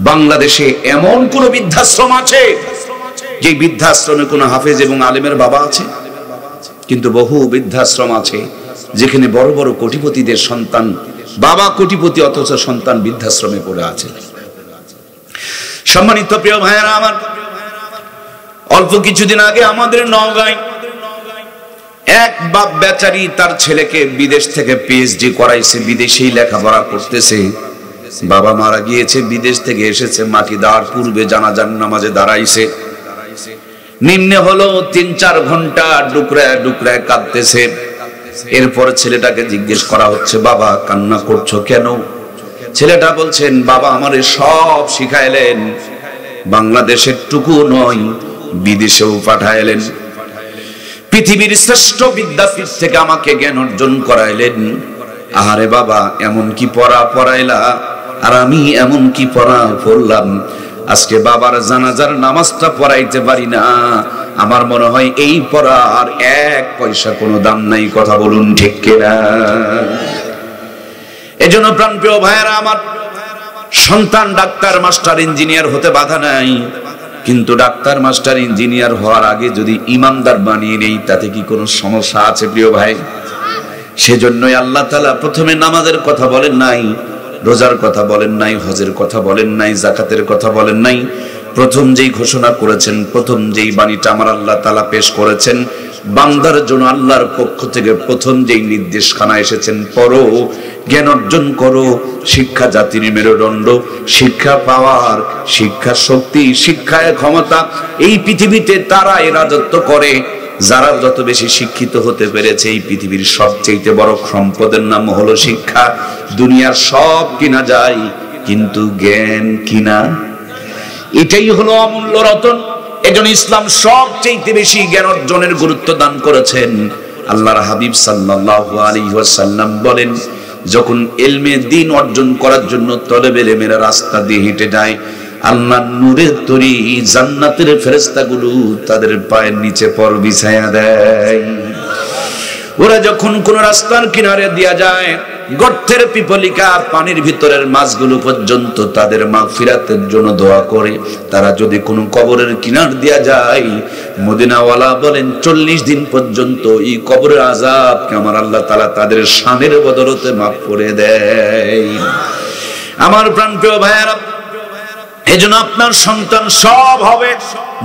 বাংলাদেশে এমন কোন বৃদ্ধাশ্রম আছে যে বৃদ্ধাশ্রমে কোনো হাফেজ এবং আলেমের বাবা আছে? কিন্তু বহু বৃদ্ধাশ্রম আছে যেখানে বড় বড় কোটিপতিদের সন্তান, বাবা কোটিপতি অথচ সন্তান বৃদ্ধাশ্রমে পড়ে আছে। সম্মানিত প্রিয় ভাইয়েরা আমার, অল্প কিছুদিন আগে আমাদের নওগাঁয় এক বাপ বেচারি তার ছেলেকে বিদেশ থেকে পিএইচডি করাইছে, বিদেশেই লেখাপড়া করতেছে। বাবা মারা গিয়েছে, বিদেশ থেকে এসেছে, মাটি দেওয়ার পূর্বে জানাজার নামাজে দাঁড়াইছে। নিম্নে হলো ৩-৪ ঘন্টা ডুকরায় ডুকরায় কাঁদতেছে। এরপর ছেলেটাকে জিজ্ঞেস করা হচ্ছে, বাবা কান্না করছো কেন? ছেলেটা বলছেন, বাবা আমারে সব শিখাইলেন, বাংলাদেশের টুকু নয় বিদেশেও পাঠাইলেন, পৃথিবীর শ্রেষ্ঠ বিদ্যাপীঠ থেকে আমাকে জ্ঞান অর্জন করাইলেন। আরে বাবা এমন কি পড়া পড়াইলা, আর আমি এমন কি পড়া পড়লাম, আজকে বাবার জানাজার নামাজটা পড়াইতে পারি না। আমার মনে হয় এই পড়ার 1 পয়সা কোনো দাম নাই। কথা বলুন ঠিক কিনা? এজন্য প্রাণপ্রিয় ভাইয়েরা আমার, সন্তান ডাক্তার মাস্টার ইঞ্জিনিয়ার হতে বাধা নাই, কিন্তু ডাক্তার মাস্টার ইঞ্জিনিয়ার হওয়ার আগে যদি ইমানদার বানিয়ে নেই তাতে কি কোনো সমস্যা আছে প্রিয় ভাই? সেজন্যই আল্লাহ তাআলা প্রথমে নামাজের কথা বলেন নাই, রোজার কথা বলেন নাই, হজের কথা বলেন নাই, যাকাতের কথা বলেন নাই। প্রথম যেই ঘোষণা করেছেন, প্রথম যেই বাণীটা আমার আল্লাহ তাআলা পেশ করেছেন বান্দার জন্য, আল্লাহর পক্ষ থেকে প্রথম যেই নির্দেশখানা এসেছেন, পড়ো, জ্ঞান অর্জন করো। শিক্ষা জাতির মেরুদণ্ড, শিক্ষা পাওয়ার, শিক্ষা শক্তি, শিক্ষায় ক্ষমতা। এই পৃথিবীতে তারাই রাজত্ব করে যারা যত বেশি শিক্ষিত হতে পেরেছে। এই পৃথিবীর সবচেয়ে বড় সম্পদের নাম হলো শিক্ষা। দুনিয়ার সব কিনা যায় কিন্তু জ্ঞান কিনা, এটাই হলো অমূল্য রতন। এজন্য ইসলাম সবচেয়ে বেশি জ্ঞান অর্জনের গুরুত্ব দান করেছেন। আল্লাহর হাবিব সাল্লাল্লাহু আলাইহি ওয়াসাল্লাম বলেন, যখন ইলমে দ্বীন অর্জন করার জন্য তলেবে ইলমের রাস্তা দিয়ে হেঁটে যায়, আল্লাহর নূরের তরি জান্নাতের ফেরেশতাগুলো তাদের পায়ের নিচে পর বিছায়া দেয়। ওরা যখন কোন রাস্তার কিনারে দিয়া যায়, গর্তের পিপলিকা পানির ভিতরের মাছগুলো পর্যন্ত তাদের মাগফিরাতের জন্য দোয়া করে। তারা যদি কোনো কবরের কিনার দিয়া যায়, মদিনাওয়ালা বলেন 40 দিন পর্যন্ত এই কবরের আযাবকে আমার আল্লাহ তাআলা তাদের শানের বদলতে মাফ করে দেয়। আমার প্রাণপ্রিয় ভাইয়েরা, এজন্য আপনার সন্তান সব হবে,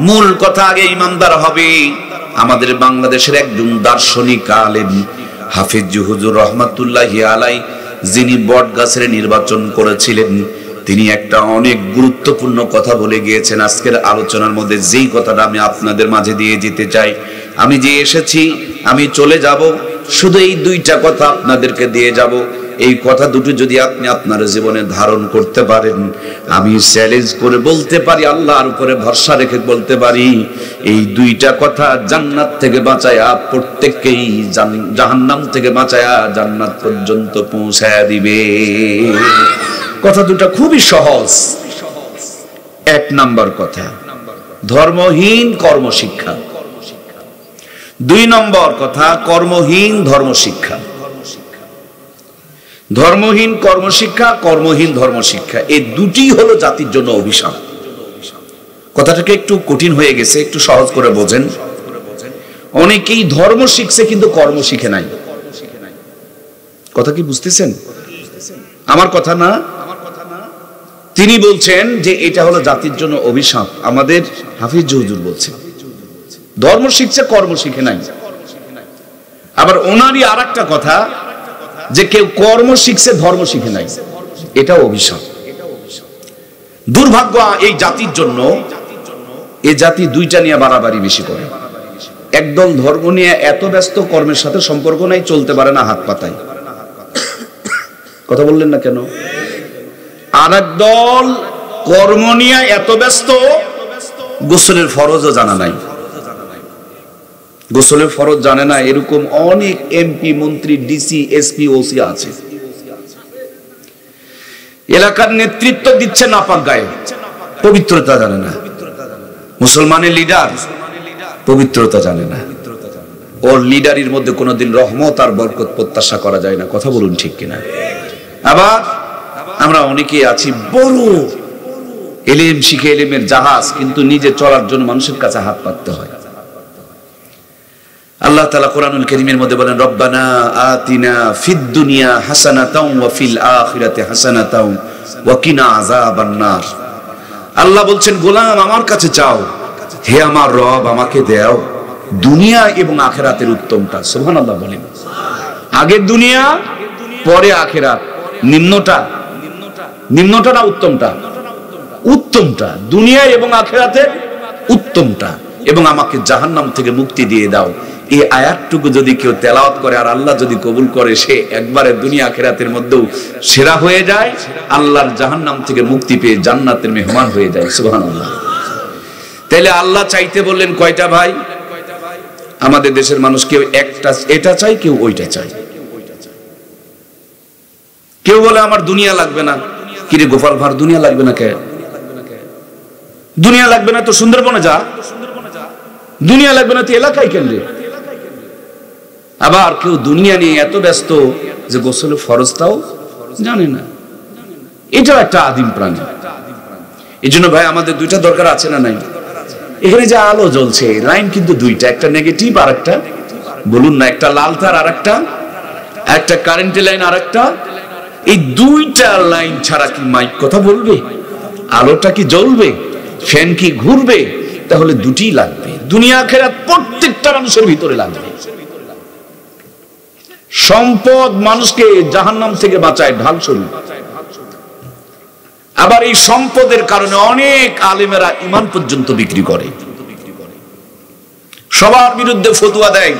মূল কথা আগে ইমানদার হবে। আমাদের বাংলাদেশের একজন দার্শনিক আলেম হাফিজ হুজুর রহমাতুল্লাহি আলাইহি, যিনি বটগাছের নির্বাচন করেছিলেন, তিনি একটা অনেক গুরুত্বপূর্ণ কথা বলে গিয়েছেন। আজকের আলোচনার মধ্যে যেই কথাটা আমি আপনাদের মাঝে দিয়ে যেতে চাই, আমি যে এসেছি আমি চলে যাব, শুধু এই 2টা কথা আপনাদেরকে দিয়ে যাব। এই কথা দুটো যদি আপনি আপনার জীবনে ধারণ করতে পারেন, আমি চ্যালেঞ্জ করে বলতে পারি, আল্লাহর উপরে ভরসা রেখে বলতে পারি, এই 2টা কথা জান্নাত থেকে বাঁচায়া প্রত্যেককেই জাহান্নাম থেকে বাঁচায়া জান্নাত পর্যন্ত পৌঁছায়া দিবে। কথা দুটো খুবই সহজ। 1 নম্বর কথা, ধর্মহীন কর্মশিক্ষা। 2 নম্বর কথা, কর্মহীন ধর্মশিক্ষা। ধর্মহীন কর্মশিক্ষা, কর্মহীন ধর্মশিক্ষা, এই দুটিই হলো জাতির জন্য অভিশাপ। কথাটাকে একটু কঠিন হয়ে গেছে, একটু সহজ করে বোঝেন। অনেকেই ধর্ম শিখছে কিন্তু কর্ম শিখে নাই। কথা কি বুঝতেছেন? আমার কথা না, তিনি বলছেন যে এটা হলো জাতির জন্য অভিশাপ। আমাদের হাফিজ হুজুর বলছেন ধর্ম শিখছে, কর্ম শিখে নাই। আবার ওনারই আরেকটা কথা যে কেউ কর্ম শিখছে, ধর্ম শিখে নাই, এটাও অভিশাপ। দুর্ভাগ্য এই জাতির জন্য। এই জাতি 2টা নিয়ে বাড়াবাড়ি বেশি করে। একদল ধর্ম নিয়ে এত ব্যস্ত, কর্মের সাথে সম্পর্ক নাই, চলতে পারে না হাত পাতায়। কথা বললেন না কেন? আর একদল কর্ম নিয়ে এত ব্যস্ত, গোসলের ফরজও জানা নাই। গোসলের ফরজ জানে না এরকম অনেক এমপি, মন্ত্রী, ডিসি, এসপি, ওসি আছে। এলাকার নেতৃত্ব দিচ্ছে নাপাক গায়ে, পবিত্রতা জানে না। মুসলমানের লিডার পবিত্রতা জানে না। ওর লিডারের মধ্যে কোনোদিন রহমত আর বরকত প্রত্যাশা করা যায় না। কথা বলুন ঠিক কিনা? আবার আমরা অনেকেই আছি বড় ইলম শিখে ইলমের জাহাজ, কিন্তু নিজে চলার জন্য মানুষের কাছে হাত পাততে হয়। আল্লাহ তাআলা কোরআনুল কারীমের মধ্যে বলেন, রব্বানা আতিনা ফিদ দুনিয়া হাসানাতাও ওয়া ফিল আখিরাতি হাসানাতাও ওয়া কিনা আযাবান নার। আল্লাহ বলছেন, গোলাম আমার কাছে চাও, হে আমার রব আমাকে দাও দুনিয়া এবং আখিরাতের উত্তমটা। সুবহানাল্লাহ বলেন, আগে দুনিয়া পরে আখিরাত। নিম্নটা না উত্তমটা? উত্তমটা, দুনিয়া এবং আখিরাতের উত্তমটা, এবং আমাকে জাহান্নাম থেকে মুক্তি দিয়ে দাও। এই আয়াতটুকু যদি কেউ তেলাওয়াত করে আর আল্লাহ যদি কবুল করে, সে একবারে দুনিয়া আখিরাতের মধ্যেও সেরা হয়ে যায়, আল্লাহর জাহান্নাম থেকে মুক্তি পেয়ে জান্নাতের মেহমান হয়ে যায়। সুবহানাল্লাহ। তাহলে আল্লাহ চাইতে বললেন কয়টা ভাই? আমাদের দেশের মানুষ কেউ একটা এটা চাই, কেউ ওইটা চাই। কেউ বলে আমার দুনিয়া লাগবে না। কিরে গোপাল ভাঁড়, দুনিয়া লাগবে না কে? দুনিয়া লাগবে না তো সুন্দরবনে যা। দুনিয়া লাগবে না তো এলাকায় কেন রে? আবার কেউ দুনিয়া নিয়ে এত ব্যস্ত যে গোসল ফরজটাও জানে না। এটাও একটা আদিম প্রাণী। এই জন্য ভাই আমাদের দুইটা দরকার আছে না নাই? এখানে যে আলো জ্বলছে, লাইন কিন্তু দুইটা, একটা নেগেটিভ আর একটা, বলুন না, একটা লাল তার আর একটা কারেন্টের লাইন আর একটা। এই দুইটা লাইন ছাড়া কি মাইক কথা বলবে? আলোটা কি জ্বলবে? ফ্যান কি ঘুরবে? তাহলে দুটিই লাগবে। দুনিয়া আখিরাত প্রত্যেকটা মানুষের ভিতরে লাগবে। সম্পদ মানুষকে জাহান্নাম থেকে বাঁচায়, ঢাল স্বরূপ। আবার এই সম্পদের কারণে অনেক আলেমেরা ঈমান পর্যন্ত বিক্রি করে। সবার বিরুদ্ধে ফতোয়া দেয়,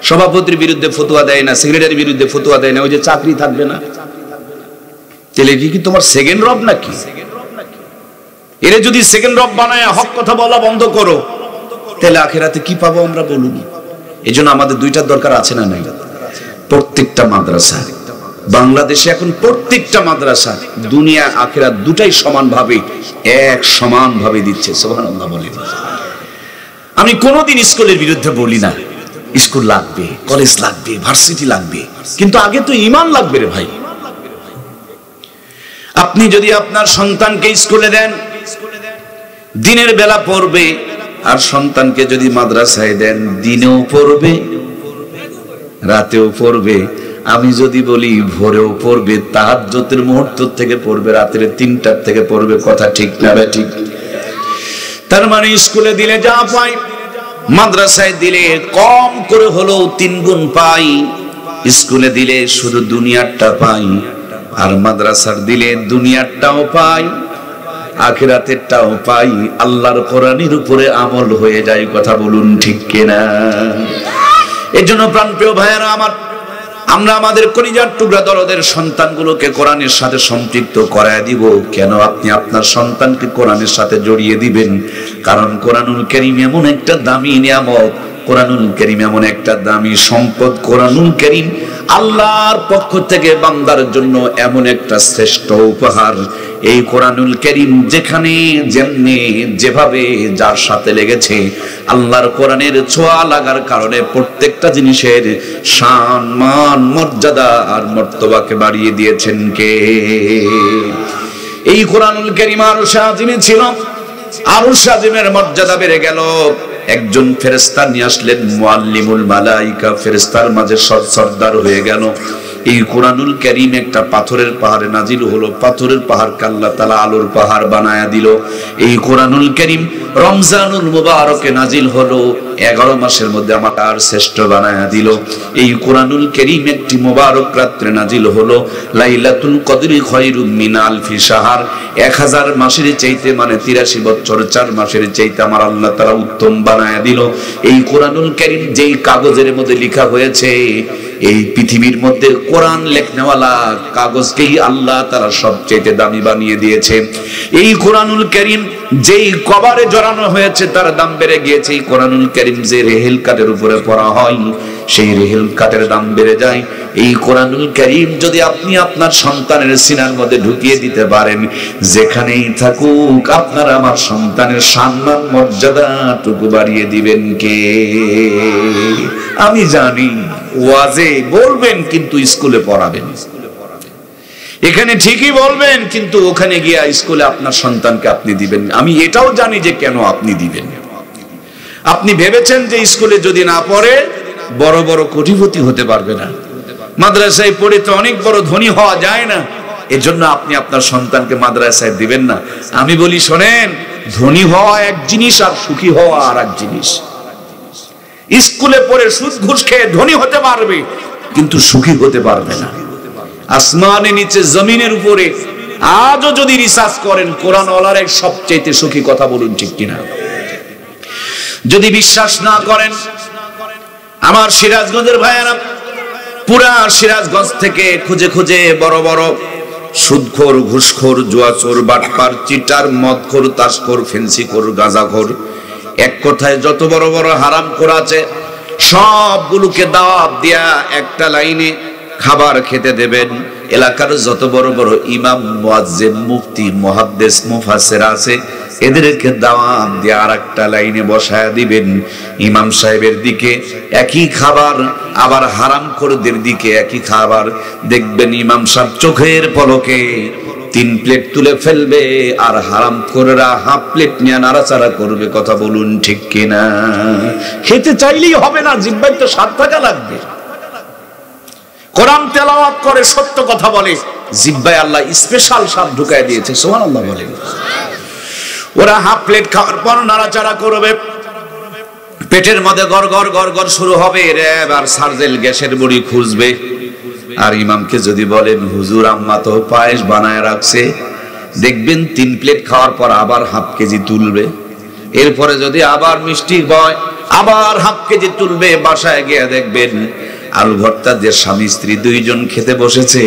সভাপতির বিরুদ্ধে ফতোয়া দেয় না, সেক্রেটারির বিরুদ্ধে ফতোয়া দেয় না, ওই যে চাকরি থাকবে না। তাহলে কি তোমার সেকেন্ড রব নাকি? এরে যদি সেকেন্ড রব বানায় হক কথা বলা বন্ধ করো, তাহলে আখিরাতে কি পাবো আমরা বলুন? এজন্য আমাদের দুইটার দরকার আছে না নাই? প্রত্যেকটা মাদ্রাসা বাংলাদেশে এখন প্রত্যেকটা মাদ্রাসা দুনিয়া আখিরাত দুটাই সমানভাবে সমানভাবে দিচ্ছে। সুবহানাল্লাহ বলেন। আমি কোনোদিন স্কুলের বিরুদ্ধে বলি না। স্কুল লাগবে, কলেজ লাগবে, ভার্সিটি লাগবে, কিন্তু আগে তো ঈমান লাগবে রে ভাই। আপনি যদি আপনার সন্তানকে স্কুলে দেন, দিনের বেলা পড়বে, আর সন্তানকে যদি মাদ্রাসায় দেন, দিনেও পড়বে রাতেও পড়বে। আমি যদি বলি ভোরেও পড়বে, তাহাজ্জুদের মুহূর্ত থেকে পড়বে, রাতের 3টার থেকে পড়বে। কথা ঠিক না ঠিক? তার মানে স্কুলে দিলে যা পাই, মাদ্রাসায় দিলে কম করে হলেও 3 গুণ পাই। স্কুলে দিলে শুধু দুনিয়ারটা পাই, আর মাদ্রাসার দিলে দুনিয়ারটাও পাই, আখিরাতেরটাও পাই। আল্লাহর কোরআনের উপরে আমল হয়ে যায়। কথা বলুন ঠিক কিনা? এর জন্য প্রাণপ্রিয় ভাইয়েরা আমার, আমরা আমাদের কলিজার টুকরা দরদের সন্তানগুলোকে কোরআনের সাথে সম্পৃক্ত করায় দিব। কেন আপনি আপনার সন্তানকে কোরআনের সাথে জড়িয়ে দিবেন? কারণ কোরআনুল কারীম এমন একটা দামি নিয়ামত, কোরআনুল কারীম এমন একটা দামি সম্পদ। কোরআনুল কারীম আল্লাহর পক্ষ থেকে বান্দার জন্য এমন একটা শ্রেষ্ঠ উপহার। এই কোরআনুল কারীম যেখানে যেমনি যেভাবে যার সাথে লেগেছে, আল্লাহর কোরআনের ছোঁয়া লাগার কারণে প্রত্যেকটা জিনিসের শান, মান, মর্যাদা আর মর্তবাকে বাড়িয়ে দিয়েছেন কে? এই কোরআনুল কারীম আরশ আজিমে ছিল, আরশ আজিমের মর্যাদা বেড়ে গেল। একজন ফেরেশতা নিয়ে আসলেন, মুআল্লিমুল মালাইকা, ফেরেশতার মাঝে সর্দার হয়ে গেল। এই কোরআনুল কারীম একটা পাথরের পাহাড়ে নাজিল হলো। পাথরের পাহাড়কে আল্লাহ তাআলা আলোর পাহাড় বানায়া দিল। এই কোরআনুল কারীম রমজানুল মুবারকে নাজিল হলো। 11 মাসের মধ্যে আমাকে আর শ্রেষ্ঠ বানায়া দিল। এই কোরআনুল কারীম একটি মুবারক রাত্রে নাজিল হলো। লাইলাতুল কদরি খায়রুম মিন আলফি শাহর, 1000 মাসের চাইতে, মানে 83 বছর 4 মাসের চাইতে আমার আল্লাহ তাআলা উত্তম বানায়া দিল। এই কোরআনুল কারীম যেই কাগজের মধ্যে লেখা হয়েছে, এই পৃথিবীর মধ্যে কোরআন লেখনেওয়ালা কাগজকেই আল্লাহ তাআলা সবচেয়ে দামি বানিয়ে দিয়েছে। এই কোরআনুল কারীম যেই কভারে জড়ানো হয়েছে তার দাম বেড়ে গিয়েছে। এই কোরআনুল কারীম যে রেহেল কাঠের উপরে পড়া হয়, সেই রেহেল কাঠের দাম বেড়ে যায়। এই কোরআনুল কারীম যদি আপনি আপনার সন্তানের সিনার মধ্যে ঢুকিয়ে দিতে পারেন, যেখানেই থাকুক আপনার আমার সন্তানের সম্মান মর্যাদাটুকু বাড়িয়ে দিবেন কে? আমি জানি ওয়াজে বলবেন, কিন্তু স্কুলে পড়াবেন। এখানে ঠিকই বলবেন, কিন্তু ওখানে গিয়ে স্কুলে আপনার সন্তানকে আপনি দিবেন। আমি এটাও জানি যে কেন আপনি দিবেন। আপনি ভেবেছেন যে স্কুলে যদি না পড়ে বড় বড় কোটিপতি হতে পারবে না, মাদ্রাসায় পড়ে তো অনেক বড় ধনী হওয়া যায় না, এজন্য আপনি আপনার সন্তানকে মাদ্রাসায় দিবেন না। আমি বলি শোনেন, ধনী হওয়া এক জিনিস আর সুখী হওয়া আর এক জিনিস। স্কুলে পড়ে সুদ ঘুষ খেয়ে ধনী হতে পারবে, কিন্তু সুখী হতে পারবে না। আসমানের নিচে জমিনের উপরে আজও যদি রিসার্চ করেন, কোরআন ওয়ালার এক সবচেয়ে সুখী, কথা বলুন ঠিক কিনা? যদি বিশ্বাস না করেন, আমার সিরাজগঞ্জের ভাইয়েরা, পুরা সিরাজগঞ্জ থেকে খুঁজে খুঁজে বড় বড় সুদখোর, ঘুষখোর, জুয়াচোর, বাটপার, চিটার, মদখোর, তাসখোর, ফেন্সিখোর, গাঁজাখোর, এক কথায় যত বড় বড় হারামখোর আছে সবগুলোকে দাওয়াত দিয়া একটা লাইনে খাবার খেতে দেবেন। এলাকার যত বড় বড় ইমাম, মুয়াজ্জিন, মুফতি, মুহাদ্দিস, মুফাসসির আছে এদেরকে দাওয়াত দিয়ে আরেকটা লাইনে বসায় দিবেন। ইমাম সাহেবের দিকে একই খাবার, আবার হারামখোরদের দিকে একই খাবার। দেখবেন ইমাম সাহেব চোখের পলকে 3 প্লেট তুলে ফেলবে, আর হারামখোররা হাফ প্লেট নিয়ে নাড়াচাড়া করবে, কথা বলুন ঠিক কিনা? খেতে চাইলেই হবে না, জিহ্বায় তো স্বাদ থাকা লাগবে। কোরআন তেলাওয়াত করে, সত্য কথা বলে, জিহ্বায় আল্লাহ স্পেশাল স্বাদ ঢুকায় দিয়েছে, সুবহানাল্লাহ বলেন। ওরা হাফ প্লেট খাওয়ার পর নাড়াচাড়া করবে, পেটের মধ্যে গড় গড় গড় গড় শুরু হবে, র্যাব আর সার্জেল গ্যাসের বড়ি খুঁজবে। আর ইমামকে যদি বলেন, হুজুর আম্মা তো পায়েস বানায় রাখছে, দেখবেন 3 প্লেট খাওয়ার পর আবার হাফ কেজি তুলবে। এরপরে যদি আবার মিষ্টি বয়, আবার হাফ কেজি তুলবে। বাসায় গিয়ে দেখবেন আলু ভর্তা যে স্বামী স্ত্রী 2 জন খেতে বসেছে,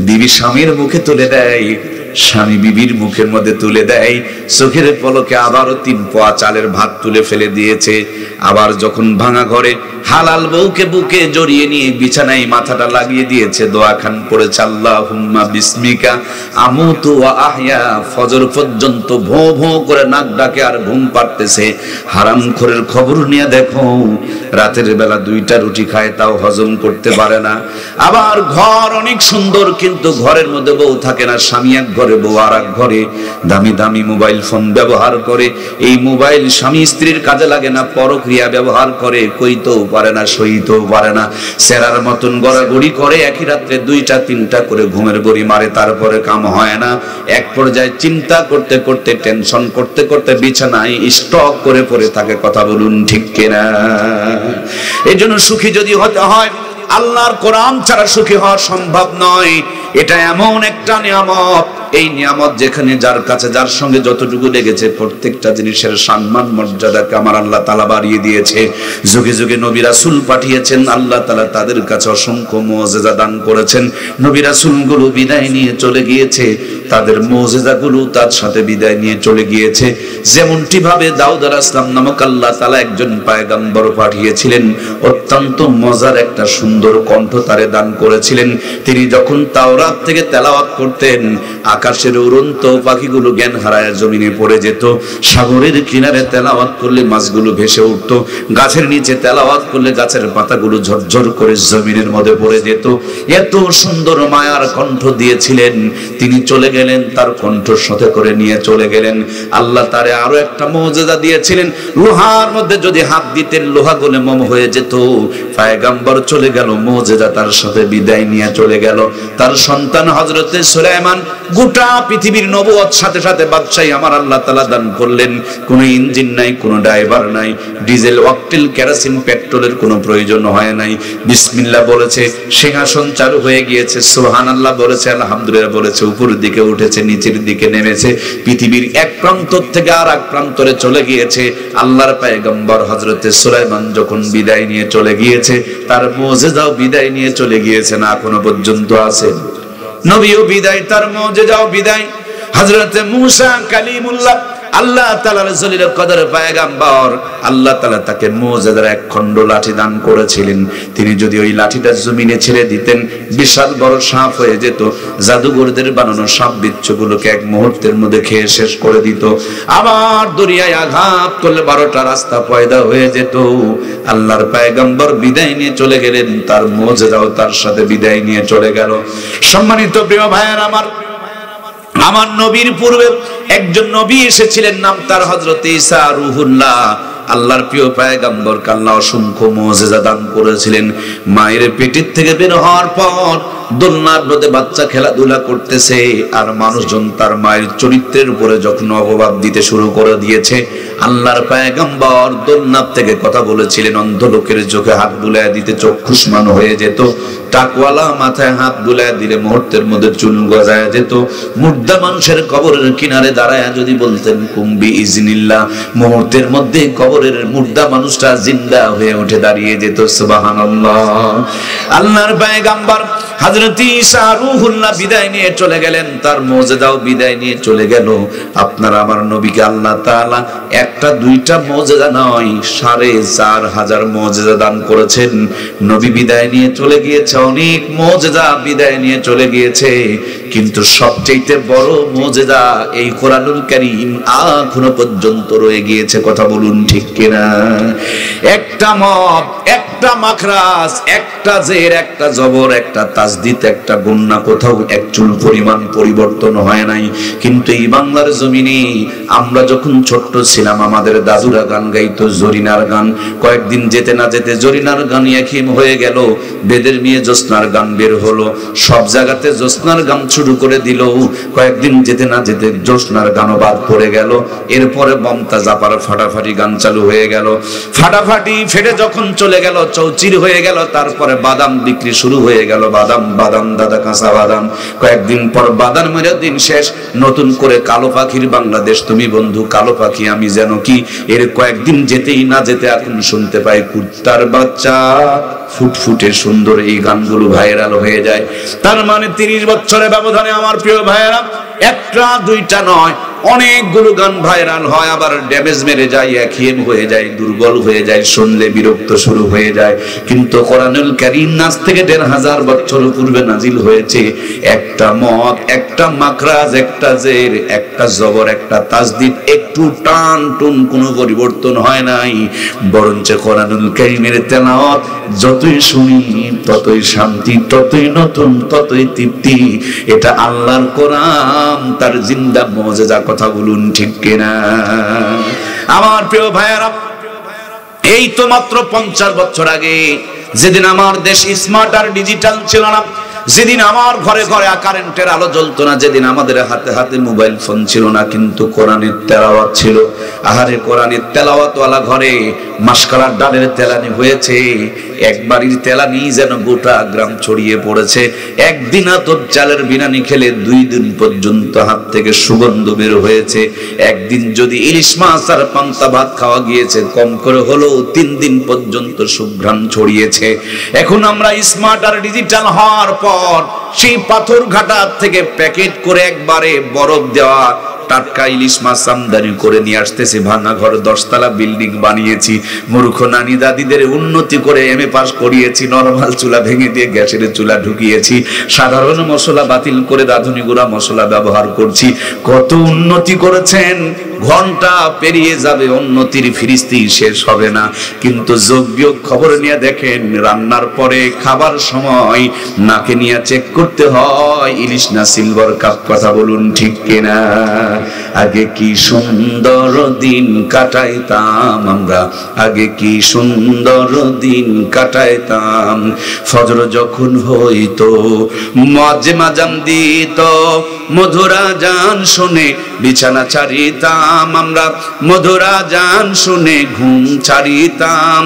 বিবি স্বামীর মুখে তুলে দেয়, স্বামী বিবির মুখের মধ্যে তুলে দেয়, চোখের পলকে আবারও 3 পোয়া চালের ভাত তুলে ফেলে দিয়েছে। আবার যখন ভাঙা ঘরে হালাল বউকে বুকে জড়িয়ে নিয়ে বিছানায় মাথাটা লাগিয়ে দিয়েছে, দোয়া খান পড়েছে, আল্লাহুম্মা বিসমিকা আমুতু ওয়া আহয়া। ফজর পর্যন্ত ভোঁ ভোঁ করে নাক ডাকে আর ঘুম পাড়তেছে। হারামখোরের খবর নিয়ে দেখো, রাতের বেলা 2টা রুটি খায়, তাও হজম করতে পারে না। আবার ঘর অনেক সুন্দর, কিন্তু ঘরের মধ্যে বউ থাকে না, স্বামী এক ঘরে, বউ আর এক ঘরে। দামি দামি মোবাইল ফোন ব্যবহার করে, এই মোবাইল স্বামী স্ত্রীর কাজে লাগে না, পরক্রিয়া ব্যবহার করে, কইতেও পারে না, সইতেও পারে না, সেরার মতন গড়াগড়ি করে, একই রাত্রে 2টা 3টা করে ঘুমের বড়ি মারে, তারপরে কাম হয় না। এক পর্যায়ে চিন্তা করতে করতে, টেনশন করতে করতে বিছানায় স্টক করে পড়ে থাকে, কথা বলুন ঠিক কিনা? এই জন্য সুখী যদি হতে হয়, আল্লাহর কোরআন ছাড়া সুখী হওয়া সম্ভব নয়। এটা এমন একটা নিয়ামত, এই নিয়ামত যেখানে যার কাছে যার সঙ্গে যতটুকু লেগেছে, প্রত্যেকটা জিনিসের সম্মান মর্যাদাকে আমার আল্লাহ তাআলা বাড়িয়ে দিয়েছে। যুগে যুগে নবী রাসূল পাঠিয়েছেন, আল্লাহ তাআলা তাদের কাছে অসংখ্য মুজিজা দান করেছেন। নবী রাসূলগুলো বিদায় নিয়ে চলে গিয়েছে, তাদের মুজিজাগুলো তার সাথে বিদায় নিয়ে চলে গিয়েছে। যেমনটি ভাবে দাউদ আলাইহিস সালাম নামক আল্লাহ তাআলা একজন পয়গম্বর পাঠিয়েছিলেন, অত্যন্ত মজার একটা সুন্দর কণ্ঠ তারে দান করেছিলেন। তিনি যখন তাওরাত থেকে তেলাওয়াত করতেন, আকাশের উড়ন্ত পাখিগুলো জ্ঞান হারায় জমিনে পড়ে যেত, সাগরের কিনারে তেলাওয়াত করলে মাছগুলো ভেসে উঠত, গাছের নিচে তেলাওয়াত করলে গাছের পাতাগুলো ঝরঝর করে জমিনের মধ্যে পড়ে যেত। এত সুন্দর মায়ার কণ্ঠ দিয়েছিলেন। তিনি চলে গেলেন, তার কণ্ঠর সাথে করে নিয়ে চলে গেলেন। আল্লাহ তারে আরো একটা মুজিজা দিয়েছিলেন, লোহার মধ্যে যদি হাত দিতেন লোহা গলে মোম হয়ে যেত। পয়গম্বর চলে গেল, মুজিজা তার সাথে বিদায় নিয়ে চলে গেল। তার সন্তান হযরতে সুলাইমান গোটা পৃথিবীর নবুয়ত সাথে সাথে বাদশাহী আমার আল্লাহ তাআলা দান করলেন। কোনো ইঞ্জিন নাই, কোনো ড্রাইভার নাই, ডিজেল, অকটেল, কেরোসিন, পেট্রোলের কোনো প্রয়োজন হয় নাই। বিসমিল্লাহ বলেছে, সিংহাসন চালু হয়ে গিয়েছে, সুবহানাল্লাহ বলেছে, আলহামদুলিল্লাহ বলেছে, উপরের দিকে উঠেছে, নিচের দিকে নেমেছে, পৃথিবীর এক প্রান্ত থেকে আর এক প্রান্তরে চলে গিয়েছে। আল্লাহর পয়গম্বর হযরতে সুলাইমান যখন বিদায় নিয়ে চলে গিয়েছে, তার মুজিজাও বিদায় নিয়ে চলে গিয়েছে, না এখনো পর্যন্ত আছে। নবীও বিদায়, তার মুজিজাও বিদায়। হযরতে মূসা কালিমুল্লাহ আল্লাহ তাআলার জলিল কদর পয়গম্বর, আল্লাহ তাআলা তাকে মুজিজার এক খণ্ড লাঠি দান করেছিলেন। তিনি যদি ওই লাঠিটা জমিনে ছেড়ে দিতেন, বিশাল বড় সাপ হয়ে যেত। জাদুঘরদের বানানো সাপ বিচ্ছুগুলোকে এক মুহূর্তের মধ্যে খেয়ে শেষ করে দিত। আবার দরিয়ায় আঘাত করলে 12টা রাস্তা পয়দা হয়ে যেত। আল্লাহর পয়গম্বর বিদায় নিয়ে চলে গেলেন, তার মুজিজাও তার সাথে বিদায় নিয়ে চলে গেল। সম্মানিত প্রিয় ভাইয়ের আমার নবীর পূর্বে একজন নবী এসেছিলেন, নাম তার হযরত ঈসা রূহুল্লাহ। আল্লাহর প্রিয় পয়গম্বরকে আল্লাহ অসংখ্য মুজিজা দান করেছিলেন। মায়ের পেটের থেকে বের হওয়ার পর দোলনার মধ্যে বাচ্চা খেলাধুলা করতেছে, আর মানুষজন তার মায়ের চরিত্রের উপরে যখন অপবাদ দিতে শুরু করে দিয়েছে, আল্লাহর পয়গম্বর দোলনার থেকে কথা বলেছিলেন। অন্ধ লোকের চোখে হাত বুলায় দিতে চক্ষুষ্মান হয়ে যেত, টাকওয়ালা মাথায় হাত বুলায় দিলে মুহূর্তের মধ্যে চুল গজায় যেত। মুর্দা মানুষের কবরের কিনারে দাঁড়ায় যদি বলতেন কুম্বি ইজনিল্লাহ, মুহূর্তের মধ্যে কবরের মুর্দা মানুষটা জিন্দা হয়ে উঠে দাঁড়িয়ে যেত। সুবহানাল্লাহ। আল্লাহর পয়গম্বর হযরত ঈসা রূহুল্লাহ বিদায় নিয়ে চলে গেলেন, তার মুজিজাও বিদায় নিয়ে চলে গেল। আপনার আমার নবীকে আল্লাহ তাআলা একটা দুইটা মুজিজা নয়, 4500 মুজিজা দান করেছেন। নবী বিদায় নিয়ে চলে গিয়েছে, অনেক মুজিজা বিদায় নিয়ে চলে গিয়েছে, কিন্তু সবচেয়ে বড় মুজিজা এই কোরআনুল কারীম এখনো পর্যন্ত রয়ে গিয়েছে। কথা বলুন ঠিক কিনা? একটা মদ, একটা মাখরাজ, একটা জের, একটা জবর, একটা তাসদিদ, একটা গুন্না, কোথাও এক চুল পরিমাণ পরিবর্তন হয় নাই। কিন্তু এই বাংলার জমিনে আমরা যখন ছোট্ট ছিলাম, আমাদের দাদুরা গান গাইতো, জরিনার গান। কয়েকদিন যেতে না যেতে জরিনার গান একহিম হয়ে গেল। বেদের মেয়ে জ্যোৎস্নার গান বের হলো, সব জায়গাতে জ্যোৎস্নার গান শুরু করে দিল। কয়েকদিন যেতে না যেতে জ্যোৎস্নার গানও বাদ পড়ে গেল। এরপরে মমতা জাপার ফাটাফাটি গান চালু হয়ে গেল। ফাটাফাটি ফেটে যখন চলে গেল, চৌচির হয়ে গেল। তারপরে বাদাম বিক্রি শুরু হয়ে গেল, বাদাম বাদাম দাদা কাঁচা বাদাম। কয়েকদিন পর বাদাম মেরে দিন শেষ, নতুন করে কালো পাখির বাংলাদেশ তুমি বন্ধু, কালো পাখি আমি যেন কি। এর কয়েকদিন যেতেই না যেতে এখন শুনতে পাই কুত্তার বাচ্চা ফুটফুটে সুন্দর, এই গানগুলো ভাইরাল হয়ে যায়। তার মানে 30 বছরের ব্যবধানে আমার প্রিয় ভাইয়েরা, একটা দুইটা নয়, অনেকগুলো গান ভাইরাল হয়, আবার ড্যামেজ মেরে যায়, একহিম হয়ে যায়, দুর্বল হয়ে যায়, শুনলে বিরক্ত শুরু হয়ে যায়। কিন্তু কোরআনুল কারীম আজ থেকে 1500 বছর পূর্বে নাজিল হয়েছে। একটা মদ, একটা মাখরাজ, একটা জের, একটা জবর, একটা তাসদিদ, একটু টান টুন কোনো পরিবর্তন হয় নাই। বরঞ্চ কোরআনুল কারীমের তেলাওয়াত যতই শুনি ততই শান্তি, ততই নতুন, ততই তৃপ্তি। এটা আল্লাহর কোরআন, তার জিন্দা মুজিজা। কথা বলুন ঠিক কিনা? আমার প্রিয় ভাইয়েরা, এই তো মাত্র 50 বছর আগে, যেদিন আমার দেশ স্মার্ট আর ডিজিটাল ছিল না, যেদিন আমার ঘরে ঘরে কারেন্টের আলো জ্বলতো না, যেদিন আমাদের হাতে হাতে মোবাইল ফোন ছিল না, কিন্তু কোরআনের তেলাওয়াত ছিল। আহারে, কোরআনের তেলাওয়াতওয়ালা ঘরে মাসকালার ডালের তেলানি হয়েছে। একবারই তেলানি যেন গোটা গ্রাম ছড়িয়ে পড়েছে। একদিন আতপ চালের বিরিয়ানি খেলে 2 দিন পর্যন্ত হাত থেকে সুগন্ধ বের হয়েছে। একদিন যদি ইলিশ মাছ আর পান্তা ভাত খাওয়া গিয়েছে, কম করে হলো 3 দিন পর্যন্ত সুঘ্রাণ ছড়িয়েছে। এখন আমরা স্মার্ট আর ডিজিটাল হওয়ার পর সেই পাথর ঘাটা থেকে প্যাকেট করে একবারে বরফ দেওয়া টাটকা ইলিশ মাছ আমদানি করে নিয়ে আসতেছি। ভাঙা ঘর 10 তলা বিল্ডিং বানিয়েছি। মূর্খ নানি দাদিদের উন্নতি করে এমএ পাস করিয়েছি। নরমাল চুলা ভেঙে দিয়ে গ্যাসের চুলা ঢুকিয়েছি। সাধারণ মশলা বাতিল করে রাঁধুনি গুঁড়া মশলা ব্যবহার করছি। কত উন্নতি করেছেন, ঘন্টা পেরিয়ে যাবে, উন্নতির ফিরিস্তি শেষ হবে না। কিন্তু যোগ্য খবর নিয়ে দেখেন, রান্নার পরে খাবার সময় নাকে নিয়ে চেক করতে হয় ইলিশ না সিলভার কাপ। কথা বলুন ঠিক কিনা? আগে কি সুন্দর দিন কাটাইতাম আমরা, আগে কি সুন্দর দিন কাটাইতাম। ফজর যখন হইতো মাঝে মাজান দিত, মধুরা জান শুনে বিছানা ছাড়িতাম আমরা, মধুরা জান শুনে ঘুম ছাড়িতাম।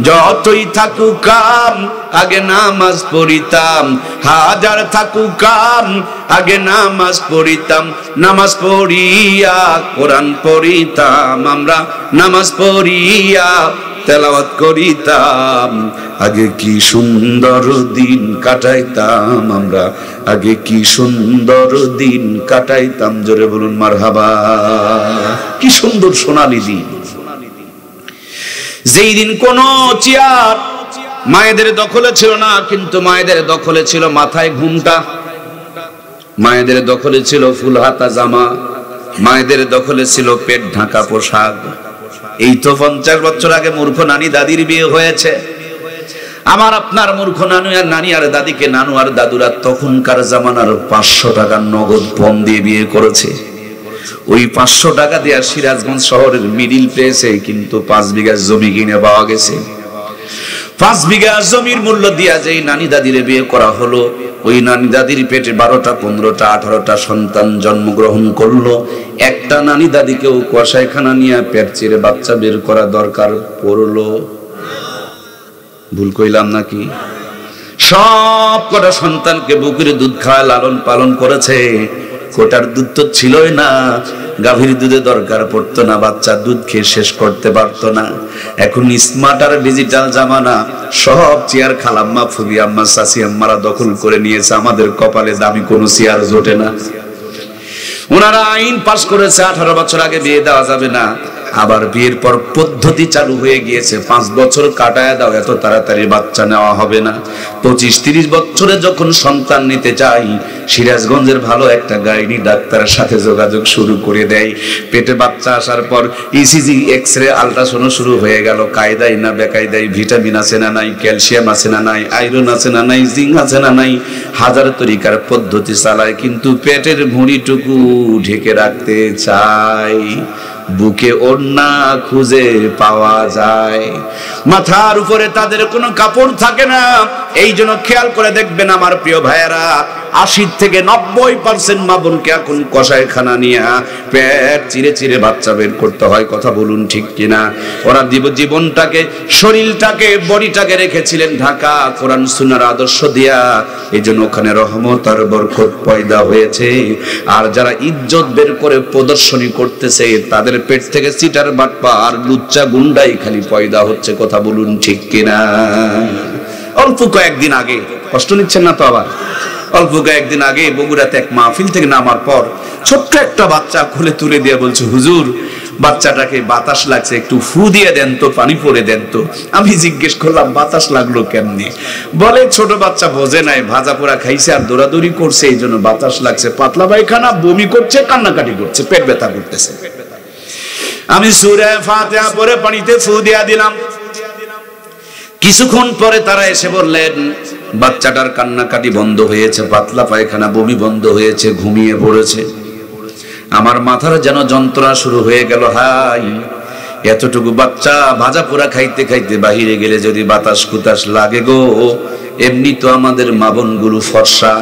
যতই থাকুক কাম আগে নামাজ পড়িতাম, হাজার থাকুক কাম আগে নামাজ পড়িতাম। নামাজ পড়িয়া কোরআন পড়িতাম আমরা, নামাজ পড়িয়া তেলাওয়াত করিতাম, আগে কি সুন্দর দিন কাটাইতাম আমরা, আগে কি সুন্দর দিন কাটাইতাম। জোরে বলুন মারহাবা। কি সুন্দর সোনালী দিন, যেই দিন কোন চেয়ার মায়েদের দখলে ছিল না, কিন্তু মায়েদের দখলে ছিল মাথায় ঘুমটা, মায়েদের দখলে ছিল ফুল হাতা জামা, মায়েদের দখলে ছিল পেট ঢাকা পোশাক। এই তো 50 বছর আগে মূর্খ নানি দাদির বিয়ে হয়েছে। আমার আপনার মূর্খ নানু আর নানি আর দাদিকে নানু আর দাদুরা তখনকার জামানার 500 টাকার নগদ পণ দিয়ে বিয়ে করেছে। ওই 500 টাকা দিয়ে সিরাজগঞ্জ শহরের মিডিল প্লেসে কিন্তু 5 বিঘা জমি কিনে পাওয়া গেছে। 5 বিঘা জমির মূল্য দিয়া যেই নানি দাদিরে বিয়ে করা হলো, ওই নানি দাদির পেটে 12টা 15টা 18টা সন্তান জন্মগ্রহণ করলো। একটা নানি দাদিকেও কষাইখানা নিয়ে পেট চিরে বাচ্চা বের করা দরকার পড়লো? ভুল কইলাম নাকি? সব কটা সন্তানকে বুকের দুধ খাওয়া লালন পালন করেছে। কোটার দুধ তো ছিলই না, গাভীর দুধে দরকার পড়তো না, বাচ্চা দুধ খেয়ে শেষ করতে পারতো না। এখন স্মার্ট আর ডিজিটাল জামানা, সব চেয়ার খালাম্মা ফুবি আম্মা চাচি আম্মারা দখল করে নিয়েছে। আমাদের কপালে দামি কোনো চেয়ার জোটে না। ওনারা আইন পাস করেছে 18 বছর আগে বিয়ে দেওয়া যাবে না। আবার বিয়ের পর পদ্ধতি চালু হয়ে গিয়েছে, 5 বছর কাটায় দাও, এত তাড়াতাড়ি বাচ্চা নেওয়া হবে না। 25-30 বছরে যখন সন্তান নিতে চাই, সিরাজগঞ্জের ভালো একটা গাইনি ডাক্তারের সাথে যোগাযোগ শুরু করে দেয়। পেটে বাচ্চা আসার পর ইসিজি, এক্সরে, আল্ট্রাসাউন্ড শুরু হয়ে গেল। কায়দায় না বেকায়দায়, ভিটামিন আছে না নাই, ক্যালসিয়াম আছে না নাই, আয়রন আছে না নাই, জিঙ্ক আছে না নাই, হাজার তরিকার পদ্ধতি চালায়, কিন্তু পেটের ভুঁড়িটুকু ঢেকে রাখতে চায়। বুকে ওড়না খুঁজে পাওয়া যায়, মাথার উপরে তাদের কোনো কাপড় থাকে না। এই জন্য খেয়াল করে দেখবেন আমার প্রিয় ভাইয়েরা, 80 থেকে 90% মা বোনকে এখন কষাইখানা নিয়ে পেট চিরে চিরে বাচ্চা বের করতে হয়। কথা বলুন ঠিক কিনা? ওরা জীবনটাকে, শরীরটাকে, বডিটাকে রেখেছিলেন ঢাকা কোরআন সুন্নাহর আদর্শ দিয়া। এই জন্য ওখানে রহমত আর বরকত পয়দা হয়েছে। আর যারা ইজ্জত বের করে প্রদর্শনী করতেছে, তাদের পেট থেকে চিটার বাটপা আর লুচ্চা গুন্ডাই খালি পয়দা হচ্ছে। কথা বলুন ঠিক কিনা? অল্প কয়েকদিন আগে, কষ্ট নিচ্ছেন না তো আবার, অল্প কয়েকদিন আগে বগুড়াতে এক মাহফিল থেকে নামার পর ছোট্ট একটা বাচ্চা খুলে তুলে দিয়ে বলছে, হুজুর বাচ্চাটাকে বাতাস লাগছে, একটু ফু দিয়ে দেন তো, পানি পড়ে দেন তো। আমি জিজ্ঞেস করলাম বাতাস লাগলো কেমনি? বলে ছোট বাচ্চা বোঝে নাই, ভাজা পোড়া খাইছে আর দৌড়াদৌড়ি করছে, এই জন্য বাতাস লাগছে, পাতলা পায়খানা, বমি করছে, কান্নাকাটি করছে, পেট ব্যথা করতেছে। আমি সূরা ফাতিহা পড়ে পানিতে ফু দিয়া দিলাম। কিছুক্ষণ পরে তারা এসে বললেন বাচ্চাটার কান্নাকাটি বন্ধ হয়েছে, পাতলা পায়খানা, বমি বন্ধ হয়েছে, ঘুমিয়ে পড়েছে। আমার মাথার যেন যন্ত্রণা শুরু হয়ে গেল। হাই, এতটুকু বাচ্চা ভাজা পোড়া খাইতে খাইতে বাহিরে গেলে যদি বাতাস কুতাস লাগে গো। এমনি তো আমাদের মা বোনগুলো ফর্সা,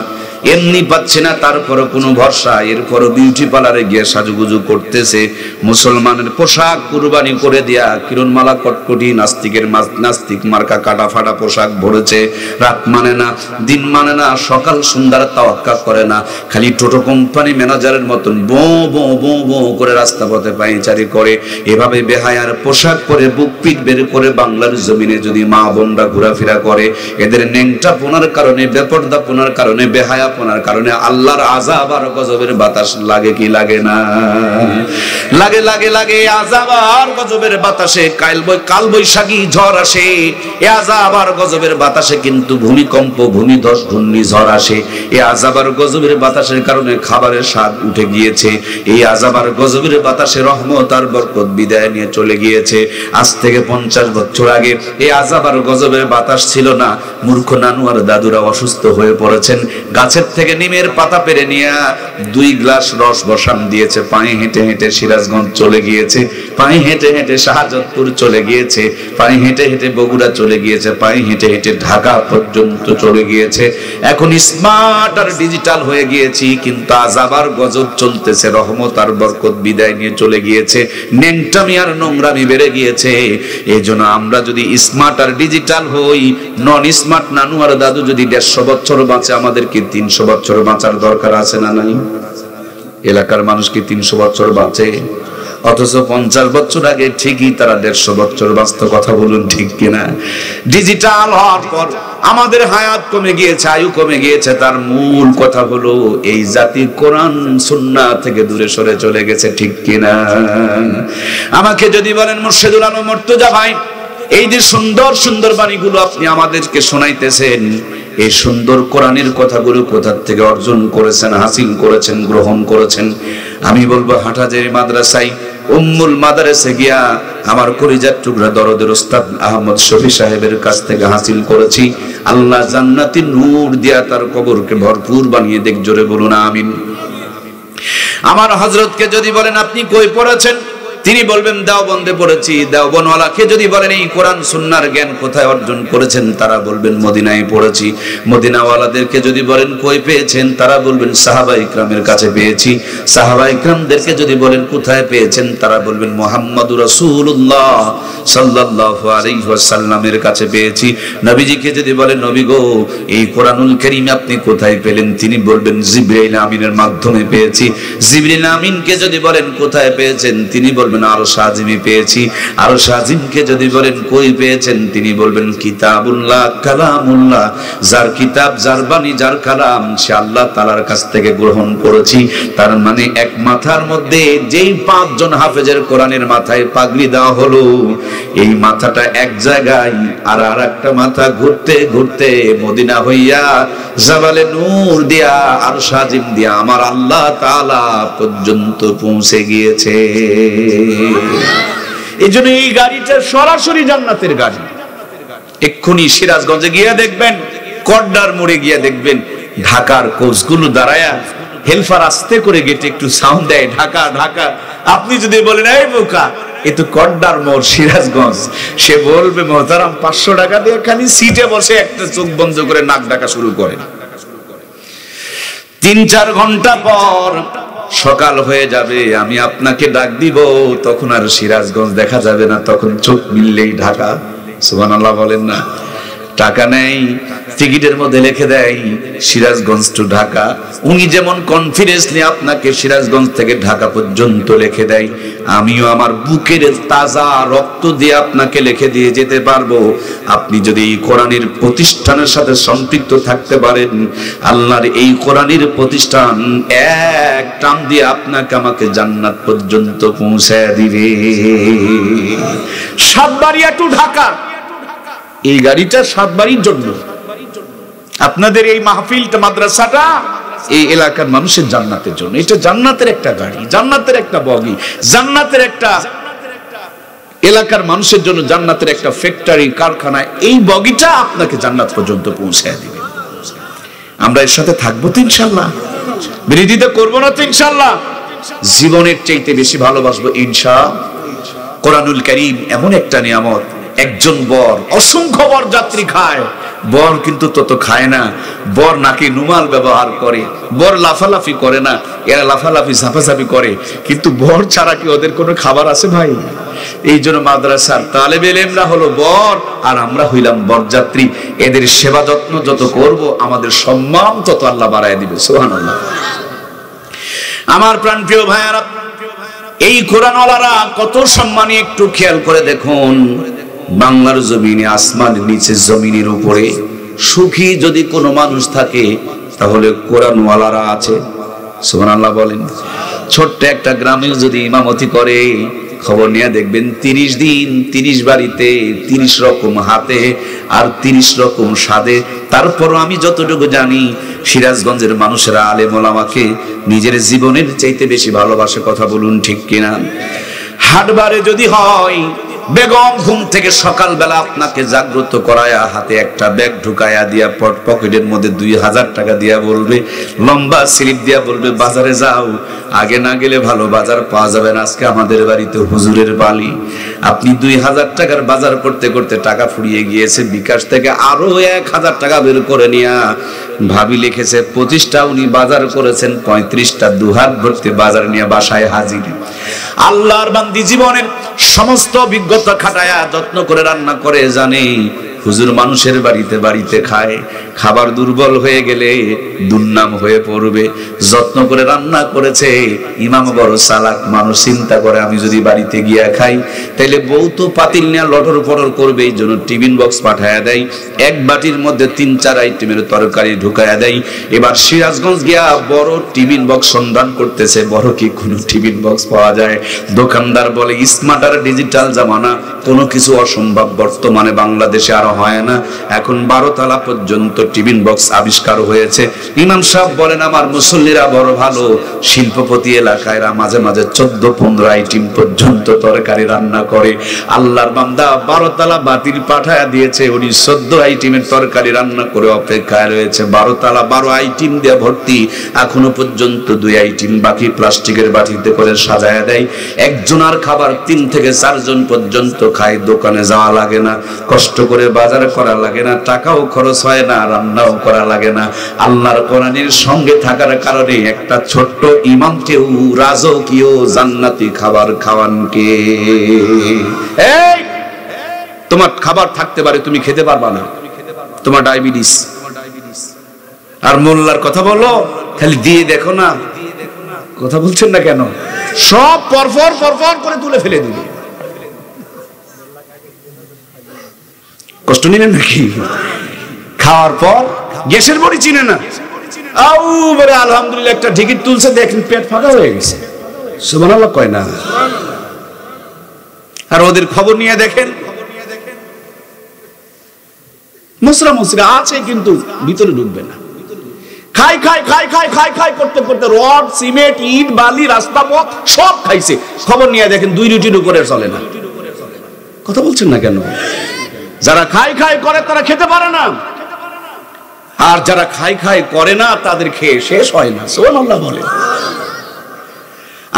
এমনি পাচ্ছে না, তারপরও কোনো ভরসা। এরপরও বিউটি পার্লারে গিয়ে সাজুগুজু করতেছে, মুসলমানের পোশাক কুরবানি করে দেয়া, কিরণমালা কটকটি, নাস্তিক মার্কা কাটা ফাটা পোশাক ভরেছে। রাত মানে না, দিন মানে না, সকাল সন্ধ্যার তাওয়াক্কা করে না, খালি টোটো কোম্পানি ম্যানেজারের মতন বো বো বো বো করে রাস্তা পথে পায়চারি করে। এভাবে বেহায়ার পোশাক পরে বুক পিট বের করে বাংলার জমিনে যদি মা বোনরা ঘোরাফেরা করে, এদের নেংটা পোনার কারণে, বেপর্দা পোনার কারণে, বেহায়া পোনার কারণে আল্লাহর আযাব আর গজবের বাতাস লাগে কি লাগে না? লাগে লাগে লাগে। আযাব আর গজবের বাতাসে কাল বৈশাখী ঝড় আসে, এই আযাব আর গজবের বাতাসে কিন্তু ভূমিকম্প, ভূমিধস, ঘূর্ণিঝড় আসে। এই আযাব আর গজবের বাতাসের কারণে খাবারের স্বাদ উঠে গিয়েছে। এই আযাব আর গজবের বাতাসে রহমত আর বরকত বিদায় নিয়ে চলে গিয়েছে। আজ থেকে 50 বছর আগে এই আযাব আর গজবের বাতাস ছিল না। মূর্খ নানু আর দাদুরা অসুস্থ হয়ে পড়েছেন, গাছের থেকে নিমের পাতা পেরে নিয়ে 2 গ্লাস রস বসান দিয়েছে, পায়ে হেঁটে হেঁটে সিরাজগঞ্জ চলে গিয়েছে, পায়ে হেঁটে হেঁটে শাহজাদপুর চলে গিয়েছে, পায়ে হেঁটে হেঁটে বগুড়া চলে গিয়েছে, পায়ে হেঁটে হেঁটে ঢাকা পর্যন্ত চলে গিয়েছে। এখন স্মার্ট আর ডিজিটাল হয়ে গিয়েছি, কিন্তু আযাব আর গজব চলতেছে, রহমত আর বরকত বিদায় নিয়ে চলে গিয়েছে, নেংটামি আর নোংরামি বেড়ে গিয়েছে। এই জন্য আমরা যদি স্মার্ট আর ডিজিটাল হই, নন স্মার্ট নানু আর দাদু যদি 150 বছর বাঁচে, আমাদেরকে 300 বছর বাঁচার দরকার আছে না নাই? এলাকার মানুষ কি 300 বছর বাঁচে? অথচ 50 বছর আগে ঠিকই তারা 150 বছর বাঁচত। কথা বলুন ঠিক কিনা? ডিজিটাল হওয়ার পর আমাদের হায়াত কমে গিয়েছে, আয়ু কমে গিয়েছে। তার মূল কথা হলো এই জাতি কোরআন সুন্নাহ থেকে দূরে সরে চলে গেছে। ঠিক কিনা? আমাকে যদি বলেন মুর্শিদুল আলম মর্তুজা ভাই, এই যে সুন্দর সুন্দর বাণীগুলো আপনি আমাদেরকে শোনাইতেছেন, এই সুন্দর কোরআনের কথাগুলো কোথা থেকে অর্জন করেছেন, হাসিল করেছেন, গ্রহণ করেছেন? আমি বলবো হাটহাজারী মাদ্রাসায় উম্মুল মাদারেসে গিয়া আমার কলিজার টুকরা দরদের ওস্তাদ আহমদ শফি সাহেবের কাছ থেকে হাসিল করেছি। আল্লাহ জান্নাতি নূর দিয়া তার কবরকে ভরপুর বানিয়ে দেখ। জোরে বলুন আমিন। আমার হযরতকে যদি বলেন আপনি কই পড়েছেন, তিনি বলবেন দেওবন্দে পড়েছি। দেওবনওয়ালাকে যদি বলেন এই কোরআন সুন্নাহর জ্ঞান কোথায় অর্জন করেছেন, তারা বলবেন মদিনায় পড়েছি। মদিনাওয়ালাদেরকে যদি বলেন কই পেয়েছেন, তারা বলবেন সাহাবা ইকরামের কাছে পেয়েছি। সাহাবা ইকরামদেরকে যদি বলেন কোথায় পেয়েছেন, তারা বলবেন মুহাম্মদুর রাসূলুল্লাহ সাল্লাল্লাহু আলাইহি ওয়াসাল্লামের কাছে পেয়েছি। নবীজিকে যদি বলেন নবী গো এই কোরআনুল কারীম আপনি কোথায় পেলেন, তিনি বলবেন জিবরাইল আমিনের মাধ্যমে পেয়েছি। জিবরাইল আমিনকে যদি বলেন কোথায় পেয়েছেন, তিনি বলবেন আরশ আজিমে পেয়েছি। আরশ আজিমকে যদি বলেন কই পেয়েছেন, তিনি বলবেন কিতাবুল্লাহ কালামুল্লাহ, যার কিতাব, যার বাণী, যার কালাম সে আল্লাহ তাআলার কাছ থেকে গ্রহণ করেছি। তার মানে এক মাথার মধ্যে যেই 5 জন হাফেজের কোরআনের মাথায় পাগড়ি দেওয়া হলো, এই মাথাটা এক জায়গায় আর আরেকটা মাথা ঘুরতে ঘুরতে মদিনা হইয়া জাবালে নূর দিয়া আরশ আজিম দিয়া আমার আল্লাহ তাআলা পর্যন্ত পৌঁছে গিয়েছে। এই জন্য এই গাড়িটা সরাসরি জান্নাতের গাড়ি। এক্ষুনি সিরাজগঞ্জে গিয়ে দেখবেন, কড্ডার মোড়ে গিয়ে দেখবেন ঢাকার কোচগুলো দাঁড়ায়া হেলফার আস্তে করে গেটে একটু সাউন্ড দেয় ঢাকা ঢাকা। আপনি যদি বলেন এই বোকা এ তো কড্ডার মোড় সিরাজগঞ্জ, সে বলবে মোহতারাম 500 টাকা দিয়ে খালি সিটে বসে একটা চোখ বন্ধ করে নাক ডাকা শুরু করে। 3-4 ঘন্টা পর সকাল হয়ে যাবে, আমি আপনাকে ডাক দিব, তখন আর সিরাজগঞ্জ দেখা যাবে না, তখন চোখ মিললেই ঢাকা। সুবহানাল্লাহ বলেন না? টাকা নেই, টিকিটের মধ্যে লিখে দেয় সিরাজগঞ্জ টু ঢাকা। উনি যেমন কনফিডেন্সলি আপনাকে সিরাজগঞ্জ থেকে ঢাকা পর্যন্ত লিখে দেয়, আমিও আমার বুকের তাজা রক্ত দিয়ে আপনাকে লিখে দিয়ে যেতে পারবো। আপনি যদি এই কোরআনের প্রতিষ্ঠানের সাথে সম্পৃক্ত থাকতে পারেন, আল্লাহর এই কোরআনের প্রতিষ্ঠান এক টান দিয়ে আপনাকে আমাকে জান্নাত পর্যন্ত পৌঁছায় দিবে। সাতবাড়িয়া টু ঢাকা এই গাড়িটা সাতবাড়ির জন্য। আপনাদের এই মাহফিলটা, মাদ্রাসাটা এই এলাকার মানুষের জান্নাতের জন্য। এটা জান্নাতের একটা গাড়ি, জান্নাতের একটা বগি, জান্নাতের একটা এলাকার মানুষের জন্য, জান্নাতের একটা ফ্যাক্টরি, কারখানা। এই বগিটা আপনাকে জান্নাত পর্যন্ত পৌঁছায় দিবে। আমরা এর সাথে থাকবো তো ইনশাআল্লাহ, বিরোধিতা করবো না তো ইনশাআল্লাহ, জীবনের চাইতে বেশি ভালোবাসবো ইনশাআল্লাহ। কোরআনুল কারীম এমন একটা নিয়ামত, একজন বর অসংখ্য বর যাত্রী খায়, বর কিন্তু তত খায় না। বর নাকি রুমাল ব্যবহার করে, বর লাফালাফি করে না, এরা লাফালাফি ঝাঁপাঝাপি করে, কিন্তু বর ছাড়া কি ওদের কোনো খাবার আছে ভাই? এই জন্য মাদ্রাসার তালেবে ইলমরা হলো বর, আর আমরা হইলাম বরযাত্রী। এদের সেবা যত্ন যত করব, আমাদের সম্মান তত আল্লাহ বাড়ায় দিবে। সুবহানাল্লাহ। আমার প্রাণপ্রিয় ভাইয়ারা, এই কোরআনওয়ালারা কত সম্মানী একটু খেয়াল করে দেখুন। বাংলার জমিনে, আসমানের নিচে, জমিনের উপরে সুখী যদি কোনো মানুষ থাকে তাহলে কোরআনওয়ালারা আছে। সুবহানাল্লাহ বলেন। ছোট্ট একটা গ্রামে যদি ইমামতি করে, খবর নিয়ে দেখবেন 30 দিন 30 বাড়িতে 30 রকম হাতে আর 30 রকম স্বাদে। তারপরও আমি যতটুকু জানি সিরাজগঞ্জের মানুষেরা আলেম ওলামাকে নিজের জীবনের চাইতে বেশি ভালোবাসে। কথা বলুন ঠিক কিনা? হাটবারে যদি হয়, বেগম ঘুম থেকে সকালবেলা আপনাকে জাগ্রত করায়া হাতে একটা ব্যাগ ঢুকায়া দিয়া পকেটের মধ্যে 2000 টাকা দিয়া বলবে, লম্বা স্লিপ দিয়া বলবে বাজারে যাও, আগে না গেলে ভালো বাজার পাওয়া যাবে না, আজকে আমাদের বাড়িতে হুজুরের বালি। আপনি 2000 টাকার বাজার করতে করতে টাকা ফুরিয়ে গিয়েছে, বিকাশ থেকে আরো 1000 টাকা বের করে নিয়া ভাবি লিখেছে 25টা উনি বাজার করেছেন, 35টা দুহাত ভর্তি বাজার নিয়ে বাসায় হাজির। আল্লাহর বান্দি জীবনের সমস্ত অভিজ্ঞতা খাটায়া যত্ন করে রান্না করে জানে হুজুর মানুষের বাড়িতে বাড়িতে খায়। খাবার দুর্বল হয়ে গেলে দুর্নাম হয়ে পড়বে। যত্ন করে রান্না করেছে, ইমাম বড় চালাক মানুষ, চিন্তা করে আমি যদি বাড়িতে গিয়া খাই তাহলে বউ তো পাতিল নিয়ে লটর পটর করবে, এই জন্য টিফিন বক্স পাঠায়া দেয়, এক বাটির মধ্যে 3-4 আইটেমের তরকারি ঢুকায়া দেয়। এবার সিরাজগঞ্জ গিয়া বড় টিফিন বক্স সন্ধান করতেছে, বড় কি কোনো টিফিন বক্স পাওয়া যায়? দোকানদার বলে স্মার্ট আর ডিজিটাল জামানা, কোনো কিছু অসম্ভব বর্তমানে বাংলাদেশে আর হয় না। এখন 12 তলা পর্যন্ত টিফিন বক্স আবিষ্কার হয়েছে। ইমাম সাহেব বলেন আমার মুসল্লিরা বড় ভালো, শিল্পপতি এলাকায় মাঝে মাঝে 14-15 আইটেম পর্যন্ত তরকারি রান্না করে। আল্লাহর বান্দা 12 তলা বাতিল পাঠায়া দিয়েছে, উনি 14 আইটেমের তরকারি রান্না করে অপেক্ষায় রয়েছে। 12 তলা 12 আইটেম দিয়ে ভর্তি, এখনো পর্যন্ত 2 আইটেম বাকি প্লাস্টিকের বাটিতে করে সাজায়া দেয়। একজনের খাবার 3 থেকে 4 জন পর্যন্ত খায়। দোকানে যাওয়া লাগে না, কষ্ট করে বাজার করা লাগে না, টাকাও খরচ হয় না, রান্নাও করা লাগে না। আল্লাহর কোরআনের সঙ্গে থাকার কারণে একটা ছোট্ট ইমামকেও রাজকীয় জান্নাতি খাবার খাওয়ান কে? এই তোমার খাবার থাকতে পারে, তুমি খেতে পারবা না, তোমার ডায়াবেটিস। আর মোল্লার কথা বলো, খালি দিয়ে দেখো না, কথা বলছেন না কেন? সব পরপর করে তুলে ফেলে দিবে। কষ্ট নিলেন নাকি? খাওয়ার পর গ্যাসের বড়ি চিনে না, আউ বলে আলহামদুলিল্লাহ একটা টিকিট তুলছে, দেখেন পেট ফাঁকা হয়ে গেছে, সুবহানাল্লাহ কয় না। আর ওদের খবর নিয়ে দেখেন, মশরা মশরা আছে কিন্তু ভিতরে ঢুকবে না। খাই খাই খাই খাই খাই খাই করতে করতে রড, সিমেন্ট, ইট, বালি, রাস্তা পথ সব খাইছে। খবর নিয়ে দেখেন 2 রুটির উপরে চলে না। কথা বলছেন না কেন? যারা খাই খাই করে তারা খেতে পারে না, আর যারা খাই খাই করে না তাদের খেয়ে শেষ হয় না। সুবহানাল্লাহ বলে।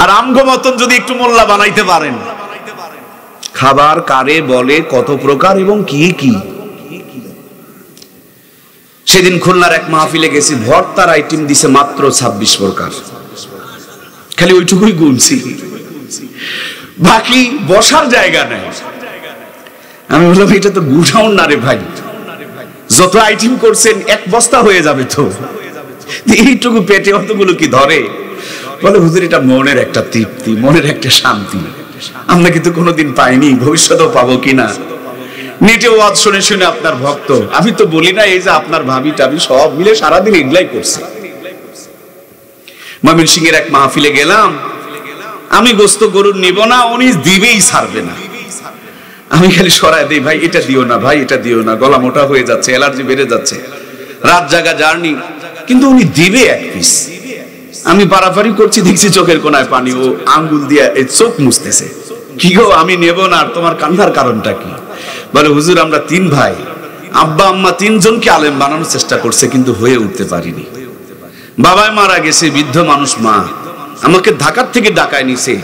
আর আমগো মতন যদি একটু মোল্লা বানাইতে পারেন, খাবার কারে বলে, কত প্রকার এবং কি কি। সেদিন খুলনার এক মাহফিলে গেছি, ভর্তার আইটেম দিছে মাত্র 26 প্রকার, খালি ওইটুকুই গুনছি, বাকি বসার জায়গা নাই। আমি বললাম এটা তো গুঠাউন না রে ভাই, যত আইটেম করছেন 1 বস্তা হয়ে যাবে তো, এইটুকু পেটে অতগুলো কি ধরে? বলে হুজুর এটা মনের একটা তৃপ্তি, মনের একটা শান্তি, আমরা কিন্তু কোনোদিন পাইনি, ভবিষ্যতেও পাবো কিনা। নেটে ওয়াজ শুনে শুনে আপনার ভক্ত, আমি তো বলি না এই যে আপনার ভাবি টাবি সব মিলে সারাদিন এগুলাই করছে। ময়মনসিংহের এক মাহফিলে গেলাম, আমি গোস্ত গরুর নিব না, উনি দিবেই ছাড়বে না। আমি খালি সরাই দিই, ভাই এটা দিও না, ভাই এটা দিও না, গলা মোটা হয়ে যাচ্ছে, অ্যালার্জি বেড়ে যাচ্ছে, রাত জাগা জার্নি, কিন্তু উনি দিবে 1 পিস। আমি পারাপারি করছি, দেখছি চোখের কোনায় পানি, ও আঙ্গুল দিয়ে এই চোখ মুছতেছে। কি গো আমি নেব না, আর তোমার কান্নার কারণটা কি? বলে হুজুর আমরা 3 ভাই, আব্বা আম্মা 3 জনকে আলেম বানানোর চেষ্টা করছে কিন্তু হয়ে উঠতে পারিনি। বাবাই মারা গেছে, বৃদ্ধ মানুষ মা, আমাকে ঢাকার থেকে ডাকায় নিছে,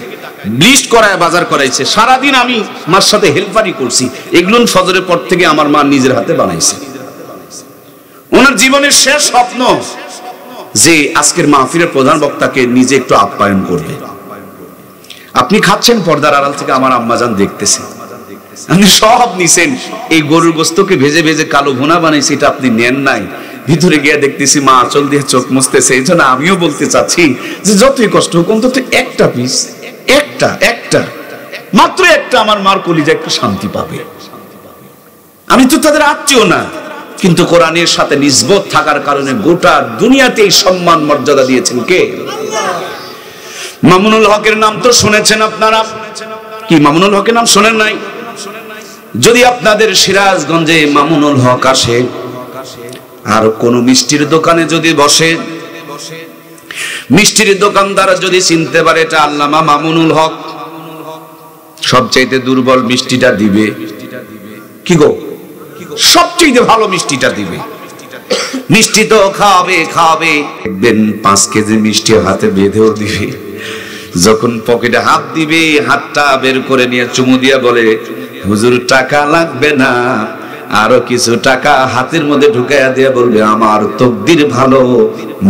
লিস্ট করায় বাজার করাইছে, সারাদিন আমি মার সাথে হেল্পারি করছি। এগুলো ফজরের পর থেকে আমার মা নিজের হাতে বানাইছে। ওনার জীবনের শেষ স্বপ্ন যে আজকের মাহফিলের প্রধান বক্তাকে নিজে একটু আপ্যায়ন করবে। আপনি খাচ্ছেন, পর্দার আড়াল থেকে আমার আম্মাজান দেখতেছে, আপনি সব নিছেন, এই গরুর গোস্তকে ভেজে ভেজে কালো ভুনা বানাইছে, এটা আপনি নেন নাই। ভিতরে গিয়ে দেখতেছি মা আঁচল দিয়ে চোখ মুছতেছে। এই জন্য আমিও বলতে চাচ্ছি যে যতই কষ্ট হোক অন্তত একটা পিস, একটা মাত্র একটা, আমার মার কলিজা একটু শান্তি পাবে। আমি তো তাদের আত্মীয় না, কিন্তু কোরআনের সাথে নিসবত থাকার কারণে গোটা দুনিয়াতে এই সম্মান মর্যাদা দিয়েছেন কে? মামুনুল হকের নাম তো শুনেছেন আপনারা, কি মামুনুল হকের নাম শোনেন নাই? যদি আপনাদের সিরাজগঞ্জে মামুনুল হক আসে আর কোন মিষ্টির দোকানে যদি বসে, মিষ্টির দোকানদার যদি চিনতে পারে এটা আল্লামা মামুনুল হক, সবচাইতে দুর্বল মিষ্টিটা দিবে। কি গো, সবচেয়ে ভালো মিষ্টিটা দিবে। মিষ্টি তো খাওয়াবে, দেখবেন 5 কেজি মিষ্টি হাতে বেঁধেও দিবে। যখন পকেটে হাত দিবে, হাতটা বের করে নিয়ে চুমু দিয়ে বলে হুজুর টাকা লাগবে না, আরো কিছু টাকা হাতের মধ্যে ঢুকাইয়া দিয়ে বলবে আমার তকদির ভালো,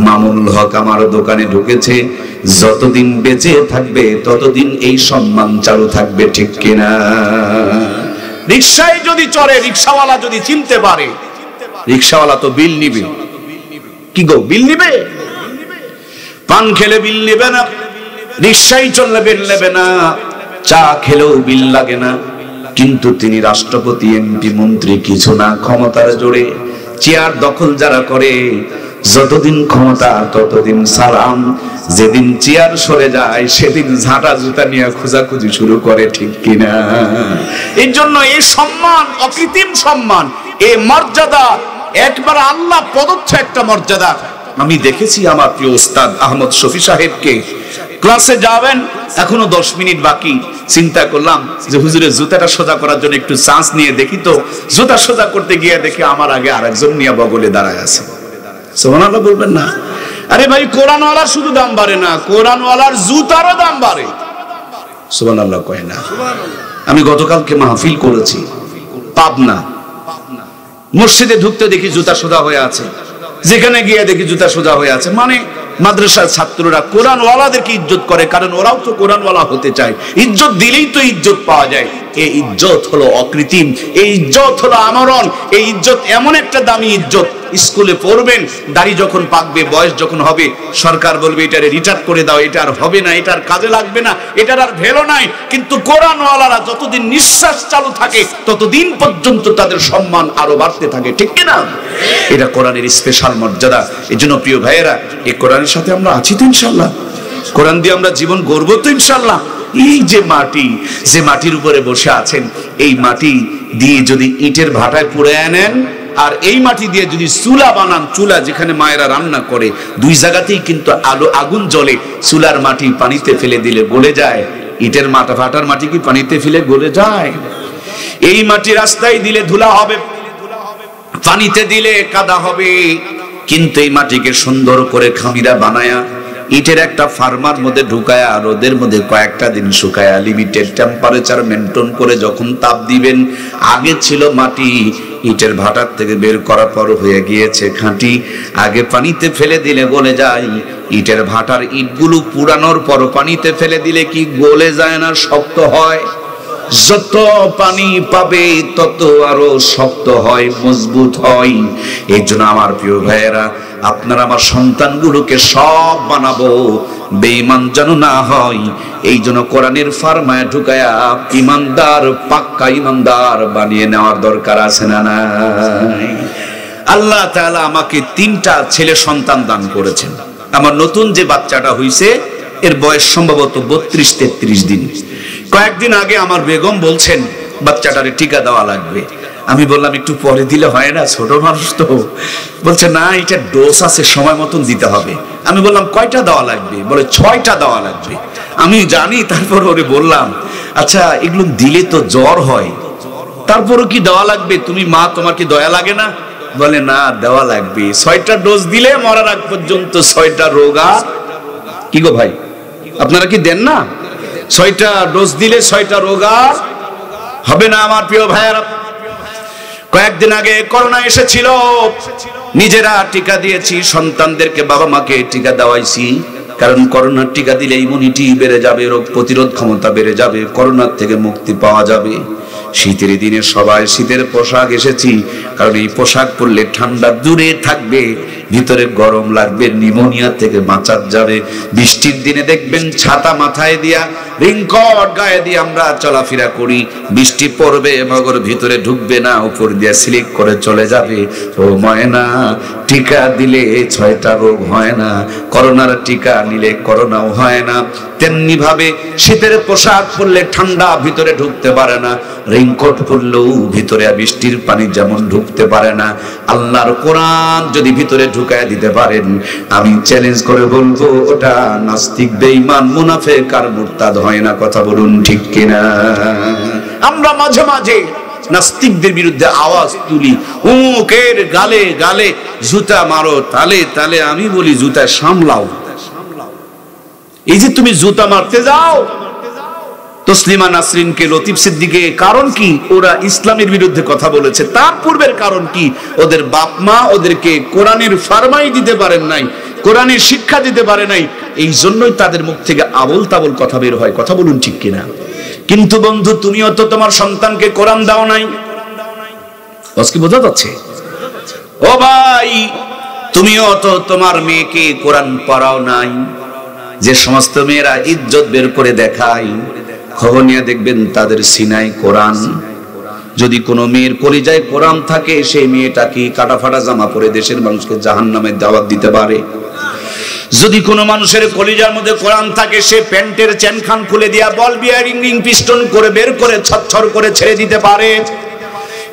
মামুনুল হক আমার দোকানে ঢুকেছে, যতদিন বেঁচে থাকবে ততদিন এই সম্মান চালু থাকবে, ঠিক কিনা? রিকশায় যদি চড়ে, রিকশাওয়ালা যদি চিনতে পারে, রিকশাওয়ালা তো বিল নিবে, কি গো, বিল নিবে? পান খেলে বিল নেবে না, রিক্সায় চললে বিল নেবে না, চা খেলেও বিল লাগে না। কিন্তু তিনি রাষ্ট্রপতি, এমপি, মন্ত্রী কিছু না, ক্ষমতার জোরে চেয়ার দখল যারা করে, যতদিন ক্ষমতা ততদিন সালাম, যেদিন চেয়ার সরে যায় সেদিন ঝাঁটা জুতা নিয়ে খোঁজাখুঁজি শুরু করে, ঠিক কিনা? এর জন্য এই সম্মান অকৃত্রিম সম্মান, এই মর্যাদা একবার আল্লাহ প্রদত্ত একটা মর্যাদা। আমি দেখেছি আমার প্রিয় উস্তাদ আহমদ শফি সাহেবকে, ক্লাসে যাবেন, এখনো 10 মিনিট বাকি, চিন্তা করলাম যে হুজুরের জুতাটা সোজা করার জন্য একটু চান্স নিয়ে দেখি। তো জুতা সোজা করতে গিয়ে দেখি আমার আগে আরেকজন নিয়ে বগলে দাঁড়ায় আছে। সুবহানাল্লাহ বলবেন না? আরে ভাই, কোরআনওয়ালার শুধু দাম বাড়ে না, কোরআনওয়ালার জুতারও দাম বাড়ে। সুবহানাল্লাহ কয় না? আমি গতকালকে মাহফিল করেছি পাবনা, মসজিদে ঢুকতে দেখি জুতা সোজা হয়ে আছে, যেখানে গিয়ে দেখি জুতা সোজা হয়ে আছে। মানে মাদ্রাসার ছাত্ররা কোরআনওয়ালাদেরকে ইজ্জত করে, কারণ ওরাও তো কোরআনওয়ালা হতে চায়। ইজ্জত দিলেই তো ইজ্জত পাওয়া যায়। এই ইজ্জত হলো অকৃত্রিম, এই ইজ্জত হলো আমরণ, এই ইজ্জত এমন একটা দামি ইজ্জত। স্কুলে পড়বেন, দাড়ি যখন পাকবে, বয়স যখন হবে, সরকার বলবে এটারে রিটায়ার করে দাও, এটা আর হবে না, এটার কাজে লাগবে না, এটার আর ভ্যালু নাই। কিন্তু কোরআনওয়ালারা যতদিন নিঃশ্বাস চালু থাকে ততদিন পর্যন্ত তাদের সম্মান আরো বাড়তে থাকে, ঠিক কিনা? এটা কোরআনের স্পেশাল মর্যাদা। এই জন্য প্রিয় ভাইয়েরা, এই কোরআনের সাথে আমরা আছি তো ইনশাআল্লাহ? কোরআন দিয়ে আমরা জীবন গড়ব তো ইনশাআল্লাহ? এই যে মাটি, যে মাটির উপরে বসে আছেন, এই মাটি দিয়ে যদি ইটের ভাটায় পুড়ে আনেন, আর এই মাটি দিয়ে যদি চুলা বানান, চুলা যেখানে মায়েরা রান্না করে, দুই জায়গাতেই কিন্তু আগুন জ্বলে। চুলার মাটি পানিতে ফেলে দিলে গলে যায়, ইটের ভাটার মাটি কি পানিতে ফেলে গলে যায়? এই মাটি রাস্তায় দিলে ধুলা হবে, পানিতে দিলে কাদা হবে। কিন্তু এই মাটিকে সুন্দর করে খামিরা বানায়া ইটের একটা ফার্মার মধ্যে ঢুকায়া রোদের মধ্যে কয়েকটা দিন শুকায়া লিমিটেড টেম্পারেচার মেনটেন করে যখন তাপ দিবেন, আগে ছিল মাটি, ইটের ভাটার থেকে বের করার পর হয়ে গিয়েছে খাঁটি। আগে পানিতে ফেলে দিলে গলে যায়, ইটের ভাটার ইটগুলো পুরানোর পর পানিতে ফেলে দিলে কি গলে যায় না, শক্ত হয়? যত পানি পাবে তত আরো শক্ত হয়, মজবুত হয়। এই জন্য আমার প্রিয় ভাইয়েরা, আপনারা আমার সন্তানগুলোকে সব বানাবো, বেঈমান যেন না হয়। এই জন্য কোরআনের ফার্মায় ঢুকায়া ইমানদার, পাক্কা ইমানদার বানিয়ে নেওয়ার দরকার আছে না নাই? আল্লাহ তাআলা আমাকে 3টা ছেলে সন্তান দান করেছেন। আমার নতুন যে বাচ্চাটা হইছে, এর বয়স সম্ভবত 32-33 দিন। কয়েকদিন আগে আমার বেগম বলছেন বাচ্চাটারে টিকা দেওয়া লাগবে। আমি বললাম একটু পরে দিলে হয় না, ছোট মানুষ তো। বলছে না, এটা ডোজ আছে, সময় মতন দিতে হবে। আমি বললাম কয়টা দেওয়া লাগবে? বলে 6টা দেওয়া লাগবে। আমি জানি, তারপর ওরে বললাম আচ্ছা এগুলো দিলে তো জ্বর হয়, তারপরও কি দেওয়া লাগবে? তুমি মা, তোমার কি দয়া লাগে না? বলে না, দেওয়া লাগবে। 6টা ডোজ দিলে মরার আগ পর্যন্ত 6টা রোগ আর কি গো ভাই, আপনারা কি দেন না? 6টা ডোজ দিলে 6টা রোগ আর হবে না। আমার প্রিয় ভাইয়েরা, কয়েকদিন আগে করোনা এসেছিল, নিজেরা টিকা দিয়েছি, সন্তানদেরকে, বাবা মাকে টিকা দেওয়াইছি। কারণ করোনার টিকা দিলে ইমিউনিটি বেড়ে যাবে, রোগ প্রতিরোধ ক্ষমতা বেড়ে যাবে, করোনার থেকে মুক্তি পাওয়া যাবে। শীতের দিনে সবাই শীতের পোশাক এসেছি, কারণ এই পোশাক পরলে ঠান্ডা দূরে থাকবে, ভিতরে গরম লাগবে, নিউমোনিয়া থেকে বাঁচা যাবে। বৃষ্টির দিনে দেখবেন ছাতা মাথায় দিয়া, রেইনকোট গায়ে দিয়ে আমরা চলাফেরা করি, বৃষ্টি পড়বে মগর ভিতরে ঢুকবে না, উপর দিয়ে স্লিপ করে চলে যাবে। ও ময়না, টিকা দিলে 6টা রোগ হয় না, করোনার টিকা নিলে করোনাও হয় না। তেমনি ভাবে শীতের পোশাক পরলে ঠান্ডা ভিতরে ঢুকতে পারে না, রেইনকোট পরলেও ভিতরে বৃষ্টির পানি যেমন ঢুকতে পারে না, আল্লাহর কোরআন যদি ভিতরে ঢুকায় দিতে পারেন, আমি চ্যালেঞ্জ করে বলবো ওটা নাস্তিক, বেঈমান, মুনাফিক আর মুরতাদ হয় না। কথা বলুন ঠিক কিনা? আমরা মাঝে মাঝে নাস্তিকদের বিরুদ্ধে আওয়াজ তুলি, উমুকের গালে গালে জুতা মারো, তালে তালে। আমি বলি জুতা সামলাও। এই যে তুমি জুতা মারতে যাও তসলিমা নাসরিনকে, লতিফ সিদ্দিকে, কারণ কি? ওরা ইসলামের বিরুদ্ধে কথা বলেছে। তার পূর্বের কারণ কি? ওদের বাপ মা ওদেরকে কোরআনের ফরমাই দিতে পারেন নাই, কোরআনের শিক্ষা দিতে পারে নাই। এই জন্যই তাদের মুখ থেকে আবল তাবল কথা বের হয়। কথা বলুন ঠিক কিনা? কিন্তু বন্ধু, তুমিও তো তোমার সন্তানকে কোরআন দাও নাই। আজকে বোঝা যাচ্ছে? ও ভাই, তুমিও তো তোমার মেয়েকে কোরআন পড়াও নাই। যে সমস্ত মেয়েরা ইজ্জত বের করে দেখায়, খবর নিয়ে দেখবেন তাদের সিনায় কোরআন। যদি কোনো মেয়ের কলিজায় কোরআন থাকে, সেই মেয়েটা কি কাটা ফাটা জামা পরে দেশের মানুষকে জাহান্নামের দাওয়াত দিতে পারে? যদি কোনো মানুষের কলিজার মধ্যে কোরআন থাকে, সে প্যান্টের চেন খান খুলে দিয়া বল বিয়ারিং রিং পিস্টন করে বের করে ছচ্ছর করে ছেড়ে দিতে পারে।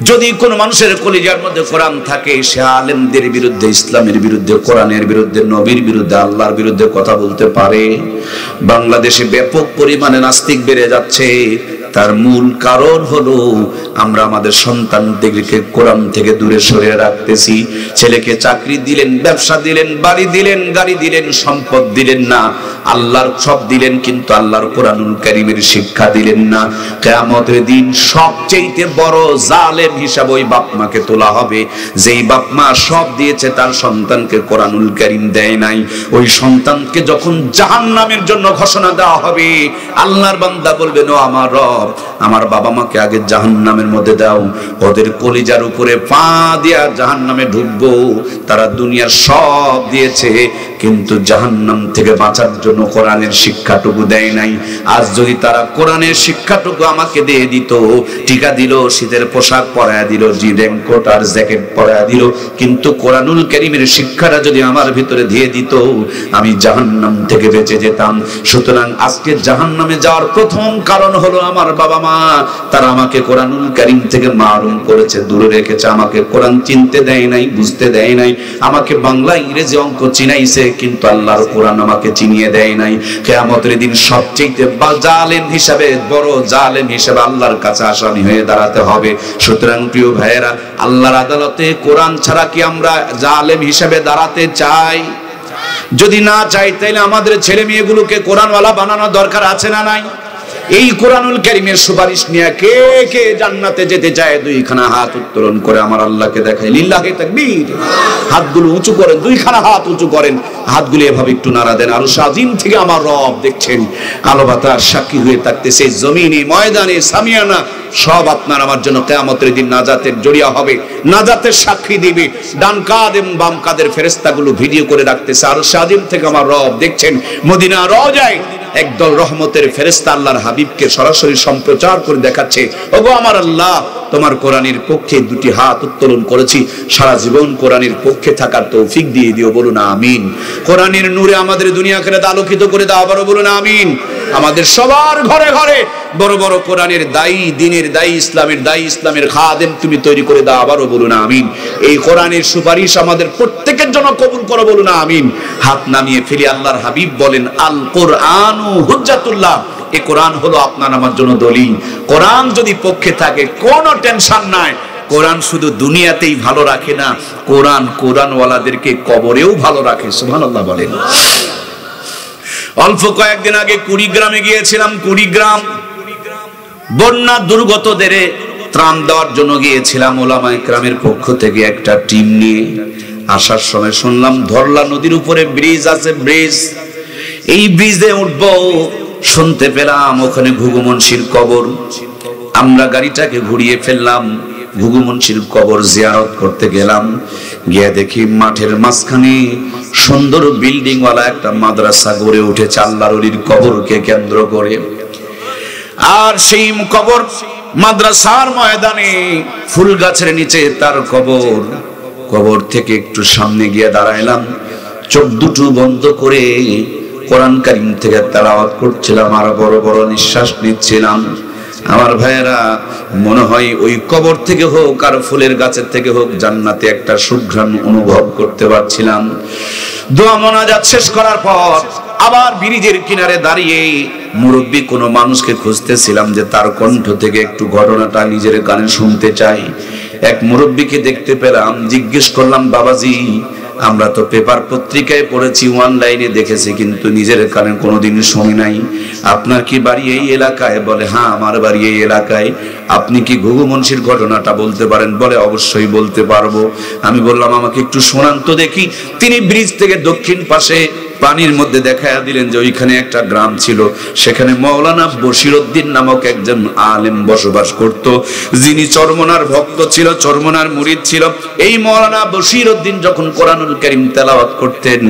যদি কোনো মানুষের কলিজার মধ্যে কোরআন থাকে, সে আলেমদের বিরুদ্ধে, ইসলামের বিরুদ্ধে, কোরআনের বিরুদ্ধে, নবীর বিরুদ্ধে, আল্লাহর বিরুদ্ধে কথা বলতে পারে। বাংলাদেশে ব্যাপক পরিমাণে নাস্তিক বেড়ে যাচ্ছে। তার মূল কারণ হলো আমরা আমাদের সন্তানদেরকে কোরআন থেকে দূরে সরিয়ে রাখতেছি। ছেলেকে চাকরি দিলেন, ব্যবসা দিলেন, বাড়ি দিলেন, গাড়ি দিলেন, সম্পদ দিলেন না, আল্লাহর সব দিলেন, কিন্তু আল্লাহর কোরআনুল কারীমের শিক্ষা দিলেন না। কিয়ামতের দিন সবচেয়ে বড় জালেম হিসাবে ওই বাপ মাকে তোলা হবে, যেই বাপ মা সব দিয়েছে তার সন্তানকে কোরআনুল কারীম দেয় নাই। ওই সন্তানকে যখন জাহান্নামের জন্য ঘোষণা দেওয়া হবে, আল্লাহর বান্দা বলবেন, ও আমার রব, আমার বাবা মাকে আগে জাহান্নামের মধ্যে দাও, ওদের কলিজার উপরে পা দিয়া জাহান্নামে ঢুকবো। তারা দুনিয়ার সব দিয়েছে, কিন্তু জাহান্নাম থেকে বাঁচার জন্য কোরআনের শিক্ষাটুকু দেয় নাই। আজ যদি তারা কোরআনের শিক্ষাটুকু আমাকে দিয়ে দিত, টিকা দিল, শীতের পোশাক পরায়া দিল, রেইনকোট আর জ্যাকেট পরায়া দিল, কিন্তু কোরআনুল কারীমের শিক্ষাটা যদি আমার ভিতরে দিয়ে দিত, আমি জাহান্নাম থেকে বেঁচে যেতাম। সুতরাং আজকে জাহান্নামে যাওয়ার প্রথম কারণ হলো আমার বাবা মা। তারা আমাকে কোরআনুল কারীম থেকে মাহরুম করেছে, দূরে রেখেছে, আমাকে কোরআন চিনতে দেয় নাই, বুঝতে দেয় নাই, আমাকে বাংলা ইংরেজি অঙ্ক চিনাইছে, কিন্তু আল্লাহর কোরআন আমাকে চিনিয়ে দেয় নাই। কিয়ামতের দিন সবচেয়ে জালেম হিসাবে, বড় জালেম হিসাবে আল্লাহর কাছে আসামি হয়ে দাঁড়াতে হবে। সুতরাং প্রিয় ভাইয়েরা, আল্লাহর আদালতে কোরআন ছাড়া কি আমরা জালেম হিসাবে দাঁড়াতে চাই? যদি না চাই, তাহলে আমাদের ছেলে মেয়েগুলোকে কোরআনওয়ালা বানানো দরকার আছে না নাই? এই কোরআনুল কারীমের সুপারিশ নিয়ে কে কে জান্নাতে যেতে চায়? দুইখানা হাত উত্তোলন করে আমার আল্লাহকে দেখায়, লিল্লাহি তাকবীর। হাতগুলো উঁচু করেন, দুইখানা হাত উঁচু করেন, হাতগুলো এভাবে একটু নাড়া দেন। আরশ আজিম থেকে আমার রব দেখছেন, আলো বাতাস সাক্ষী হয়ে থাকতেছে, জমিনে, ময়দানে, সামিয়ানা সব আপনার আমার জন্য কিয়ামতের দিন নাজাতের জড়িয়া হবে, নাজাতের সাক্ষী দিবে। ডান কাঁধ এবং বাম কাঁধের ফেরেশতাগুলো ভিডিও করে রাখতেছে। আরশ আজিম থেকে আমার রব দেখছেন, মদিনা রওজায় একদল রহমতের ফেরেশতা আল্লাহর হাবিবকে সরাসরি সম্প্রচার করে দেখাচ্ছে, ওগো আমার আল্লাহ, তোমার কোরআনের পক্ষে দুটি হাত উত্তোলন করেছি, সারা জীবন কোরআনের পক্ষে থাকার তৌফিক দিয়ে দিও, বলুন আমিন। কোরআনের নূরে আমাদের দুনিয়া আখিরাত আলোকিত করে দাও, আবারও বলুন আমিন। আমাদের সবার ঘরে ঘরে বড় বড় কোরআনের দায়ী, দ্বীনের দায়ী, ইসলামের দায়ী, ইসলামের খাদেম তুমি তৈরি করে দাও, আবারও বলুন আমিন। এই কোরআনের সুপারিশ আমাদের প্রত্যেকের জন্য কবুল করো, বলুন আমিন। হাত নামিয়ে ফেলি। আল্লাহর হাবিব বলেন, আল কোরআনু হুজ্জাতুল্লাহ, এই কোরআন হলো আপনার আমার জন্য দলিল। কোরআন যদি পক্ষে থাকে কোনো টেনশন নাই। কোরআন শুধু দুনিয়াতেই ভালো রাখে না, কোরআন কোরআনওয়ালাদেরকে কবরেও ভালো রাখে। সুবহানাল্লাহ বলেন। অল্প কয়েকদিন আগে কুড়িগ্রামে গিয়েছিলাম। কুড়িগ্রাম বন্যা দুর্গতদের ত্রাণ দেওয়ার জন্য গিয়েছিলাম ওলামায়ে কেরামের পক্ষ থেকে একটা টিম নিয়ে। আসার সময় শুনলাম ধরলা নদীর উপরে ব্রিজ আছে, ব্রিজ, এই ব্রিজে উঠবো, শুনতে পেলাম ওখানে ঘুঘু মুন্সির কবর। আমরা গাড়িটাকে ঘুরিয়ে ফেললাম, ঘুঘু মুন্সির কবর জিয়ারত করতে গেলাম। গিয়ে দেখি মাঠের মাঝখানে সুন্দর বিল্ডিং ওয়ালা একটা মাদ্রাসা গড়ে উঠেছে আল্লাহর ওলির কবরকে কেন্দ্র করে। আর সেই কবর মাদ্রাসার ময়দানে ফুল গাছের নিচে তার কবর। কবর থেকে একটু সামনে গিয়ে দাঁড়াইলাম, চোখ দুটো বন্ধ করে কোরআন কারীম থেকে তেলাওয়াত করছিলাম আর বড় বড় নিঃশ্বাস নিচ্ছিলাম। আমার ভাইয়েরা, মনে হয় ওই কবর থেকে হোক আর ফুলের গাছের থেকে হোক, জান্নাতে একটা সুঘ্রাণ অনুভব করতে পারছিলাম। দোয়া মোনাজাত শেষ করার পর আবার ব্রিজের কিনারে দাঁড়িয়ে মুরব্বী কোনো মানুষকে খুঁজতেছিলাম যে তার কণ্ঠ থেকে একটু ঘটনাটা নিজের কানে শুনতে চাই। এক মুরব্বীকে দেখতে পেলাম, জিজ্ঞেস করলাম, বাবাজি, আমরা তো পেপার পত্রিকায় পড়েছি, অনলাইনে দেখেছি, কিন্তু নিজের কানে কোনোদিন শুনি নাই। আপনার কি বাড়ি এই এলাকায়? বলে, হ্যাঁ, আমার বাড়ি এই এলাকায়। আপনি কি ঘুঘু মুন্সির ঘটনাটা বলতে পারেন? বলে, অবশ্যই বলতে পারবো। আমি বললাম, আমাকে একটু শোনান তো দেখি। তিনি ব্রিজ থেকে দক্ষিণ পাশে পানির মধ্যে দেখায়া দিলেন যে ওইখানে একটা গ্রাম ছিল, সেখানে মাওলানা বশিরউদ্দিন নামক একজন আলেম বসবাস করত, যিনি চরমনার ভক্ত ছিল, চরমনার মুরিদ ছিল। এই মাওলানা বশিরউদ্দিন যখন কোরআনুল কারীম তেলাওয়াত করতেন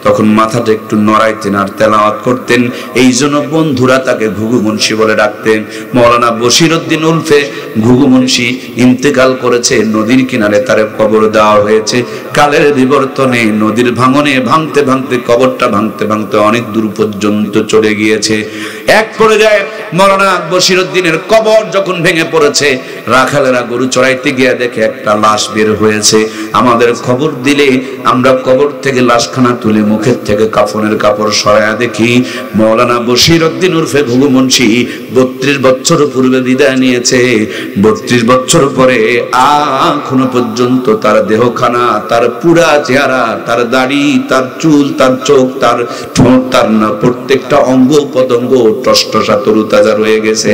তখন মাথাটা একটু নড়াইতেন আর তেলাওয়াত করতেন, এই জন্য বন্ধুরা তাকে ঘুঘু মুন্সি বলে ডাকতেন। মাওলানা বশিরউদ্দিন উলফে ঘুঘু মুন্সি ইন্তেকাল করেছে, নদীর কিনারে তার কবর দেওয়া হয়েছে। কালের বিবর্তনে নদীর ভাঙনে ভাঙতে ভাঙতে কবরটা ভাঙতে ভাঙতে অনেক দূর পর্যন্ত চলে গিয়েছে। এক পর্যায়ে মাওলানা বশিরউদ্দিনের কবর যখন ভেঙে পড়েছে, রাখালেরা গরু চড়াইতে গিয়ে দেখে একটা লাশ বের হয়েছে। আমাদের খবর দিলে আমরা কবর থেকে লাশখানা তুলে মুখের থেকে কাফনের কাপড় সরাইয়া দেখি মাওলানা বশিরউদ্দিন উর্ফে ঘুঘু মুন্সি 32 বছর পূর্বে বিদায় নিয়েছে। 32 বছর পরে এখনো পর্যন্ত তার দেহখানা, তার পুরা চেহারা, তার দাড়ি, তার চুল, তার চোখ, তার ঠোঁট, তার না প্রত্যেকটা অঙ্গ প্রত্যঙ্গ টসটসা তরুতাজা রয়ে গেছে।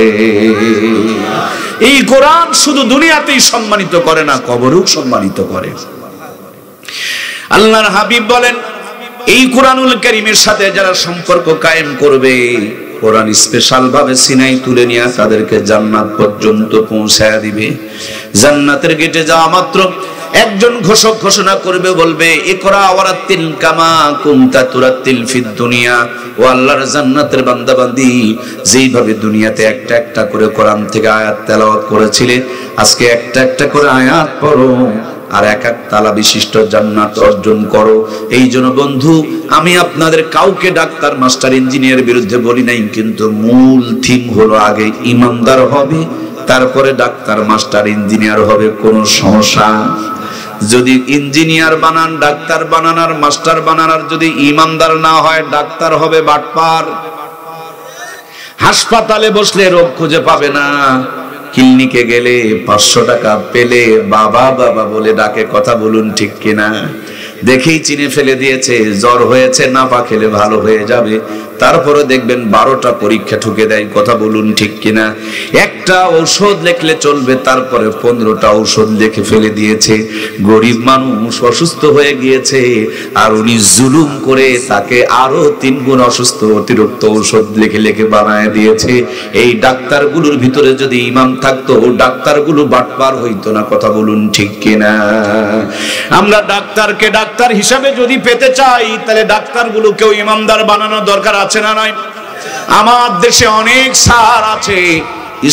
এই কোরআন শুধু দুনিয়াতেই সম্মানিত করে না, কবরেও সম্মানিত করে। আল্লাহর হাবিব বলেন, এই কোরআনুল কারীমের সাথে যারা সম্পর্ক কায়েম করবে, কোরআন স্পেশাল ভাবে সিনাই তুলে নিয়ে তাদেরকে জান্নাত পর্যন্ত পৌঁছায়া দিবে। জান্নাতের গেটে যাওয়া মাত্র একজন ঘোষক ঘোষণা করবে, বলবে ইকরা ওয়ারাতিল কামা কুনতা তুরাতিল ফিদ দুনিয়া। ও আল্লাহর জান্নাতের বান্দাবান্দি, যেইভাবে দুনিয়াতে একটা একটা করে কোরআন থেকে আয়াত তেলাওয়াত করেছিলে, আজকে একটা একটা করে আয়াত পড়ো আর এক এক তালা বিশিষ্ট জান্নাত অর্জন করো। এই জন্য বন্ধু, আমি আপনাদের কাউকে ডাক্তার, মাস্টার, ইঞ্জিনিয়ার বিরুদ্ধে বলি নাই, কিন্তু মূল থিম হলো আগে ইমানদার হবে, তারপরে ডাক্তার, মাস্টার, ইঞ্জিনিয়ার হবে। কোনো সমস্যা? যদি ইঞ্জিনিয়ার বানান, ডাক্তার বানান আর মাস্টার বানান, আর যদি ইমানদার না হয়, ডাক্তার হবে বাটপার। হাসপাতালে বসলে রোগ খুঁজে পাবে না, ক্লিনিকে গেলে 500 টাকা পেলে বাবা বাবা বলে ডাকে। কথা বলুন ঠিক কিনা? দেখেই চিনে ফেলে দিয়েছে, জ্বর হয়েছে, না পা খেলে ভালো হয়ে যাবে। তারপরে দেখবেন 12টা পরীক্ষা ঠুকে দেয়। কথা বলুন ঠিক কিনা? একটা ঔষধ লিখলে চলবে, তারপরে 15টা ঔষধ লিখে ফেলে দিয়েছে। গরিব মানুষ অসুস্থ হয়ে গিয়েছে, আর উনি জুলুম করে তাকে আরো 3 গুণ অসুস্থ, অতিরিক্ত ঔষধ লিখে লিখে বানায় দিয়েছে। এই ডাক্তারগুলোর ভিতরে যদি ইমান থাকতো, ডাক্তারগুলো বাটপার হইতো না। কথা বলুন ঠিক কিনা? আমরা ডাক্তারকে ডাক্তার হিসাবে যদি পেতে চাই, তাহলে ডাক্তারগুলোকেও ইমানদার বানানো দরকার আছে না নাই? আমার দেশে অনেক স্যার আছে,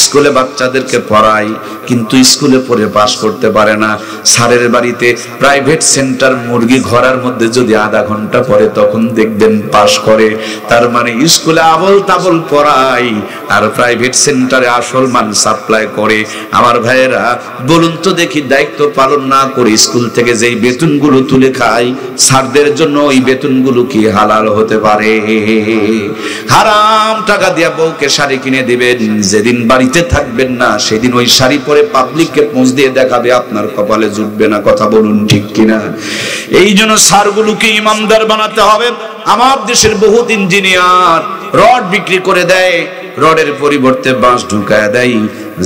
স্কুলে বাচ্চাদেরকে পড়ায়, কিন্তু স্কুলে পড়ে পাস করতে পারে না। স্যারের বাড়িতে প্রাইভেট সেন্টার মুরগি ঘরের মধ্যে যদি আধা ঘন্টা পড়ে, তখন দেখবেন পাস করে। তার মানে স্কুলে আবল তাবল পড়ায় আর প্রাইভেট সেন্টারে আসল মান সাপ্লাই করে। আমার ভাইয়েরা বলুন তো দেখি, দায়িত্ব পালন না করে স্কুল থেকে যেই বেতনগুলো তুলে খায়, স্যারদের জন্য ওই বেতনগুলো কি হালাল হতে পারে? হারাম টাকা দিয়া বউকে শাড়ি কিনে দিবেন, যেদিন বাড়িতে থাকবেন না সেদিন ওই শাড়ি পরে পাবলিককে পোঁছ দিয়ে দেখাবে, আপনার কপালে জুটবে না। কথা বলুন ঠিক কিনা? এই জন্য স্যারগুলোকে ইমানদার বানাতে হবে। আমার দেশের বহুত ইঞ্জিনিয়ার রড বিক্রি করে দেয়, রডের পরিবর্তে বাঁশ ঢুকায় দেয়।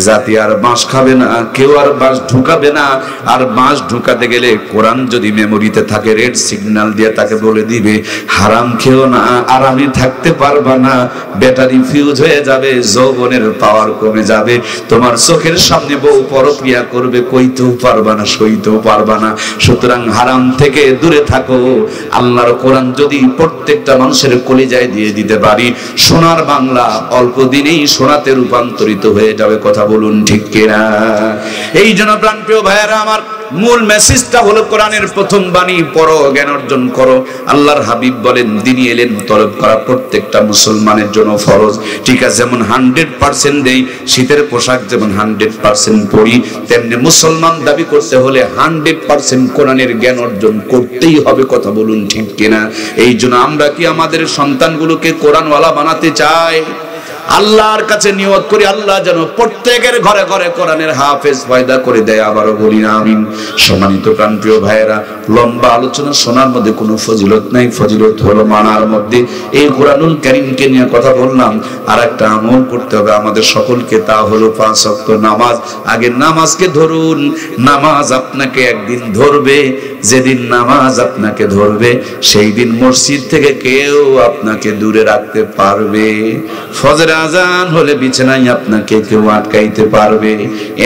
জাতি আর বাঁশ খাবে না, কেউ আর বাঁশ ঢুকাবে না। আর বাঁশ ঢুকাতে গেলে কোরআন যদি মেমোরিতে থাকে, রেড সিগন্যাল দিয়ে তাকে বলে দিবে হারাম খেও না, আরামে থাকতে পারবা না, ব্যাটারি ফিউজ হয়ে যাবে, যৌবনের পাওয়ার কমে যাবে, তোমার চোখের সামনে বউ পরক্রিয়া করবে, কইতেও পারবা না, সইতেও পারবা না। সুতরাং হারাম থেকে দূরে থাকো। আল্লাহর কোরআন যদি প্রত্যেকটা মানুষের কলিজায় দিয়ে দিতে পারি, সোনার বাংলা অল্প দিনেই সোনাতে রূপান্তরিত হয়ে যাবে। কথা বলুন ঠিক কিনা? এই জন্য প্রাণপ্রিয় ভাইয়েরা আমার, মূল মেসেজটা হলো কোরআনের প্রথম বাণী, পড়ো, জ্ঞান অর্জন করো। আল্লাহর হাবিব বলেন, দ্বীনি এলেন তলব করা প্রত্যেকটা মুসলমানের জন্য ফরজ। ঠিক আছে, যেমন 100% দেই, শীতের পোশাক যেমন 100% পরি, তেমনি মুসলমান দাবি করতে হলে 100% কোরআনের জ্ঞান অর্জন করতেই হবে। কথা বলুন ঠিক কিনা? এই জন্য আমরা কি আমাদের সন্তানগুলোকে কোরআনওয়ালা বানাতে চাই? আল্লাহর কাছে নিয়ত করি আল্লাহ যেন প্রত্যেকের ঘরে ঘরে কোরআনের হাফেজ পয়দা করে দেয়, আবারও বলি না আমিন। সম্মানিত প্রাণপ্রিয় ভাইয়েরা, লম্বা আলোচনা শোনার মধ্যে কোনো ফজিলত নাই, ফজিলত হলো মানার মধ্যে। এই কোরআনুল কারীমকে নিয়ে কথা বললাম, আর একটা আমল করতে হবে আমাদের সকলকে, তা হলো 5 ওয়াক্ত নামাজ। আগে নামাজকে ধরুন, নামাজ আপনাকে একদিন ধরবে, যেদিন নামাজ আপনাকে ধরবে সেই দিন মসজিদ থেকে কেউ আপনাকে দূরে রাখতে পারবে। ফজর আজান হলে বিছানায় আপনাকে কেউ আটকাইতে পারবে,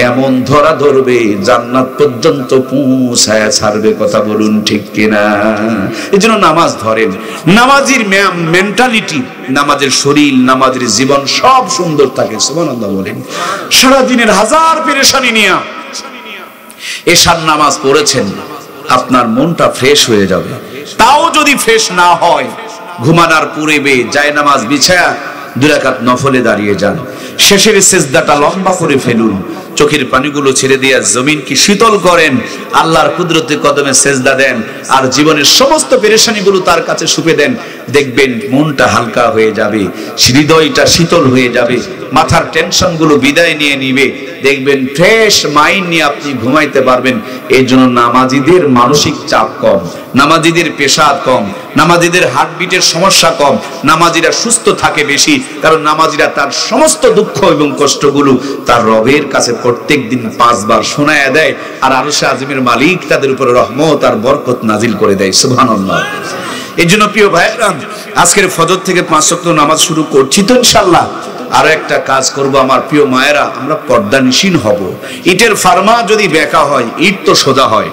এমন ধরা ধরবে জান্নাত পর্যন্ত পৌঁছায় ছাড়বে। কথা বলুন ঠিক কিনা? এই জন্য নামাজ ধরেন। নামাজির মেন্টালিটি, নামাজের শরীর, নামাজের জীবন সব সুন্দর থাকে। সুবহানাল্লাহ বলেন। সারাদিনের হাজার পেরেশানি নিয়ে এশার নামাজ পড়েছেন, আপনার মনটা ফ্রেশ হয়ে যাবে। তাও যদি ফ্রেশ না হয়, ঘুমানোর পূর্বে জায়নামাজ বিছায়া 2 রাকাত নফলে দাঁড়িয়ে যান, শেষের সিজদাটা লম্বা করে ফেলুন, চোখের পানিগুলো ছেড়ে দিয়ে জমিনকে শীতল করেন, আল্লাহর কুদরতে কদমে সেজদা দেন, আর জীবনের সমস্ত পেরেশানিগুলো তার কাছে সুপে দেন। দেখবেন মনটা হালকা হয়ে যাবে, হৃদয়টা শীতল হয়ে যাবে, মাথার টেনশনগুলো বিদায় নিয়ে নিবে, দেখবেন ফ্রেশ মাইন্ড নিয়ে আপনি ঘুমাইতে পারবেন। এই জন্য নামাজিদের মানসিক চাপ কম, নামাজিদের পেশাদ কম, নামাজিদের হার্টবিটের সমস্যা কম, নামাজিরা সুস্থ থাকে বেশি, কারণ নামাজিরা তার সমস্ত দুঃখ এবং কষ্টগুলো তার রবের কাছে প্রত্যেক দিন 5 বার শোনায়া দেয়, আর আরশে আজিমের মালিক তাদের উপরে রহমত আর বরকত নাজিল করে দেয়। সুবহানাল্লাহ। এই জন্য প্রিয় ভাইরা, আজকের ফজর থেকে 5 ওয়াক্ত নামাজ শুরু করছি তো ইনশাআল্লাহ। আর একটা কাজ করব আমার প্রিয় মায়েরা, আমরা পর্দানিশীন হব। ইটের ফার্মা যদি বেঁকা হয়, ইট তো সোজা হয়।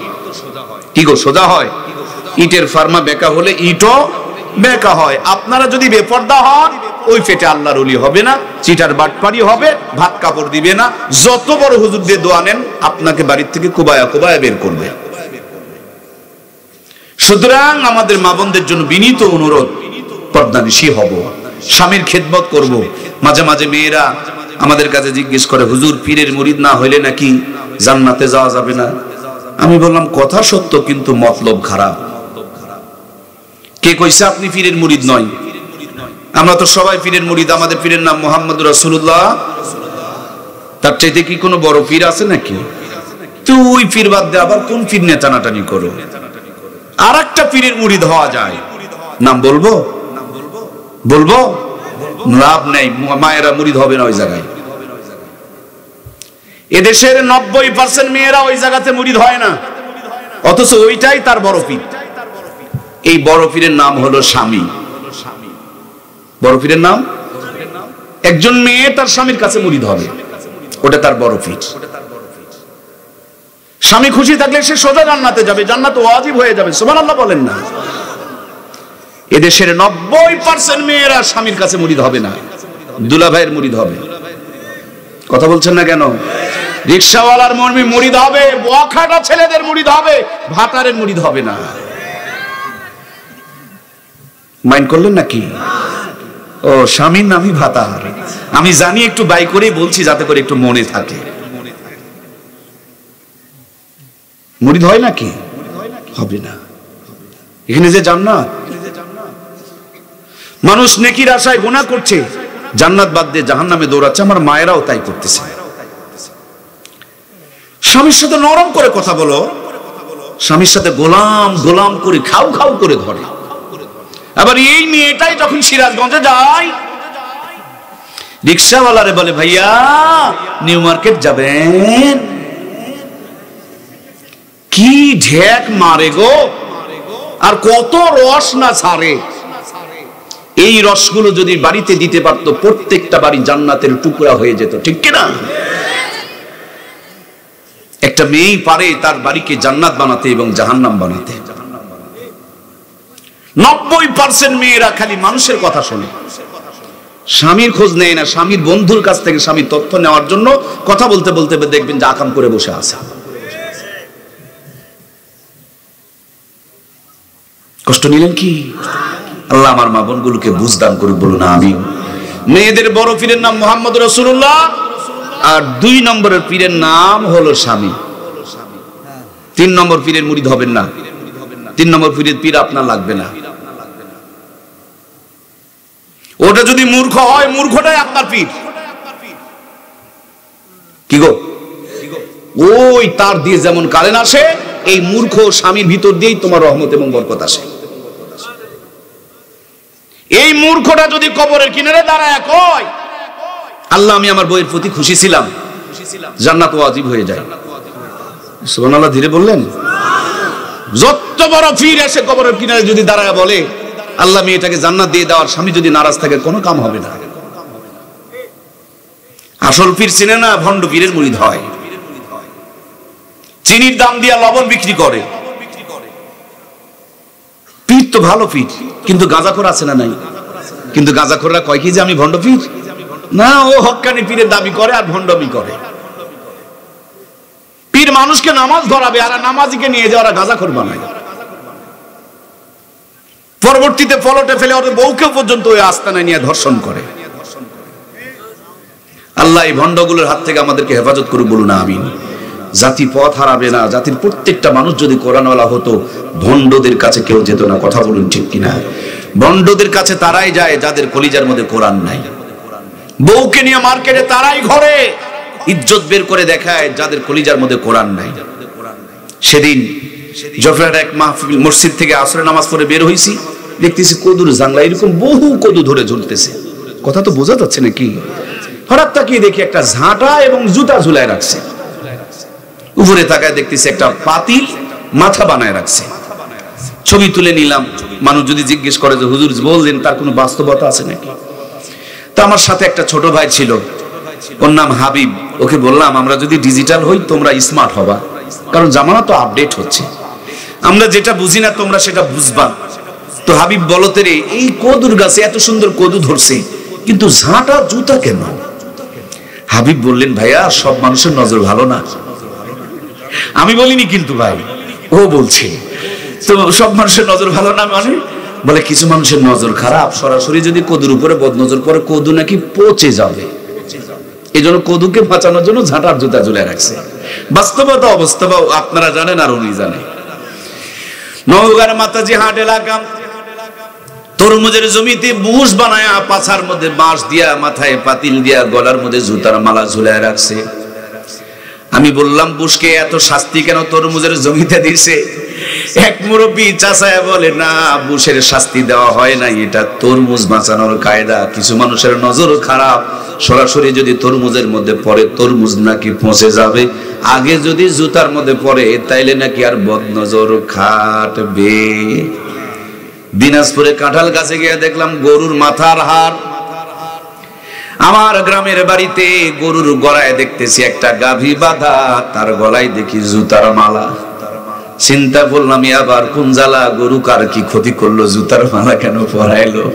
কি গো, সোজা হয়? ইটের ফার্মা বেঁকা হলে ইটও বেঁকা হয়। আপনারা যদি বেপর্দা হন, ওই পেটে আল্লাহর ওলি হবে না, চিটার বাটপারি হবে, ভাত কাপড় দিবে না, যত বড় হুজুর দিয়ে দোয়া নেন আপনাকে বাড়ির থেকে কোবায়া কোবায়া বের করবে। সুতরাং আমাদের মা বোনদের জন্য বিনীত অনুরোধ, পর্দানিশী হব, স্বামীর খেদমত করব। মাঝে মাঝে মেয়েরা আমাদের কাছে জিজ্ঞেস করে, হুজুর পীরের মুরিদ না হইলে নাকি জান্নাতে যাওয়া যাবে না? আমি বললাম কথা সত্য, কিন্তু মতলব খারাপ। কে কইছে আপনি পীরের মুরিদ নয়? আমরা তো সবাই পীরের মুরিদ। আমাদের পীরের নাম মুহাম্মদুর রাসূলুল্লাহ। তার চাইতে কি কোনো বড় পীর আছে নাকি? তুই পীর বাদ দে, আবার কোন পীর নিয়ে টানাটানি করো? আর একটা পীরের মুরিদ হওয়া যায়, নাম বলবো? বলবো? লাভ নেই, মায়েরা মুরিদ হবে না ওই জায়গায়। এদেশের 90% মেয়েরা ওই জায়গাতে মুরিদ হয় না, অথচ ওইটাই তার বড় পীর। এই বড় পীরের নাম হলো স্বামী। বড় পীরের নাম, একজন মেয়ে তার স্বামীর কাছে মুরিদ হবে, ওটা তার বড় পীর। স্বামী খুশি থাকলে সে সোজা জান্নাতে যাবে, জান্নাত ওয়াজিব হয়ে যাবে। সুবহানাল্লাহ বলেন না? এদেশের 90% মেয়েরা স্বামীর কাছে মুরিদ হবে না, দুলা ভাইয়ের মুরিদ হবে। কথা বলছেন না কেন? রিকশাওয়ালার মুরিদ হবে, বখাটা ছেলেদের মুরিদ হবে, ভাতারের মুরিদ হবে না। মাইন্ড করলেন নাকি? ও, স্বামীর নামই ভাতার। আমি জানি, একটু বাই করেই বলছি যাতে করে একটু মনে থাকে। মুরিদ হয় নাকি? হবে না। এখানে যে জান্নাত, মানুষ নেকির আশায় গুনাহ করছে, জান্নাত বাদ দিয়ে জাহান্নামে দৌড়াচ্ছে। আমার মায়েরাও তাই করতেছে। স্বামীর সাথে নরম করে কথা বলো, স্বামীর সাথে গোলাম গোলাম করে খাও খাও করে ধরে। আবার এই মেয়েটাই যখন সিরাজগঞ্জে যায়, রিকশাওয়ালারে বলে, ভাইয়া নিউ মার্কেট যাবেন? কি ঢেক মারে গো, আর কত রস না ছাড়ে। এই রসগুলো যদি বাড়িতে দিতে পারতো, প্রত্যেকটা বাড়ি জান্নাতের টুকরা হয়ে যেত। ঠিক কিনা? একটা মেয়েই পারে তার বাড়িকে জান্নাত বানাতে এবং জাহান্নাম বানাতে। 90% মেয়েরা খালি মানুষের কথা শোনে, স্বামীর খোঁজ নেয় না। স্বামীর বন্ধুর কাছ থেকে স্বামীর তথ্য নেওয়ার জন্য কথা বলতে বলতে দেখবেন যে আকাম করে বসে আছে। কষ্ট নিলেন কি? আল্লাহ আমার মা বোনগুলোকে বুঝদান করুক, বলুন আমিন। মেয়েদের বড় পীরের নাম মুহাম্মদ রাসূলুল্লাহ, আর 2 নম্বরের পীরের নাম হলো স্বামী। 3 নম্বর পীরের মুরিদ হবেন না। 3 নম্বর পীরের পীর আপনার লাগবে না। ওটা যদি মূর্খ হয়, মূর্খটাই আপনার পীর। কি গো, ওই তার দিয়ে যেমন কারেন্ট আসে, এই মূর্খ স্বামীর ভিতর দিয়েই তোমার রহমত এবং বরকত আসে। এই মূর্খটা যদি কবরের কিনারে দাঁড়ায় কয়, আল্লাহ আমি আমার বইয়ের প্রতি খুশি ছিলাম, জান্নাত ওয়াজিব হয়ে যায়। সুবহানাল্লাহ ধীরে বললেন। যত বড় পীর এসে কবরের কিনারে যদি দাঁড়ায় বলে আল্লাহ মেয়েটাকে জান্নাত দিয়ে দেওয়ার, স্বামী যদি নারাজ থাকে কোনো কাম হবে না। আসল পীর চিনে না, ভণ্ড পীরের মুরিদ হয়। চিনির দাম দিয়া লবণ বিক্রি করে। পীর তো ভালো পীর, কিন্তু গাঁজাখোর আছে না নাই? কিন্তু গাঁজাখোররা কয় কি যে আমি ভণ্ড পীর? না, ও হক্কানি পীরের দাবি করে আর ভণ্ডমি করে। পীর মানুষকে নামাজ ধরাবে আর নামাজিকে নিয়ে যাওয়া গাঁজাখোর বানায়। পরবর্তীতে পলটে ফেলে ওদের বউকে পর্যন্ত ওই আস্তানায় নিয়ে ধর্ষণ করে। আল্লাহ এই ভণ্ডগুলোর হাত থেকে আমাদেরকে হেফাজত করুক, বলুন আমিন। জাতি পথ হারাবে না। জাতির প্রত্যেকটা মানুষ যদি কোরআনওয়ালা হতো, ভণ্ডদের কাছে কেউ যেত না। কথা বলুন ঠিক কিনা? ভণ্ডদের কাছে তারাই যায় যাদের কলিজার মধ্যে কোরআন নাই। বউকে নিয়ে মার্কেটে তারাই ঘরে ইজ্জত বের করে দেখায় যাদের কলিজার মধ্যে কোরআন নাই। সেদিন জফরার এক মাহফিল মসজিদ থেকে আসরের নামাজ পড়ে বের হইছি, দেখতেছি কদুর জাংলা এরকম বহু কদু ধরে ঝুলতেছে। কথা তো বোঝা যাচ্ছে নাকি? হঠাৎ তাকিয়ে দেখি একটা ঝাঁটা এবং জুতা ঝুলায় রাখছে। উপরে তাকায় দেখতেছি একটা পাতিল মাথা বানায় রাখছে। ছবি তুলে নিলাম। মানুষ যদি জিজ্ঞেস করে যে হুজুর বললেন, তার কোনো বাস্তবতা আছে নাকি? তা আমার সাথে একটা ছোট ভাই ছিল, ওর নাম হাবিব। ওকে বললাম আমরা যদি ডিজিটাল হই তোমরা স্মার্ট হবা, কারণ জামানা তো আপডেট হচ্ছে। আমরা যেটা বুঝি না তোমরা সেটা বুঝবা। তো হাবিব বলতে রে, এই কদুর গাছে এত সুন্দর কদু ধরছে, কিন্তু ঝাঁটা জুতা কেন? হাবিব বললেন ভাইয়া, সব মানুষের নজর ভালো না। আমি বলিনি কিন্তু ভাই, ও বলছে। তো সব মানুষের নজর ভালো না মানে? বলে কিছু মানুষের নজর খারাপ, সরাসরি যদি কদুর উপরে বদনজর পরে কদু নাকি পচে যাবে। এই জন্য কদুকে বাঁচানোর জন্য ঝাঁটার জুতা ঝুলে রাখছে। বাস্তবতা অবস্থা আপনারা জানেন আর উনি জানে। নওগাঁর মাতাজি হাট এলাকা, তরমুজের জমিতে বুশ বানায়া পাছার মধ্যে বাঁশ দিয়া, মাথায় পাতিল দিয়া, গলার মধ্যে জুতার মালা ঝুলায় রাখছে। আমি বললাম বুশকে এত শাস্তি কেন তরমুজের জমিতে দিছে? এক মুরব্বী চাচায়া বলে না, বুশের শাস্তি দেওয়া হয় না, এটা তরমুজ বাঁচানোর কায়দা। কিছু মানুষের নজর খারাপ, সরাসরি যদি তরমুজের মধ্যে পড়ে তরমুজ নাকি পচে যাবে। আগে যদি জুতার মধ্যে পড়ে তাইলে নাকি আর বদনজর খাটবে। দিনাজপুরে কাঁঠাল গাছে গিয়ে দেখলাম গরুর মাথার হার। আমার গ্রামের বাড়িতে গরুর গলায় দেখতেছি একটা গাভী বাঁধা, তার গলায় দেখি জুতার মালা। চিন্তা করলাম আবার কোন জ্বালা, গরু কার কি ক্ষতি করলো, জুতার মালা কেন পরাইলো?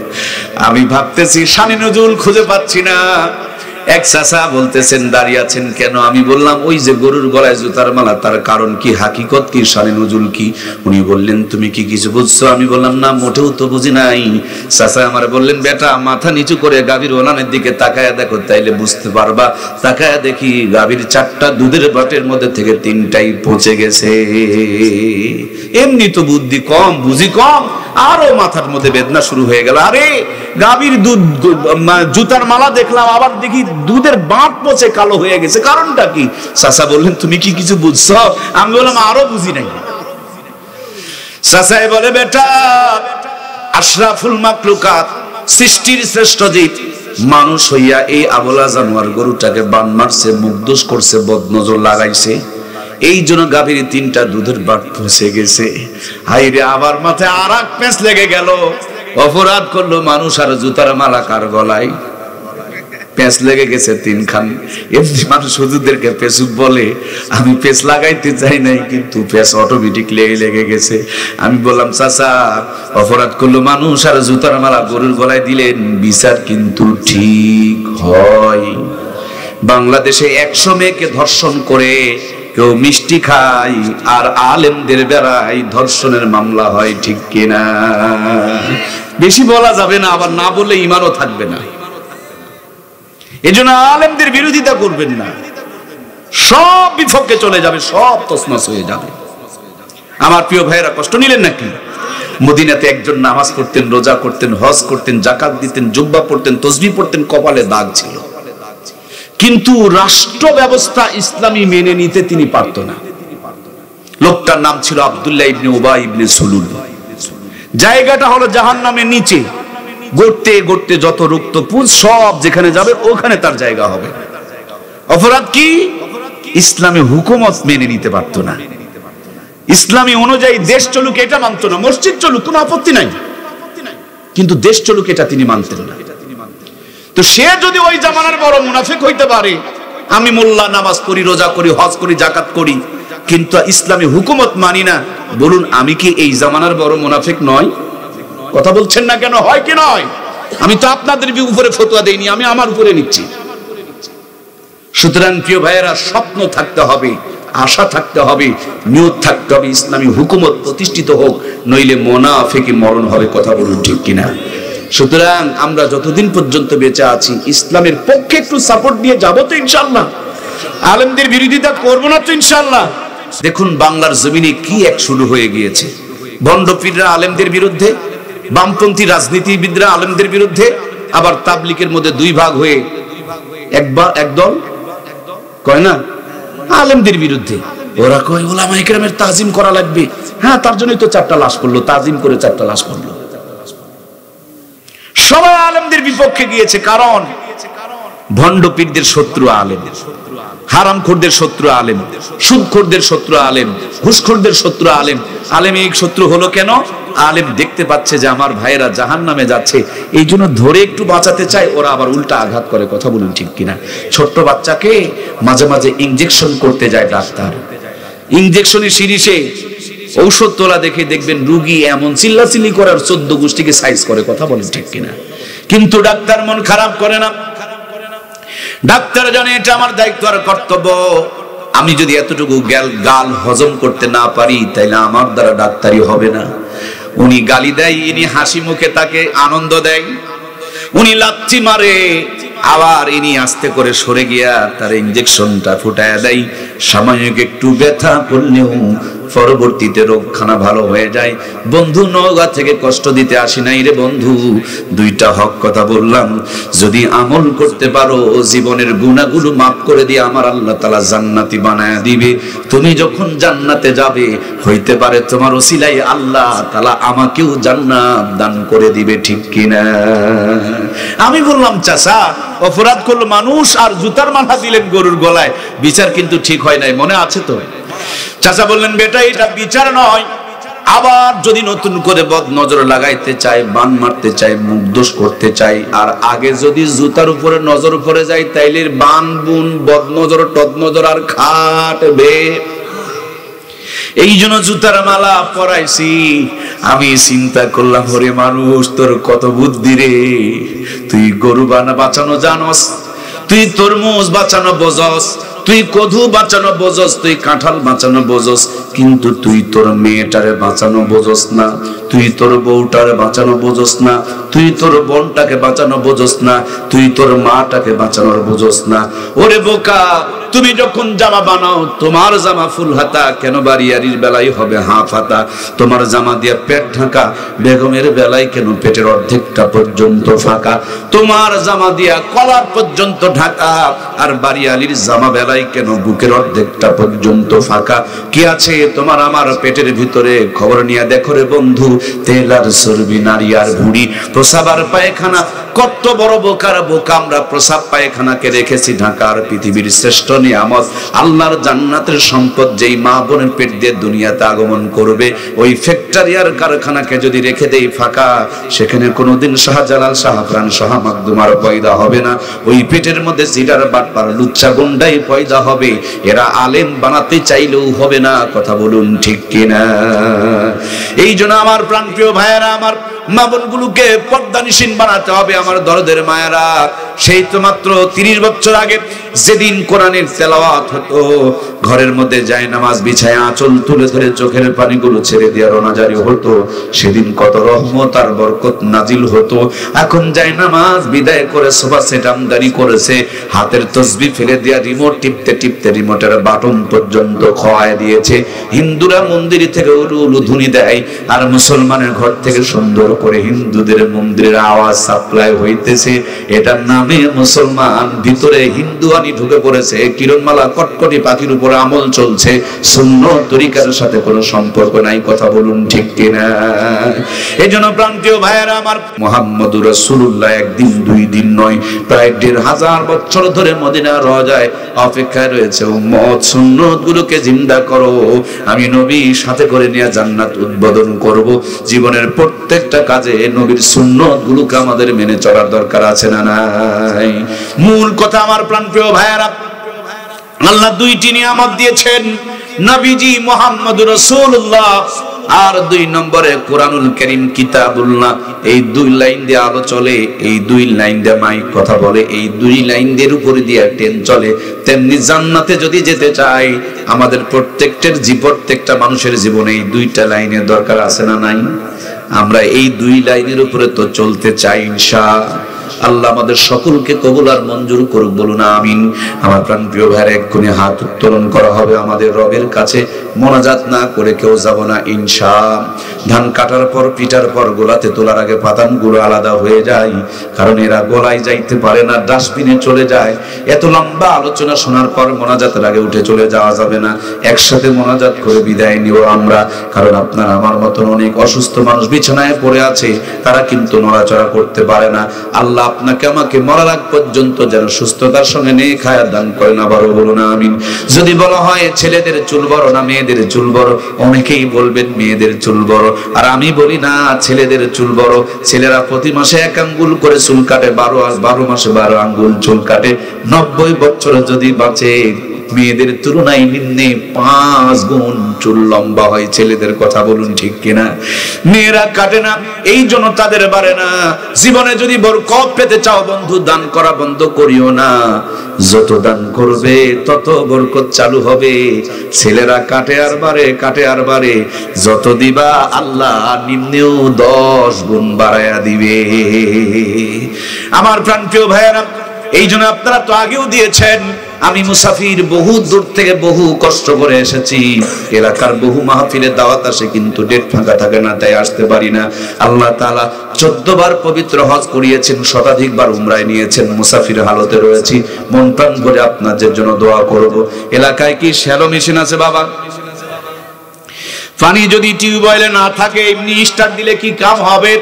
আমি ভাবতেছি শানে নজরুল খুঁজে পাচ্ছি না। এক চাচা বলতেছেন দাঁড়িয়ে আছেন কেন? আমি বললাম ওই যে গরুর গলায় জুতার মালা, তার কারণ কি, হাকিকত কি, শানে নজরুল কি? উনি বললেন তুমি কি কিছু বুঝছো? আমি বললাম না, মোটেও তো বুঝি নাই। চাচা আমার বললেন বেটা মাথা নিচু করে গাভীর ওলানের দিকে তাকায়া দেখো, তাইলে বুঝতে পারবা। তাকায়া দেখি গাভীর 4টা দুধের বাটের মধ্যে থেকে 3টাই পচে গেছে। এমনি তো বুদ্ধি কম, বুঝি কম, আরো মাথার মধ্যে বেদনা শুরু হয়ে গেল। আরে গাভীর দুধ জুতার মালা দেখলাম, আবার দেখি দুধের বাঁট পচে কালো হয়ে গেছে, কারণটা কি? চাচা বললেন তুমি কি কিছু বুঝছো? আমি বললাম আরো বুঝি নাই। চাচাই বলে বেটা, আশরাফুল মাখলুকাত, সৃষ্টির শ্রেষ্ঠ জীব মানুষ হইয়া এই আবলা জানোয়ার গরুটাকে বান মারছে, মুগ্ধ করছে, বদনজর লাগাইছে। এই জন্য গাভীর 3টা দুধের বাট পচে গেছে। হাইরে আবার মাথায় আর এক পেঁচ লেগে গেল। অপরাধ করলো মানুষ আর জুতার মালা কার গলায়? পেঁচ লেগে গেছে 3খান। এমনি মানুষ হুজুরদেরকে পেঁচুক বলে, আমি পেঁচ লাগাইতে চাই নাই, কিন্তু পেঁচ অটোমেটিক লেগে গেছে। আমি বললাম চাচা অপরাধ করলো মানুষ আর জুতার মালা গরুর গলায় দিলেন, বিচার কিন্তু ঠিক হয়। বাংলাদেশে 100 মেয়েকে ধর্ষণ করে কেউ মিষ্টি খায়, আর আলেমদের বেলায় ধর্ষণের মামলা হয়, ঠিক কিনা? বেশি বলা যাবে না, আবার না বললে ঈমানও থাকবে না। এজন্য আলেমদের বিরোধিতা করবেন না, সব বিপক্ষে চলে যাবে, সব তছনছ হয়ে যাবে। আমার প্রিয় ভাইয়েরা কষ্ট নিলেন নাকি? মদিনাতে একজন নামাজ পড়তেন, রোজা করতেন, হজ করতেন, যাকাত দিতেন, জুব্বা পড়তেন, তাসবিহ পড়তেন, কপালে দাগ ছিল, কিন্তু রাষ্ট্র ব্যবস্থা ইসলামী মেনে নিতে তিনি পারত না। লোকটার নাম ছিল আব্দুল্লাহ ইবনে উবাই ইবনে সুলুল। জায়গাটা হলো জাহান্নামের নিচে, গড়তে গড়তে যত রক্তপুঞ্জ সব যেখানে যাবে ওখানে তার জায়গা হবে। অপরাধ কি? ইসলামী হুকুমত মেনে নিতে পারত না, ইসলামী অনুযায়ী দেশ চলুক এটা মানত না, মসজিদ চলুক কোনো আপত্তি নাই, কিন্তু দেশ চলুক এটা তিনি মানতেন না। তো সে যদি ওই জামানার বড় মুনাফিক হইতে পারে, আমি মোল্লা, নামাজ পড়ি, রোজা করি, হজ করি, যাকাত করি, কিন্তু ইসলামী হুকুমত মানি না, বলুন আমি কি এই জামানার বড় মুনাফিক নয়? কথা বলছেন না কেন? হয় কি নয়? আমি তো আপনাদের উপরে ফতোয়া দেইনি, আমি আমার উপরে নিচ্ছি। সুতরাং প্রিয় ভাইয়েরা, স্বপ্ন থাকতে হবে, আশা থাকতে হবে, নিয়ত থাকতে হবে ইসলামী হুকুমত প্রতিষ্ঠিত হোক, নইলে মুনাফিকি মরণ হবে। কথা বলুন ঠিক কিনা? সুতরাং আমরা যতদিন পর্যন্ত বেঁচে আছি ইসলামের পক্ষে একটু সাপোর্ট দিয়ে যাবো তো ইনশাআল্লাহ, আলেমদের বিরোধিতা করবো না তো ইনশাআল্লাহ। দেখুন বাংলার জমিনে কি এক শুরু হয়ে গিয়েছে, ভণ্ডপীররা আলেমদের বিরুদ্ধে, বামপন্থী রাজনীতিবিদরা আলেমদের বিরুদ্ধে, আবার তাবলিগের মধ্যে দুই ভাগ হয়ে একদল কয় না আলেমদের বিরুদ্ধে, ওরা কয় উলামায়ে কেরামের তাজিম করা লাগবে। হ্যাঁ, তার জন্যই তো 4টা লাশ পড়লো, তাজিম করে 4টা লাশ পড়লো। সবাই আলেমদের বিপক্ষে গিয়েছে, কারণ ভণ্ডপীরদের শত্রু আলেম, হারামখোরদের শত্রু আলেম, সুদখোরদের শত্রু আলেম, ঘুষখোরদের শত্রু আলেম। আলেম এই শত্রু হলো কেন? আলেম দেখতে পাচ্ছে যে আমার ভাইয়েরা জাহান্নামে যাচ্ছে, এই জন্য ধরে একটু বাঁচাতে চায়, ওরা আবার উল্টা আঘাত করে। কথা বলুন ঠিক কিনা? ছোট্ট বাচ্চাকে মাঝে মাঝে ইনজেকশন করতে যায় ডাক্তার, ইনজেকশনের সিরিজে ঔষধ তোলা দেখে দেখবেন রুগী এমন চিল্লাচিল্লি করার 14 গোষ্ঠীকে সাইজ করে। কথা বলেন ঠিক কিনা? কিন্তু ডাক্তার মন খারাপ করে না, ডাক্তার জানে এটা আমার দায়িত্ব আর কর্তব্য, আমি যদি এতটুকু গাল হজম করতে না পারি তাইলে আমার দ্বারা ডাক্তারি হবে না। উনি গালি দেয়, ইনি হাসি মুখে তাকে আনন্দ দেয়, উনি লাথি মারে, আবার ইনি আস্তে করে সরে গিয়া তার ইনজেকশনটা ফুটায়া দেয়। সাময়িক একটু ব্যথা করলেও পরবর্তীতে রোগখানা ভালো হয়ে যায়। বন্ধু, নওগাঁ থেকে কষ্ট দিতে আসি নাই রে বন্ধু, দুইটা হক কথা বললাম, যদি আমল করতে পারো জীবনের গুনাহগুলো মাফ করে দিয়ে আমার আল্লাহ তাআলা জান্নাতি বানায়া দিবে। তুমি যখন জান্নাতে যাবে, হইতে পারে তোমার ওসিলায় আল্লাহ তাআলা আমাকেও জান্নাত দান করে দিবে। ঠিক কিনা? আমি বললাম চাচা, অপরাধ করলো মানুষ আর জুতার মালা দিলেন গরুর গলায়, বিচার কিন্তু ঠিক হয় নাই, মনে আছে তো? চাচা বললেন বেটা এটা বিচার নয়, আবার যদি নতুন করে বদ নজর লাগাইতে চাই, বান মারতে চাই, মুখ দোষ করতে চাই, আর আগে যদি জুতার উপরে নজর পড়ে যায়, তাইলে বান বুন বদ নজর টদ নজর আর খাটবে। এই জন্য জুতার মালা পরাইছি। আমি চিন্তা করলাম, ওরে মানুষ, তোর কত বুদ্ধি রে, তুই গরু বাঁচানো জানস, তুই তরমুজ বাঁচানো বোঝস, তুই কদু বাঁচানো বোঝস, তুই কাঁঠাল বাঁচানো বোঝস, কিন্তু তুই তোর মেয়েটারে বাঁচানো বোঝস না, তুই তোর বউটারে বাঁচানো বোঝস না, তুই তোর বোনটাকে বাঁচানো বোঝস না, তুই তোর মাটাকে বাঁচানোর বোঝস না। ওরে বোকা, তুমি যখন জামা বানাও তোমার জামা ফুল হাতা, কেন বাড়িয়ারির বেলায় হবে হাফ হাতা? তোমার জামা দিয়ে পেট ঢাকা, বেগমের বেলায় কেন পেটের অর্ধেকটা পর্যন্ত ফাঁকা? তোমার জামা দিয়া কলার পর্যন্ত ঢাকা, আর বাড়িয়ালির জামা বেলায় কেন বুকের অর্ধেকটা পর্যন্ত ফাঁকা? কি আছে তোমার আমার পেটের ভিতরে? খবর নিয়ে দেখো রে বন্ধু, তেল আর চর্বি, নারী আর ভুঁড়ি, প্রসাব আর পায়খানা। কত বড় বোকার বোকা আমরা প্রসাব পায়খানাকে রেখেছি ঢাকার পৃথিবীর শ্রেষ্ঠ নিয়ামত, আল্লাহর জান্নাতের সম্পদ, যেই মা বোনের পেট দিয়ে দুনিয়াতে আগমন করবে, ওই ফ্যাক্টরি আর কারখানাকে যদি রেখে দেই ফাঁকা, সেখানে কোনোদিন শাহজালাল, শাহপ্রাণ, শাহ মাকদুমার পয়দা হবে না, ওই পেটের মধ্যে জিরার বাটপার লুচ্চা গুন্ডাই পয়দা হবে। এরা আলেম বানাতে চাইলেও হবে না। কথা বলুন ঠিক কিনা? এই জন্য আমার প্রাণপ্রিয় ভাইয়েরা, আমার মা বোনগুলোকে পর্দানিশীন বানাতে হবে। আমার দরদের মায়েরা, সেই তো মাত্র 30 বছর আগে যেদিন কোরআনের তেলাওয়াত হতো, ঘরের মধ্যে জায়নামাজ বিছায় আঁচল তুলে ধরে চোখের পানিগুলো ছেড়ে দিয়ে রোনাজারি হতো, সেদিন কত রহমত আর বরকত নাজিল হতো। এখন জায়নামাজ বিদায় করে সোফা সেট আমদানি করেছে, হাতের তসবিহ ফেলে দিয়া রিমোট টিপতে টিপতে রিমোটের বাটন পর্যন্ত খোয়ায় দিয়েছে। হিন্দুরা মন্দির থেকে উলু উলু ধ্বনি দেয়, আর মুসলমানের ঘর থেকে সুন্দর করে হিন্দুদের মন্দিরের আওয়াজ সাপ্লাই হইতেছে। এটার নামে মুসলমান, ভিতরে হিন্দুয়ানি ঢুকে পড়েছে। কিরণমালা কটকটি পাখির উপর আমল চলছে, সুন্নত তরিকার সাথে কোনো সম্পর্ক নাই। কথা বলুন ঠিক কিনা? এই জন্য প্রান্তীয় ভাইয়েরা আমার, মুহাম্মদুর রাসূলুল্লাহ একদিন দুই দিন নয়, প্রায় ১৫০০ বছর ধরে মদিনার রওজায় অপেক্ষায় রয়েছে। উম্মত সুন্নত গুলোকে জিন্দা করো, আমি নবী সাথে করে নিয়ে জান্নাত উদ্বোধন করব। জীবনের প্রত্যেকটা কাজে নবীর সুন্নত গুলোকে আমাদের মেনে চলার দরকার আছে না নাই? মূল কথা আমার প্রাণপ্রিয় ভাইয়েরা, আল্লাহ দুইটি নিয়ামত দিয়েছেন, নবীজি মুহাম্মদুর রাসূলুল্লাহ, আর ২ নম্বরে কোরআনুল কারীম কিতাবুল্লাহ। এই ২ লাইন দিয়ে আলো চলে, এই ২ লাইন দিয়ে মাইক কথা বলে, এই ২ লাইন দিয়ে উপরে দিয়ে ট্রেন চলে। তেমনি জান্নাতে যদি যেতে চাই, আমাদের প্রত্যেকটা মানুষের জীবনে এই ২টা লাইনের দরকার আছে না নাই? আমরা এই ২ লাইনের উপরে তো চলতে চাই ইনশাআল্লাহ। আল্লাহ আমাদের সকলকে কবুল আর মঞ্জুর করুক, বলুন আমিন। আমার প্রাণ প্রিয় ভাইয়ের এক্ষুনি হাত উত্তোলন করা হবে আমাদের রবের কাছে, মোনাজাত না করে কেউ যাব না ইনশাআল্লাহ। ধান কাটার পর পিটার পর গোলাতে তোলার আগে পাতানগুলো আলাদা হয়ে যায়, কারণ এরা গোলায় যাইতে পারে না, ডাস্টবিনে চলে যায়। এত লম্বা আলোচনা শোনার পর মোনাজাতের আগে উঠে চলে যাওয়া যাবে না, একসাথে মোনাজাত করে বিদায় নিব আমরা। কারণ আপনার আমার মতন অনেক অসুস্থ মানুষ বিছানায় পড়ে আছে, তারা কিন্তু নড়াচড়া করতে পারে না। আল্লাহ আপনাকে আমাকে মরার আগ পর্যন্ত যেন সুস্থতার সঙ্গে নেক হায়াত দান করেন, আবারও বলুন আমিন। যদি বলা হয় ছেলেদের চুল বড় না মেয়েদের চুল বড়, অনেকেই বলবেন মেয়েদের চুল বড়, আর আমি বলি না, ছেলেদের চুল বড়। ছেলেরা প্রতি মাসে 1 আঙ্গুল করে চুল কাটে, 12 মাসে 12 আঙ্গুল চুল কাটে। 90 বছর যদি বাঁচে, মেয়েদের তুলনায় নিম্নে 5 গুণ চুল লম্বা হয় ছেলেদের। কথা বলুন ঠিক কিনা? মেয়েরা কাটে না, এই জন্য তাদের বাড়ে না। জীবনে যদি বরকত পেতে চাও বন্ধু, দান করা বন্ধ করিও না। যত দান করবে তত বরকত চালু হবে। ছেলেরা কাটে আর বাড়ে, কাটে আর বাড়ে। যত দিবা আল্লাহ নিম্নেও 10 গুণ বাড়ায়া দিবে। আমার প্রাণপ্রিয় ভাইয়েরা, এই জন্য আপনারা তো আগেও দিয়েছেন। আমি মুসাফির, বহু দূর থেকে বহু কষ্ট করে এসেছি। এলাকার বহু মাহফিলে দাওয়াত আসে, কিন্তু ডেট ফাঁকা থাকে না, তাই আসতে পারি না। আল্লাহ তাআলা 14 বার পবিত্র হজ করিয়েছেন, শতাধিকবার উমরায় নিয়েছেন। মুসাফির হালতে রয়েছি, মন প্রাণ ভরে আপনাদের জন্য দোয়া করব। এলাকায় কি শ্যালো মেশিন আছে বাবা? পানি যদি টিউবওয়েলে না থাকে, এমনি স্টার্ট দিলে কি কাম হবে?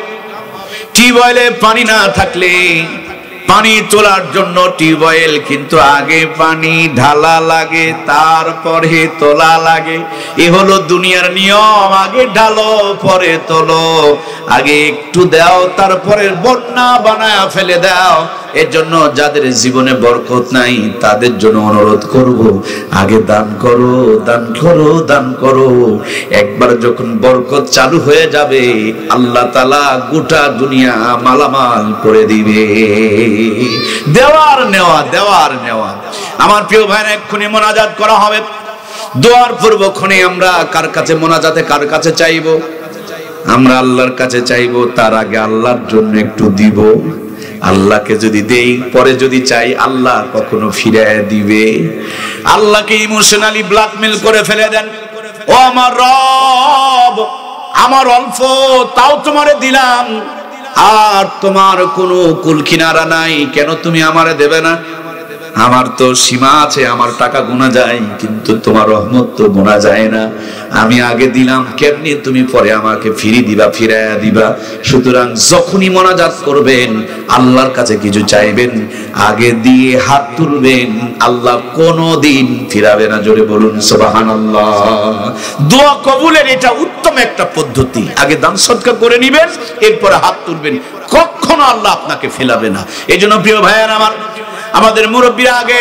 টিউবওয়েলে পানি না থাকলে পানি তোলার জন্য টিউবওয়েল, কিন্তু আগে পানি ঢালা লাগে, তারপরে তোলা লাগে। এ হলো দুনিয়ার নিয়ম, আগে ঢালো পরে তোলো। আগে একটু দাও, তারপরে বন্যা বানায়া ফেলে দাও। এর জন্য যাদের জীবনে বরকত নাই, তাদের জন্য অনুরোধ করব, আগে দান করো, দান করো, দান করো। একবার যখন বরকত চালু হয়ে যাবে, আল্লাহ তাআলা গোটা দুনিয়া মালামাল করে দিবে। দেওয়ার নেওয়া, দেওয়ার নেওয়া। আমার প্রিয় ভাইরা, এক্ষুনি মোনাজাত করা হবে। দোয়ার পূর্বক্ষণে আমরা কার কাছে মোনাজাতে কার কাছে চাইবো? আমরা আল্লাহর কাছে চাইবো। তার আগে আল্লাহর জন্য একটু দিব। আল্লাহকে যদি দেই, পরে যদি চাই, আল্লাহ কখনো ফিরিয়ে দিবে? আল্লাহকে ইমোশনালি ব্ল্যাকমেল করে ফেলে দেন, ও আমার রব, আমার অল্প তাও তোমারে দিলাম, আর তোমার কোনো কুল কিনারা নাই, কেন তুমি আমারে দেবে না? আমার তো সীমা আছে, আমার টাকা গোনা যায়, কিন্তু তোমার রহমত তো গোনা যায় না। আমি আগে দিলাম, কেমনি তুমি পরে আমাকে ফিরাইয়া দিবা। সুতরাং যখনই মোনাজাত করবেন, আল্লাহর কাছে কিছু চাইবেন, আগে দিয়ে হাত তুলবেন, আল্লাহ কোনোদিন ফিরাবে না। জোরে বলুন সুবহানাল্লাহ। দোয়া কবুলের এটা উত্তম একটা পদ্ধতি। আগে দান সদকা করে নিবেন, এরপরে হাত তুলবেন, কখনো আল্লাহ আপনাকে ফেলাবে না। এই জন্য প্রিয় ভাইয়েরা আমার, আমাদের মুরব্বীরা আগে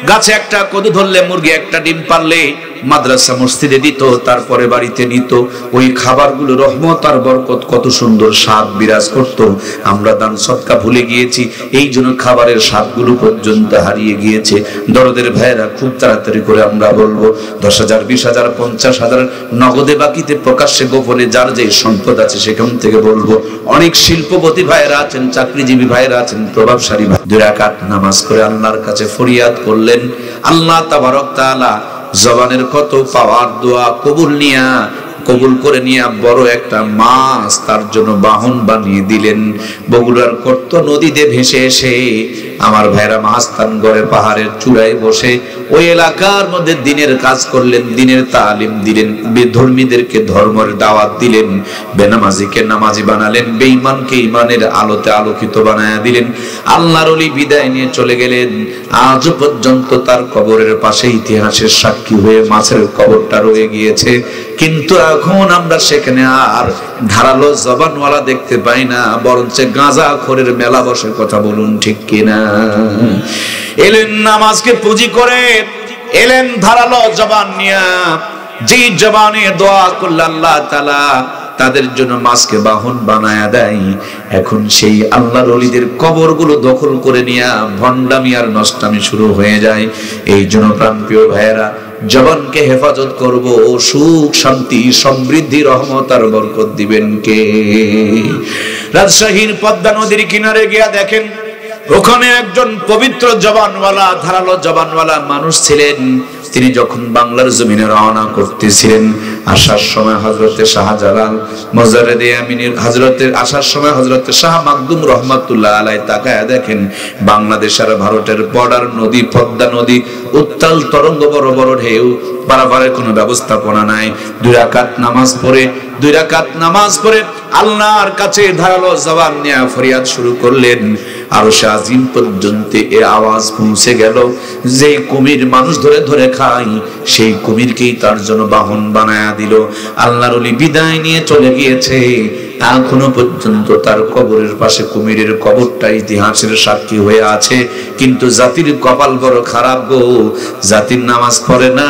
গাছে একটা কদু ধরলে, মুরগি একটা ডিম পারলে, মাদ্রাসা মসজিদে দিত, তারপরে বাড়িতে নিত। ওই খাবারগুলো রহমত আর বরকত, কত সুন্দর স্বাদ বিরাজ করত। আমরা দান সদকা ভুলে গিয়েছি, এই জন্য খাবারের স্বাদগুলো পর্যন্ত হারিয়ে গিয়েছে। দরদের ভাইয়েরা, খুব তাড়াতাড়ি করে আমরা বলবো, 10,000, 20,000, 50,000 নগদে বাকিতে প্রকাশ্যে গোপনে যার যে সম্পদ আছে সেখান থেকে বলবো। অনেক শিল্পপতি ভাইয়েরা আছেন, চাকরিজীবী ভাইয়েরা আছেন, প্রভাবশালী ভাই, 2 রাকাত নামাজ করে আল্লাহর কাছে ফরিয়াদ করলেন। আল্লাহ তাবারক তাআলা জবানের কত পাওয়ার, দোয়া কবুল করে নিয়ে বড় একটা মাছ তার জন্য বাহন বানিয়ে দিলেন। বগুড়ার কত নদীতে ভেসে এসে আমার ভাইরা মাস্তান গড়ে পাহাড়ের চূড়ায় বসে ওই এলাকার মধ্যে দিনের কাজ করলেন, দিনের তালিম দিলেন, বেধর্মীদেরকে ধর্মের দাওয়াত দিলেন, বেনামাজিকে নামাজি বানালেন, বেঈমানকে ঈমানের আলোতে আলোকিত বানায়া দিলেন। আল্লাহর ওলি বিদায় নিয়ে চলে গেলেন। আজ পর্যন্ত তার কবরের পাশে ইতিহাসের সাক্ষী হয়ে মাছের কবরটা রয়ে গিয়েছে। কিন্তু এখন আমরা সেখানে আর ধারালো জবানওয়ালা দেখতে পাই না, বরঞ্চ গাঁজাখোরের মেলা বসে। কথা বলুন ঠিক কিনা? এলেন নামাজকে পুঁজি করে, এলেন ধারালো জবান নিয়ে, যে জবানে দোয়া করলে আল্লাহ তাআলা তাদের জন্য মাছকে বাহন বানায়া দেয়। এখন সেই আল্লাহর ওলিদের কবরগুলো দখল করে নিয়ে ভণ্ডামি আর নষ্টামি শুরু হয়ে যায়। এই জন্য প্রাণপ্রিয় ভাইয়েরা, জবানকে হেফাজত করব, সুখ শান্তি সমৃদ্ধি রহমত আর বরকত দিবেন কে? রাজশাহীর পদ্মা নদীর কিনারে গিয়া দেখেন, ওখানে একজন পবিত্র জবানওয়ালা, ধারালো জবানওয়ালা মানুষ ছিলেন। তিনি যখন বাংলার জমিনে রওনা করতেছিলেন, আসার সময় হযরতে শাহজালাল মজারেদে আমিনের আসার সময় হযরতে শাহ মাকদুম রহমাতুল্লাহ আলাইহি তাকায়া দেখেন, বাংলাদেশ আর ভারতের বর্ডার নদী পদ্মা নদী, উত্তাল তরঙ্গ, বড় বড় ঢেউ, পারাপারের কোনো ব্যবস্থাপনা নাই। 2 রাকাত নামাজ পড়ে আল্লাহর কাছে ধারালো জবান নিয়ে ফরিয়াদ শুরু করলেন। আরশে আজিম পর্যন্ত এ আওয়াজ পৌঁছে গেল, যে কুমির মানুষ ধরে ধরে খায়, সেই কুমিরকেই তার জন্য বাহন বানায়া দিল। আল্লাহর ওলি বিদায় নিয়ে চলে গিয়েছে, এখনো পর্যন্ত তার কবরের পাশে কুমিরের কবরটা ইতিহাসের সাক্ষী হয়ে আছে। কিন্তু জাতির কপাল বড় খারাপ গো, জাতির নামাজ পড়ে না,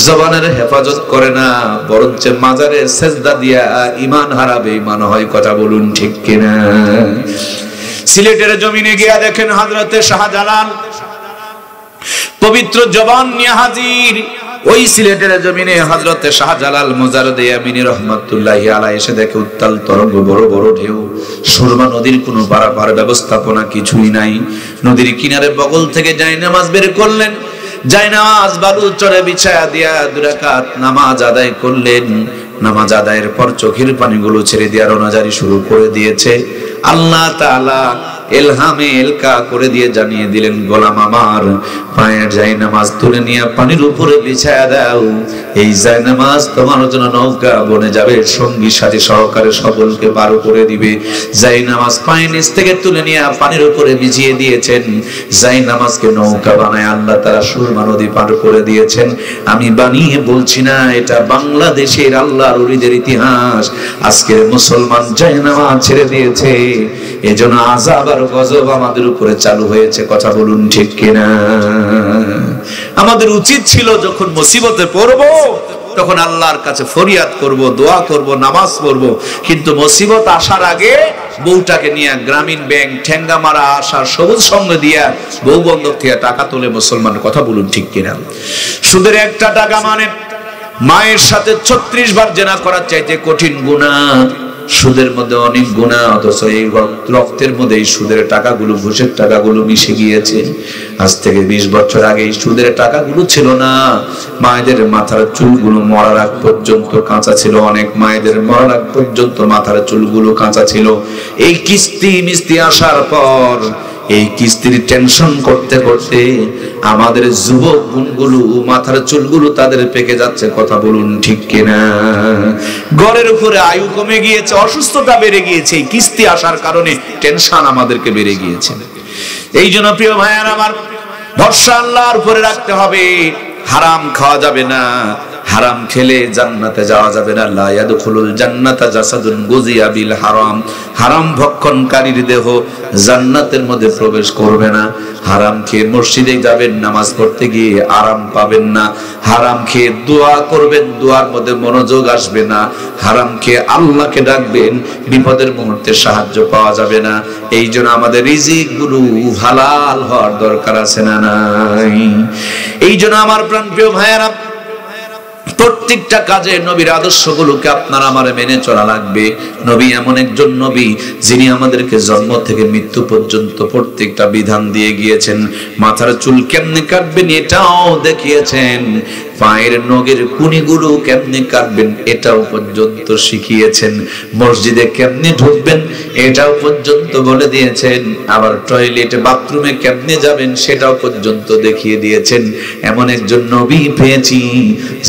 জবানের হেফাজত করে না, বরঞ্চ মাজারে সেজদা দিয়া ঈমান হারাবে, ঈমান হয়। কথা বলুন ঠিক কিনা? সিলেটের জমিনে গিয়া দেখেন, হযরতে শাহজালাল পবিত্র জবান নিয়ে হাজির। ওই সিলেটের জমিনে হযরতে শাহজালাল মুজাররদে আমিনী রহমাতুল্লাহি আলাইহি এসে দেখে উত্তাল তরঙ্গ, বড় বড় ঢেউ, সুরমা নদীর কোনো পারাপার ব্যবস্থাপনা কিছুই নাই। নদীর কিনারে বগল থেকে জায়নামাজ বের করলেন, জায়নামাজ বালুর চরে বিছায়া দিয়া 2 রাকাত নামাজ আদায় করলেন। নামাজ আদায়ের পর চোখের পানিগুলো ছেড়ে দিয়ে রোনাজারি শুরু করে দিয়েছে। আল্লাহ তাআলা এলহামে এলকা করে দিয়ে জানিয়ে দিলেন, গোলাম আমার, পায়ের জায়নামাজ তুলে নিয়ে পানির উপরে বিছায়া দাও। এই জায়নামাজ তোমার জন্য নৌকা বনে যাবে, সঙ্গী সাথী সহকারে সকলকে পার করে দিবে। জায়নামাজ পায়ের নিচ থেকে তুলে নিয়ে পানির উপরে বিছিয়ে দিয়েছেন। জায়নামাজকে নৌকা বানায় আল্লাহ তাআলা সুরমা নদী পার করে দিয়েছেন। আমি বানিয়ে বলছি না, এটা বাংলাদেশের আল্লাহর ওলিদের ইতিহাস। আজকের মুসলমান জায়নামাজ ছেড়ে দিয়েছে, এজন্য আযাব আর গজব আমাদের উপরে চালু হয়েছে। কথা বলুন ঠিক কিনা? আমাদের উচিত ছিল যখন মুসিবতে পড়ব তখন আল্লাহর কাছে ফরিয়াদ করব, দোয়া করব, নামাজ পড়ব। কিন্তু মুসিবত আসার আগে বউটাকে নিয়ে গ্রামীণ ব্যাংক ঠেঙ্গা মারা আসা সবুজ সঙ্গ দিয়া বউ বন্ধক থেকে টাকা তোলে মুসলমান। কথা বলুন ঠিক কিনা? সুদের একটা টাকা মানে মায়ের সাথে 36 বার জেনা করার চাইতে কঠিন গুনাহ। সুদের মধ্যে অনেক গুনাহ, অথচ এই রক্তের মধ্যে এই সুদের টাকাগুলো, ঘুষের টাকাগুলো মিশে গিয়েছে। আজ থেকে 20 বছর আগে এই সুদের টাকাগুলো ছিল না। মায়েদের মাথার চুলগুলো মরার আগ পর্যন্ত কাঁচা ছিল, অনেক মায়েদের মরার আগ পর্যন্ত মাথার চুলগুলো কাঁচা ছিল। এই কিস্তি মিস্তি আসার পর, এই কিস্তির টেনশন করতে করতে আমাদের যুবক গুণগুলো, মাথার চুলগুলো তাদের পেকে যাচ্ছে। কথা বলুন ঠিক কিনা? ঘরের উপরে আয়ু কমে গিয়েছে, অসুস্থতা বেড়ে গিয়েছে, এই কিস্তি আসার কারণে টেনশন আমাদেরকে বেড়ে গিয়েছে। এই জন্য প্রিয় ভাইয়ার আমার, ভরসা আল্লাহর উপরে রাখতে হবে। হারাম খাওয়া যাবে না, হারাম খেলে জান্নাতে যাওয়া যাবে না। লা ইয়াদখুলুল জান্নাতা জাসাদুন গুযিয়া বিল হারাম, হারাম ভক্ষণকারীর দেহ জান্নাতের মধ্যে প্রবেশ করবে না। হারাম খেয়ে মসজিদে যাবেন, নামাজ পড়তে গিয়ে আরাম পাবেন না। হারাম খেয়ে দোয়া করবেন, দোয়ার মধ্যে মনোযোগ আসবে না। হারাম খেয়ে আল্লাহকে ডাকবেন, বিপদের মুহূর্তে সাহায্য পাওয়া যাবে না। এই জন্য আমাদের রিজিক গুলো হালাল হওয়ার দরকার আছে না নাই? এই জন্য আমার প্রাণপ্রিয় ভাইয়েরা, প্রত্যেকটা কাজে নবীর আদর্শগুলোকে আপনার আমার মেনে চলা লাগবে। নবী এমন একজন নবী যিনি আমাদেরকে জন্ম থেকে মৃত্যু পর্যন্ত প্রত্যেকটা বিধান দিয়ে গিয়েছেন। মাথার চুল কেমনে কাটবেন এটাও দেখিয়েছেন, পায়ের নখের কুনিগুলো কেমনে কাটবেন এটাও পর্যন্ত শিখিয়েছেন, মসজিদে কেমনে ঢুকবেন এটাও পর্যন্ত বলে দিয়েছেন, আবার টয়লেটে বাথরুমে কেমনে যাবেন সেটাও পর্যন্ত দেখিয়ে দিয়েছেন। এমন একজন নবী পেয়েছি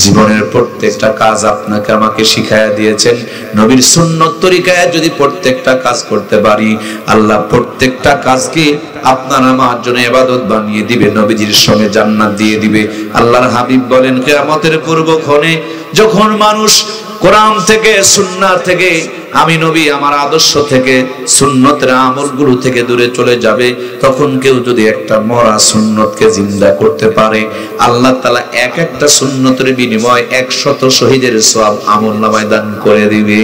জীবনের প্রত্যেকটা কাজ আপনাকে আমাকে শিখায়া দিয়েছেন। নবীর সুন্নত তরিকায় যদি প্রত্যেকটা কাজ করতে পারি, আল্লাহ প্রত্যেকটা কাজকে আপনার আমার জন্য ইবাদত বানিয়ে দিবে, নবীজির সঙ্গে জান্নাত দিয়ে দিবে। আল্লাহর হাবিব বলেন, কিয়ামতের পূর্বক্ষণে যখন মানুষ কোরআন থেকে সুন্নাহ থেকে, আমি নবী আমার আদর্শ থেকে সুন্নতের আমলগুলো থেকে দূরে চলে যাবে, তখন কেউ যদি একটা মরা সুন্নতকে জিন্দা করতে পারে, আল্লাহ তাআলা এক একটা সুন্নতের বিনিময়ে 100 শহীদের সওয়াব আমলনামায় দান করে দিবে।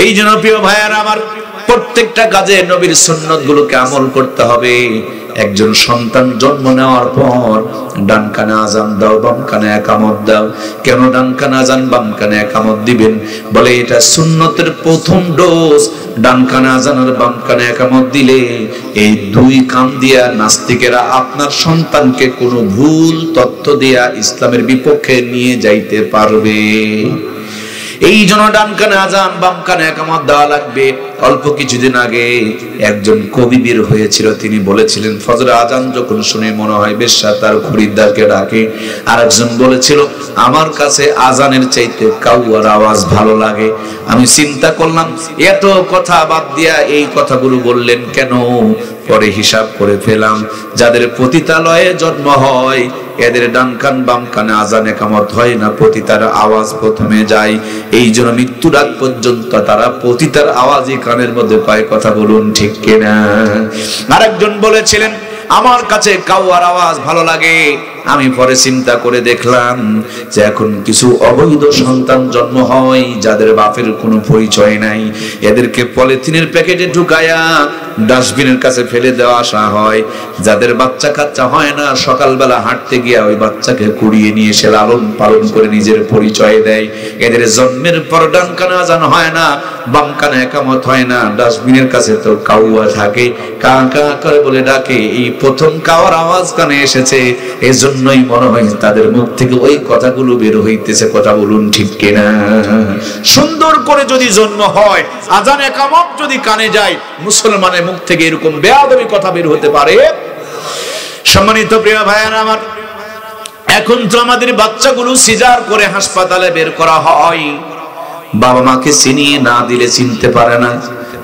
এই জন্য প্রিয় ভাইয়ারা আমার, প্রত্যেকটা কাজে নবীর সুন্নতগুলোকে আমল করতে হবে। একজন সন্তান জন্ম নেওয়ার পর ডান কানে আজান দাও, বাম কানে একামত দাও। কেন ডান কানে আজান বাম কানে একামত দিবেন? বলে এটা সুন্নতের প্রথম ডোজ। ডান কানে আজান আর বাম কানে একামত দিলে এই দুই কান দিয়া নাস্তিকেরা আপনার সন্তানকে কোনো ভুল তথ্য দিয়া ইসলামের বিপক্ষে নিয়ে যাইতে পারবে। এই জন্য ডান কানে আজান বাম কানে একামত দেওয়া লাগবে। অল্প কিছুদিন আগে একজন কবি বের হয়েছিল, তিনি বলেছিলেন ফজর আজান যখন শুনে মনে হয় বেশ্যা তার খরিদ্দারকে ডাকে। আর একজন বলেছিল আমার কাছে আজানের চাইতে কাউয়ার আওয়াজ ভালো লাগে। আমি চিন্তা করলাম এত কথা বাদ দিয়া এই কথাগুলো বললেন কেন? পরে হিসাব করে ফেলাম, যাদের পতিতালয়ে জন্ম হয় এদের ডান কান বাম কানে আজান একামত হয় না, পতিতার আওয়াজ প্রথমে যায়। এই জন্য মৃত্যুর আগ পর্যন্ত তারা পতিতার আওয়াজই কানের মধ্যে পায়। কথা বলুন ঠিক কিনা? আরেকজন বলেছিলেন আমার কাছে কাউয়ার আওয়াজ ভালো লাগে। আমি পরে চিন্তা করে দেখলাম যে এখন কিছু অবৈধ সন্তান জন্ম হয় যাদের বাপের কোনো পরিচয় নাই, এদেরকে পলিথিনের প্যাকেটে ঢুকায়া ডাস্টবিনের কাছে ফেলে দেওয়া আসা হয়। যাদের বাচ্চা কাচ্চা হয় না, সকালবেলা হাঁটতে গিয়ে ওই বাচ্চাকে কুড়িয়ে নিয়ে এসে লালন পালন করে নিজের পরিচয় দেয়। এদের জন্মের পর ডান কানে আজান হয় না, বাম কানে একামত হয় না, ডাস্টবিনের কাছে তো কাউয়া থাকে, কা কা করে বলে ডাকে। এই প্রথম কাওয়ার আওয়াজ কানে এসেছে, এজন্যই মনে হয় তাদের মুখ থেকে ওই কথাগুলো বের হইতেছে। কথা বলুন ঠিক কিনা? সুন্দর করে যদি জন্ম হয়, আজান একামত যদি কানে যায়, মুসলমানের মুখ থেকে এরকম বেয়াদবি কথা বের হতে পারে? সম্মানিত প্রিয় ভাইয়েরা আমার, এখন তো আমাদের বাচ্চাগুলো সিজার করে হাসপাতালে বের করা হয়, বাবা মাকে চিনিয়ে না দিলে চিনতে পারে না।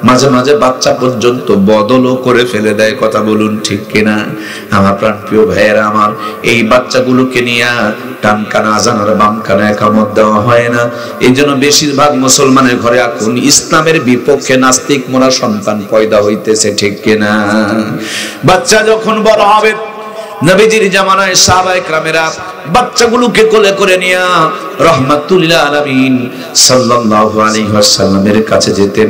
মাঝে মাঝে বাচ্চা পর্যন্ত বদলও করে ফেলে দেয়। কথা বলুন ঠিক কিনা? আমার প্রাণপ্রিয় ভাইয়েরা আমার, এই বাচ্চাগুলোকে নিয়ে ডান কানে আজান আর বাম কানে একামত দেওয়া হয় না। এই জন্য বেশিরভাগ মুসলমানের ঘরে এখন ইসলামের বিপক্ষে নাস্তিক মোরা সন্তান পয়দা হইতেছে। ঠিক কিনা? বাচ্চা যখন বড় হবে, নবীজির জামানায় সাহাবায়ে কেরামেরা বাচ্চাগুলোকে কোলে করে নিয়ে রাহমাতুল লিল আলামিন সাল্লাল্লাহু আলাইহি ওয়াসাল্লামের কাছে যেতেন।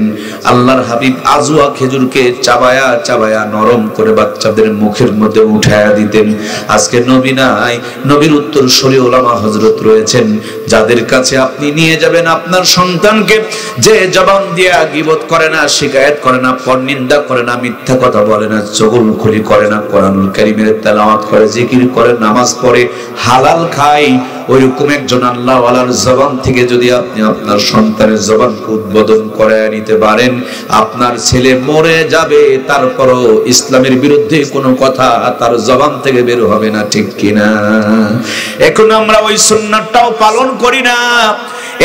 আল্লাহর হাবিব আজওয়া খেজুরকে চাবায়া চাবায়া নরম করে বাচ্চাদের মুখের মধ্যে উঠায়া দিতেন। আজকে নবী নাই, নবীর উত্তরসূরি ওলামা হযরত রয়েছেন, যাদের কাছে আপনি নিয়ে যাবেন আপনার সন্তানকে, যে জবান দিয়া গীবত করে না, শিকায়াত করে না, পরনিন্দা করে না, মিথ্যা কথা বলে না, চগলখড়ি করে না, কোরআনুল কারীমের তেলাওয়াত করে, জিকির করে, নামাজ পড়ে, হালাল খায়, ওইরকম একজন আল্লাহ ওয়ালার জবান থেকে যদি আপনি আপনার সন্তানের জবানকে উদ্বোধন করে নিতে পারেন, আপনার ছেলে মরে যাবে, তারপরও ইসলামের বিরুদ্ধে কোনো কথা তার জবান থেকে বের হবে না। ঠিক কিনা? এখন আমরা ওই সুন্নাতটাও পালন করি না।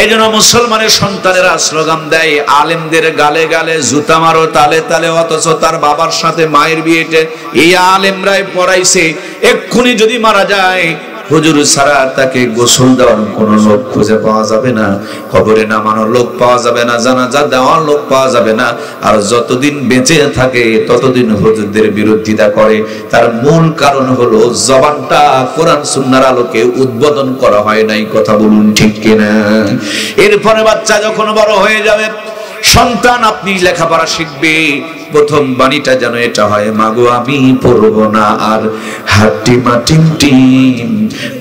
এজন্য মুসলমানের সন্তানেরা স্লোগান দেয় আলেমদের গালে গালে জুতা মারো তালে তালে, অথচ তার বাবার সাথে মায়ের বিয়েতে এই আলেমরাই পড়াইছে। এক্ষুনি যদি মারা যায় হুজুর ছাড়া তাকে গোসল দেওয়ার কোনো লোক খুঁজে পাওয়া যাবে না, কবরে নামানোর লোক পাওয়া যাবে না, জানাজা দেওয়ার লোক পাওয়া যাবে না। আর যতদিন বেঁচে থাকে ততদিন হুজুরদের বিরোধিতা করে। তার মূল কারণ হলো জবানটা কোরআন সুন্নাহর আলোকে উদ্বোধন করা হয় নাই। কথা বলুন ঠিক কিনা? এরপরে বাচ্চা যখন বড় হয়ে যাবে, সন্তান আপনি লেখাপড়া শিখবে, প্রথম বাণীটা যেন এটা হয়, মাগো আমি পড়বো না আর হাট্টি মাটিম টিম,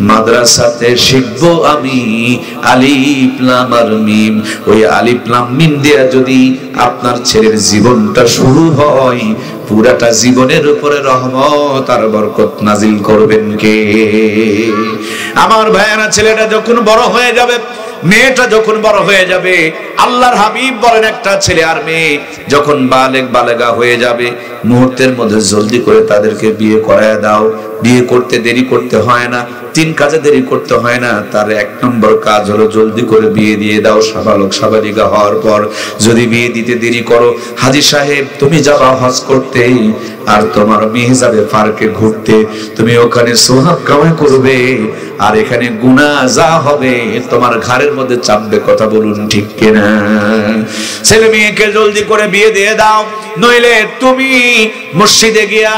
মাদ্রাসাতে শিখবো আমি আলিফ লাম আর মিম। ওই আলিফ লাম মিম দিয়ে যদি আপনার ছেলের জীবনটা শুরু হয়, পুরাটা জীবনের উপরে রহমত আর বরকত নাজিল করবেন কে? আমার ভাইয়েরা, ছেলেটা যখন বড় হয়ে যাবে, মেয়েটা যখন বড় হয়ে যাবে, আল্লাহর হাবিব বলেন একটা ছেলে আর মেয়ে যখন বালেগা হয়ে যাবে, মুহূর্তের মধ্যে জলদি করে তাদেরকে বিয়ে করায় দাও। বিয়ে করতে দেরি করতে হয় না, 3 কাজে দেরি করতে হয় না। তার 1 নম্বর কাজ হলো জলদি করে বিয়ে দিয়ে দাও। সাবালক সাবালিকা হওয়ার পর যদি বিয়ে দিতে দেরি করো, হাজী সাহেব তুমি যাবা হজ করতে আর তোমার মেয়ে যাবে পার্কে ঘুরতে, তুমি ওখানে সোহাগ কামাই করবে আর এখানে গুনাহ যা হবে তোমার ঘাড়ের মধ্যে চাপবে। কথা বলুন ঠিক কিনা? ছেলে মেয়েকে জলদি করে বিয়ে দিয়ে দাও, নইলে তুমি মসজিদে গিয়া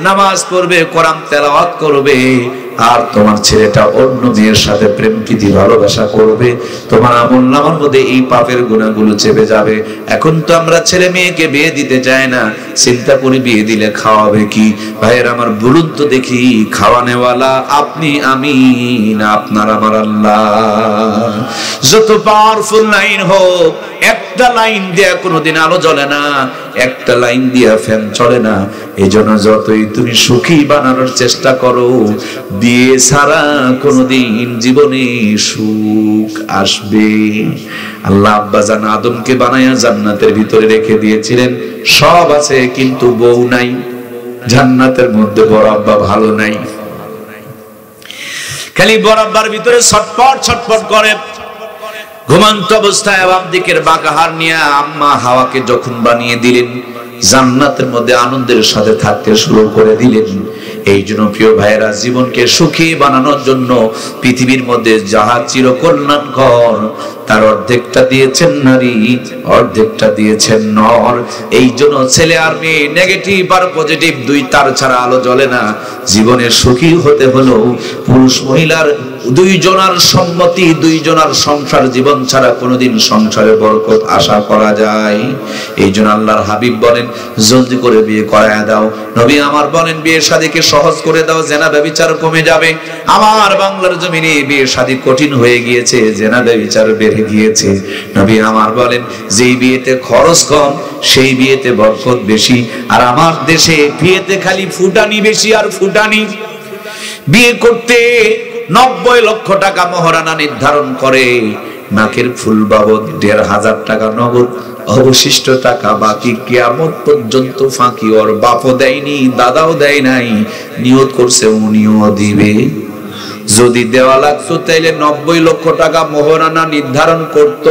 নামাজ পড়বে, কোরআন তেলাওয়াত করবে, আর তোমার ছেলেটা অন্য মেয়ের সাথে প্রেম প্রীতি ভালোবাসা করবে। তোমার আমলনামার মধ্যে এই পাপের গুনাহগুলো চেপে যাবে। এখন তো আমরা ছেলে মেয়েকে বিয়ে দিতে চাই না, চিন্তা করি বিয়ে দিলে খাওয়াবে কি? ভাইয়ের আমার, বলুন তো দেখি, খাওয়ানেওয়ালা আপনি আমি না আপনার আমার আল্লাহ? যত পাওয়ারফুল লাইন হোক, একটা লাইন দিয়া কোনোদিন আলো জ্বলে না, একটা লাইন দিয়া ফ্যান চলে না। এই জন্য যতই তুমি সুখী বানানোর চেষ্টা করো, বিয়ে ছাড়া কোনোদিন জীবনে সুখ আসবে? আল্লাহ আব্বাজান আদমকে বানায়া জান্নাতের ভিতরে রেখে দিয়েছিলেন, সব আছে কিন্তু বউ নাই। জান্নাতের মধ্যে বড় আব্বা ভালো নাই, খালি বড় আব্বার ভিতরে ছটপট ছটপট করে। ঘুমন্ত অবস্থায় বাম দিকের বাঁকা হার নিয়ে আম্মা হাওয়াকে যখন বানিয়ে দিলেন, জান্নাতের মধ্যে আনন্দের সাথে থাকতে শুরু করে দিলেন। এই জন্য প্রিয় ভাইয়েরা, জীবনকে সুখী বানানোর জন্য পৃথিবীর মধ্যে যাহা চিরকল্যাণকর, তার অর্ধেকটা দিয়েছেন নারী, অর্ধেকটা দিয়েছেন নর। এই জন্য ছেলে আর মেয়ে, নেগেটিভ আর পজিটিভ, দুই তার ছাড়া আলো জ্বলে না। জীবনে সুখী হতে হলো পুরুষ মহিলার দুইজনার সম্মতি, দুইজনার সংসার জীবন ছাড়া কোনোদিন সংসারে বরকত আশা করা যায়? এই জন্য আল্লাহর হাবিব বলেন, জলদি করে বিয়ে করায় দাও। নবী আমার বলেন, বিয়ে শাদীকে সহজ করে দাও, জেনা ব্যভিচার কমে যাবে। আমার বাংলার জমিনে বিয়ে শাদী কঠিন হয়ে গিয়েছে, জেনা ব্যভিচার বেড়ে গিয়েছে। নবী আমার বলেন, যেই বিয়েতে খরচ কম সেই বিয়েতে বরকত বেশি। আর আমার দেশে বিয়েতে খালি ফুটানি বেশি আর ফুটানি। বিয়ে করতে 90 লক্ষ টাকা মহারানা নির্ধারণ করে, নাকের ফুল বাবদ 1,500 টাকা নগদ, অবশিষ্ট টাকা বাকি কিয়ামত পর্যন্ত ফাঁকি। ওর বাপও দেয়নি, দাদাও দেয় নাই, নিয়ত করছে উনিও দিবে। যদি দেওয়া লাগতো তাইলে 90 লক্ষ টাকা মহারানা নির্ধারণ করত।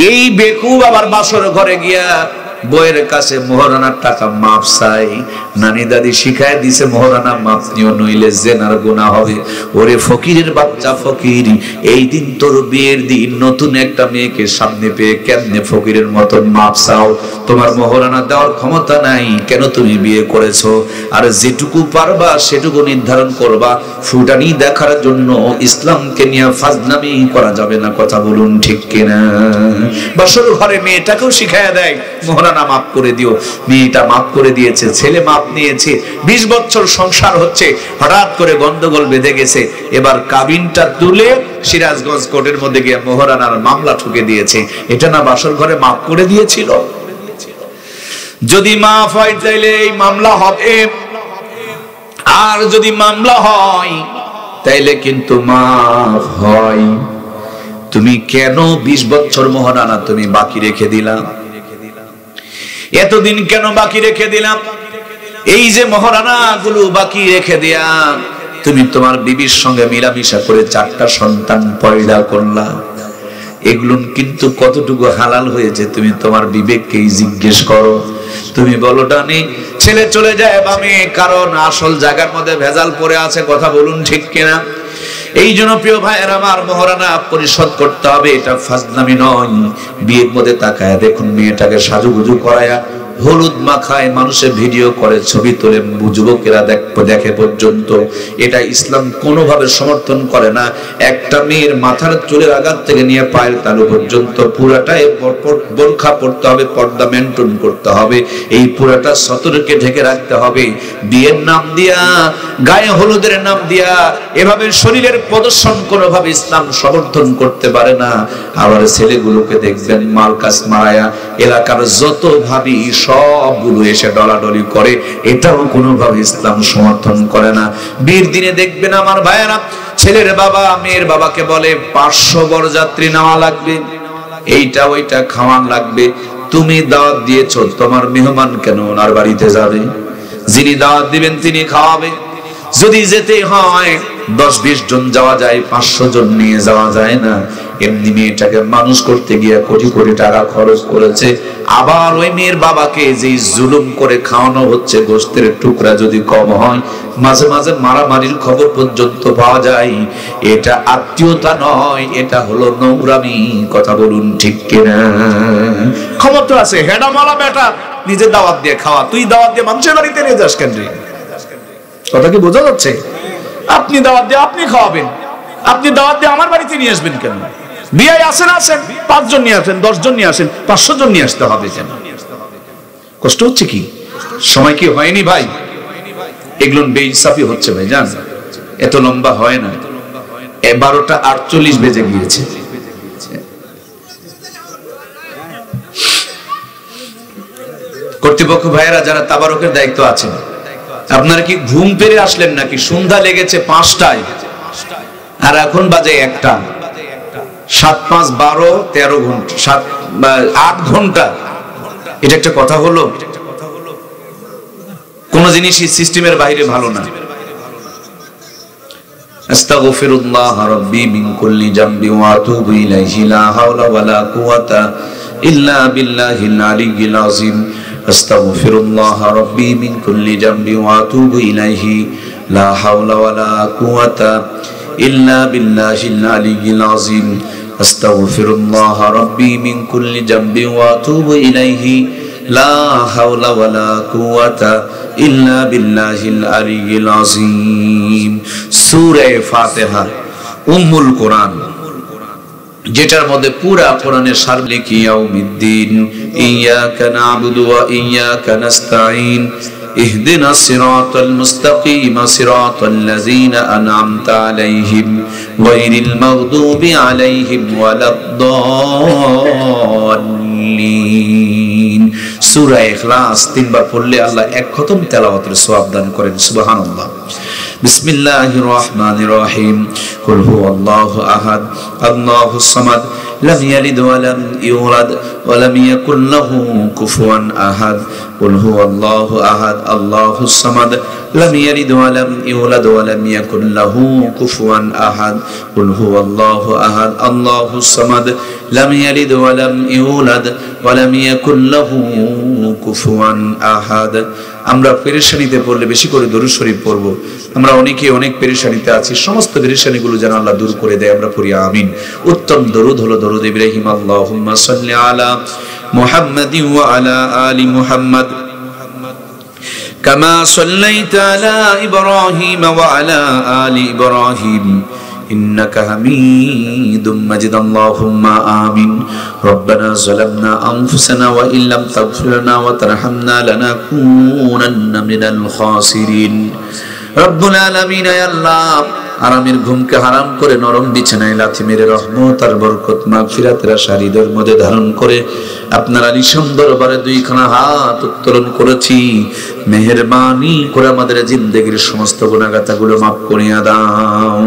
এই বেকুব আবার বাসর ঘরে গিয়া বইয়ের কাছে মহারানার টাকা মাপ চাই। নানি দাদি শিখায় দিছে, মহারানা মাপ নিও, নইলে জেনার গুনাহ হবে। ওরে ফকিরের বাচ্চা ফকির, এই দিন তোর বিয়ের দিন, নতুন একটা মেয়েকে সামনে পেয়ে কেমনে ফকিরের মতন মাপ চাও? তোমার মহারানা দেওয়ার ক্ষমতা নাই, কেন তুমি বিয়ে করেছো? আর যেটুকু পারবা সেটুকু নির্ধারণ করবা। ফুটানি দেখার জন্য ইসলামকে নিয়ে ফাজলামি করা যাবে না। কথা বলুন ঠিক কিনা? বাসর ঘরে মেয়েটাকেও শিখায় দেয়, মহারানা মাফ করে দিও। মেয়েটা মাফ করে দিয়েছে, ছেলে মাফ নিয়েছে, 20 বছর সংসার হচ্ছে। হঠাৎ করে গন্ডগোল বেঁধে গেছে, এবার কাবিনটা তুলে সিরাজগঞ্জ কোর্টের মধ্যে গিয়ে মহারানার মামলা ঠুকে দিয়েছে। এটা না বাসর ঘরে মাফ করে দিয়েছিল? যদি মাফ হয় তাইলে এই মামলা হবে, আর যদি মামলা হয় তাইলে কিন্তু মাফ হয়। তুমি কেন 20 বছর মহারানা তুমি বাকি রেখে দিলাম? এতদিন কেন বাকি রেখে দিলাম? এই যে মহারানা গুলো বাকি রেখে দিয়া তুমি তোমার বিবির সঙ্গে মিলামিশা করে 4টা সন্তান পয়দা করলা, এগুলো কিন্তু কতটুকু হালাল হয়েছে তুমি তোমার বিবেককেই জিজ্ঞেস করো। তুমি বলো ডানে, ছেলে চলে যায় বামে, কারণ আসল জায়গার মধ্যে ভেজাল পড়ে আছে। কথা বলুন ঠিক কিনা? এই জন্য প্রিয় ভাইয়ের আমার, মহারানা পরিশোধ করতে হবে, এটা ফাজলামি নয়। বিয়ের মধ্যে তাকায় দেখুন, মেয়েটাকে সাজুগুজু করায়া হলুদ মাখায়, মানুষের ভিডিও করে, ছবি তোলে, যুবকেরা দেখে পর্যন্ত। এটা ইসলাম কোনোভাবে সমর্থন করে না। একটা মেয়ের মাথার চুলের আঘাত থেকে নিয়ে পায়ের তালু পর্যন্ত পুরাটাই বোরখা পড়তে হবে, পর্দা মেনটেন করতে হবে, এই পুরাটা সতর্কে ঢেকে রাখতে হবে। বিয়ের নাম দিয়া, গায়ে হলুদের নাম দিয়া এভাবে শরীরের প্রদর্শন কোনোভাবে ইসলাম সমর্থন করতে পারে না। আবার ছেলেগুলোকে দেখবেন মার্কাস মারায়া এলাকার যত ভাবি সবগুলো এসে ডলাডলি করে, এটাও কোনোভাবে ইসলাম সমর্থন করে না। বিয়ের দিনে দেখবেন আমার ভাইয়েরা, ছেলের বাবা মেয়ের বাবাকে বলে 500 বরযাত্রী নেওয়া লাগবে, এইটা ওইটা খাওয়ান লাগবে। তুমি দাওয়াত দিয়েছো, তোমার মেহমান কেন ওনার বাড়িতে যাবে? যিনি দাওয়াত দিবেন তিনি খাওয়াবে। যদি যেতে হয় 10-20 জন যাওয়া যায়, 500 জন নিয়ে যাওয়া যায় না। এমনি মেয়েটাকে মানুষ করতে গিয়ে কোটি কোটি টাকা খরচ করেছে, আবার ওই মেয়ের বাবাকে যে জুলুম করে খাওয়ানো হচ্ছে, গোশতের টুকরা যদি কম হয়, মাঝে মাঝে মারামারির খবর পর্যন্ত পাওয়া যায়। এটা আত্মীয়তা নয়, এটা হলো নোংরামি। কথা বলুন ঠিক কিনা? ক্ষমতা আছে, হেডা মারা বেটা নিজে দাওয়াত দিয়ে খাওয়া, তুই দাওয়াত দিয়ে মানুষের বাড়িতে নিয়ে যাস কেন রে? কথা কি বোঝা যাচ্ছে? আপনি দাওয়াত দিয়ে আপনি খাওয়াবেন, আপনি দাওয়াত দিয়ে আমার বাড়িতে নিয়ে আসবেন কেন? বিয়ে আসেন, 5 জন নিয়ে আসেন, 10 জন নিয়ে আসেন, 500 জন নিয়ে আসতে হবে কেন? কষ্ট হচ্ছে কি? সময় কি হয়নি ভাই? এগুলো বেইনসাফি হচ্ছে ভাই, জান। এত লম্বা হয় না। 12টা 48 বেজে গিয়েছে। কর্তৃপক্ষ ভাইয়েরা যারা তাবারকের দায়িত্ব আছেন, আপনারা কি ঘুম পেরে আসলেন নাকি? সন্ধ্যা লেগেছে 5টায়, আর এখন বাজে 1টা। 7-5 12 13 ঘন্টা, 8 ঘন্টা। এটা একটা কথা হলো? কোন জিনিসই সিস্টেমের বাইরে ভালো না। আস্তাগফিরুল্লাহ রাব্বি মিন কুল্লি জামবি ওয়া আতুবু ইলাইহি, লা হাওলা ওয়ালা কুওয়াতা ইল্লা বিল্লাহিল আলিয়্যিল আযীম। আস্তাগফিরুল্লাহ রাব্বি মিন কুল্লি জামবি ওয়া আতুবু ইলাইহি, লা হাওলা ওয়ালা কুওয়াতা ইল্লা বিল্লাহিল আলিয়্যিল আযীম। আস্তাগফিরুল্লাহ রাব্বি মিন কুল্লি জামবি ওয়া আতুবু ইলাইহি, লা হাওলা ওয়ালা কুওয়াতা ইল্লা বিল্লাহিল আলিয়্যিল আযীম। সূরা ফাতিহা উম্মুল কোরআন, যেটার মধ্যে পুরা কোরআনের সার লিখি ইয়াউমিদ্দিন, ইয়াকা না'বুদু ওয়া ইয়াকা নাস্তাঈন, ইহদিনাস সিরাতাল মুস্তাকিম, সিরাতাল লাযীনা আন'আমতা আলাইহিম, গায়রিল মাগদুবি আলাইহিম ওয়ালাদ-দাল্লিন। সূরা ইখলাস 3 বার পড়লে আল্লাহ 1 খতম তেলাওয়াতের সওয়াব দান করেন। সুবহানাল্লাহ। বিসমিল্লাহির রহমানির রহিম। কুল হুয়াল্লাহু আহাদ, আল্লাহুস সামাদ, লাম ইয়ালিদ ওয়া লাম ইউলাদ ওয়া লাম ইয়াকুল লাহু কুফুয়ান আহাদ। কুল হুয়াল্লাহু আহাদ, আল্লাহুস সামাদ, লাম ইয়ালিদ ওয়া লাম ইউলাদ ওয়া লাম ইয়াকুল লাহু কুফুয়ান আহাদ। কুল হুয়াল্লাহু আহাদ, আল্লাহুস সামাদ, লাম ইয়ালিদ ওয়া লাম ইউলাদ ওয়া লাম ইয়াকুল লাহু কুফুয়ান আহাদ। আমরা পেরেশানিতে পড়লে বেশি করে দরুদ শরীফ পড়ব। আমরা অনেকে অনেক পেরেশানিতে আছি, সমস্ত পেরেশানিগুলো যেন আল্লাহ দূর করে দেয়, আমরা পড়ি আমিন। উত্তম দরুদ হলো দরুদ ইব্রাহিম, আল্লাহুম্মা সাল্লি আলা মুহাম্মাদিন ওয়া আলা আলি মুহাম্মাদ কামা সাল্লাইতা আলা ইব্রাহিম ওয়া আলা আলি ইব্রাহিম إنك حميد مجيد اللهم آمين ربنا ظلمنا أنفسنا وإن لم تغفر لنا وترحمنا لنكونن من الخاسرين رب العالمين يا الله আরামের ঘুমকে হারাম করে নরম বিছানায় লাথি মেরে রহমত আর বরকত মাগফিরাতের আশা হৃদয়ের মধ্যে ধারণ করে আপনার আলিশান দরবারে 2খানা হাত উত্তোলন করেছি। মেহেরবানি করে আমাদের জিন্দেগীর সমস্ত গুনাহগাতাগুলো মাফ করিয়া দাও।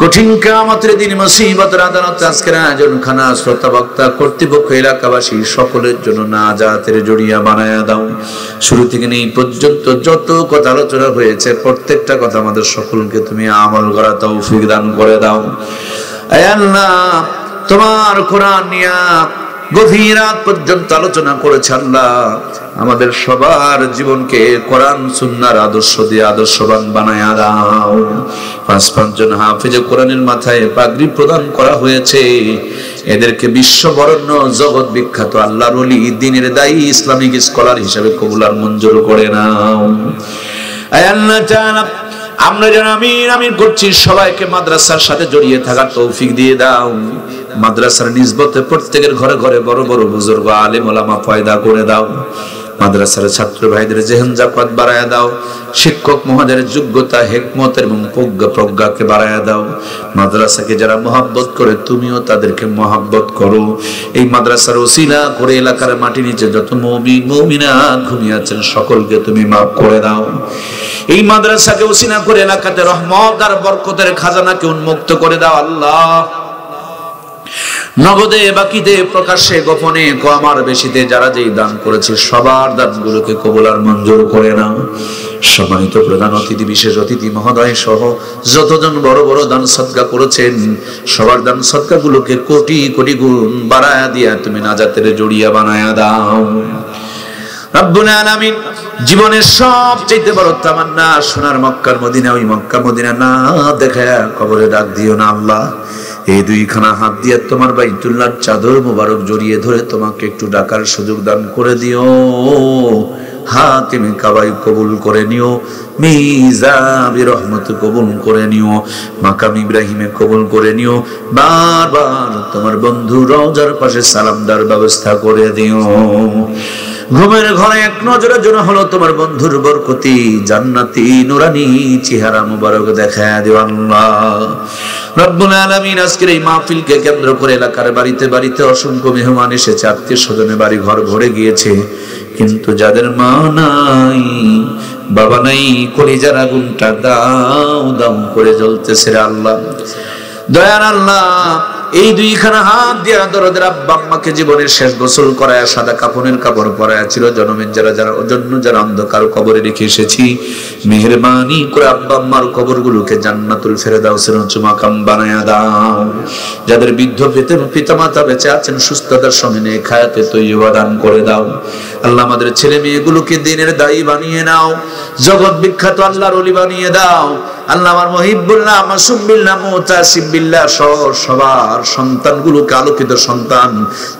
কঠিন কিয়ামতের দিন মুসিবতের আদালতে আজকের আয়োজন খানা শ্রোতা বক্তা কর্তৃপক্ষ এলাকাবাসী সকলের জন্য নাজাতের জড়িয়া বানায়া দাও। শুরু থেকে এই পর্যন্ত যত কথা আলোচনা হয়েছে প্রত্যেকটা কথা আমাদের সকলকে তুমি আমল করার তৌফিক দান করে দাও। আয় আল্লাহ, তোমার কোরআন নিয়া গভীর রাত পর্যন্ত আলোচনা করেছে। আল্লাহ আমাদের সবার জীবনকে কোরআন সুন্নাহর আদর্শ দিয়ে আদর্শবান বানায়া দাও। ৫ জন হাফেজে কোরআনের মাথায় পাগড়ি প্রদান করা হয়েছে, এদেরকে বিশ্ববরণ্য জগৎ বিখ্যাত আল্লাহর ওলি, দ্বীনের দায়ী, ইসলামিক স্কলার হিসেবে কবুল আর মঞ্জুর করে নাও। আয় আল্লাহ তাআলা, আমরা যারা আমিন আমিন করছি সবাইকে মাদ্রাসার সাথে জড়িয়ে থাকার তৌফিক দিয়ে দাও। মাদ্রাসার নিসবতে প্রত্যেকের ঘরে ঘরে বড় বড় বুজুর্গ আলেম ওলামা পয়দা করে দাও। মাদ্রাসার ছাত্র ভাইদের জেহেন জাকাত বাড়ায়া দাও। শিক্ষক মহোদয়ের যোগ্যতা, হিকমত এবং প্রজ্ঞাকে বাড়ায়া দাও। মাদ্রাসাকে যারা মহব্বত করে তুমিও তাদেরকে মহব্বত করো। এই মাদ্রাসার ওসিলা করে এলাকার মাটি নিচে যত মুমিন মুমিনাত ঘুমিয়ে আছেন সকলকে তুমি মাফ করে দাও। এই মাদ্রাসাকে ওসিলা করে এলাকাতে রহমত আর বরকতের খাজানাকে উন্মুক্ত করে দাও। আল্লাহ নগদে, বাকিতে, প্রকাশ্যে, গোপনে, কম আর বেশিতে যারা যেই দান করেছে সবার দানগুলোকে কবুল আর মঞ্জুর করে নাও। সম্মানিত প্রধান অতিথি, বিশেষ অতিথি মহোদয় সহ যতজন বড় বড় দান সদকা করেছেন সবার দান সদকাগুলোকে কোটি কোটি গুণ বাড়ায়া দিয়া তুমি নাজাতের জড়িয়া বানায়া দাও। রব্বুল আলামিন, জীবনের সবচেয়ে বড় তামান্না সোনার মক্কার মদিনা, ওই মক্কা মদিনা না দেখায়া কবরে ডাক দিও না আল্লাহ। এই দুইখানা হাত দিয়ে তোমার বাইতুল্লাহর চাদর মোবারক জড়িয়ে ধরে তোমাকে একটু ডাকার সুযোগ দান করে দিও। হাতিমে কাবাই কবুল করে নিও, মিজাবি রহমত কবুল করে নিও, মাকাম ইব্রাহিমে কবুল করে নিও। বারবার তোমার বন্ধু রওজার পাশে সালাম দেওয়ার ব্যবস্থা করে দিও। ঘুমের ঘরে এক নজরের জন্য হলো তোমার বন্ধুর বরকতি জান্নাতি নুরানি চেহারা মুবারক দেখায়া দিও আল্লাহ। রব্বুল আলামিন, আজকের এই মাহফিলকে কেন্দ্র করে এলাকার বাড়িতে বাড়িতে অসংখ্য মেহমান এসেছে, আত্মীয় স্বজনের বাড়ি ঘর ভরে গিয়েছে, কিন্তু যাদের মা নাই বাবা নাই কলিজার আগুনটা দাও দাও করে জ্বলতেছে রে আল্লাহ। দয়ার আল্লাহ, এই দুইখানা হাত দিয়ে দরদের আব্বা আম্মাকে জীবনের শেষ গোসল করায় সাদা কাফনের কাপড় পরায়া ছিল জনমের যারা অন্ধকার কবরে রেখে এসেছি, মেহেরবানি করে আব্বা আম্মার কবরগুলোকে জান্নাতুল ফেরদাউসের উচ্চ মাকাম বানায়া দাও। যাদের বৃদ্ধ পিতামাতা বেঁচে আছেন সুস্থতার সঙ্গে নেক হায়াতে তৈয়বা দান করে দাও। আল্লাহ আমাদের ছেলে মেয়েগুলোকে দ্বীনের দায়ী বানিয়ে নাও, জগৎ বিখ্যাত আল্লাহর ওলি বানিয়ে দাও। আল্লাহ আমার মুহিব্বুল্লাহ, মাসুম বিল্লাহ, মুতাসিব বিল্লাহ সহ সবার সন্তানগুলোকে আলোকিত সন্তান,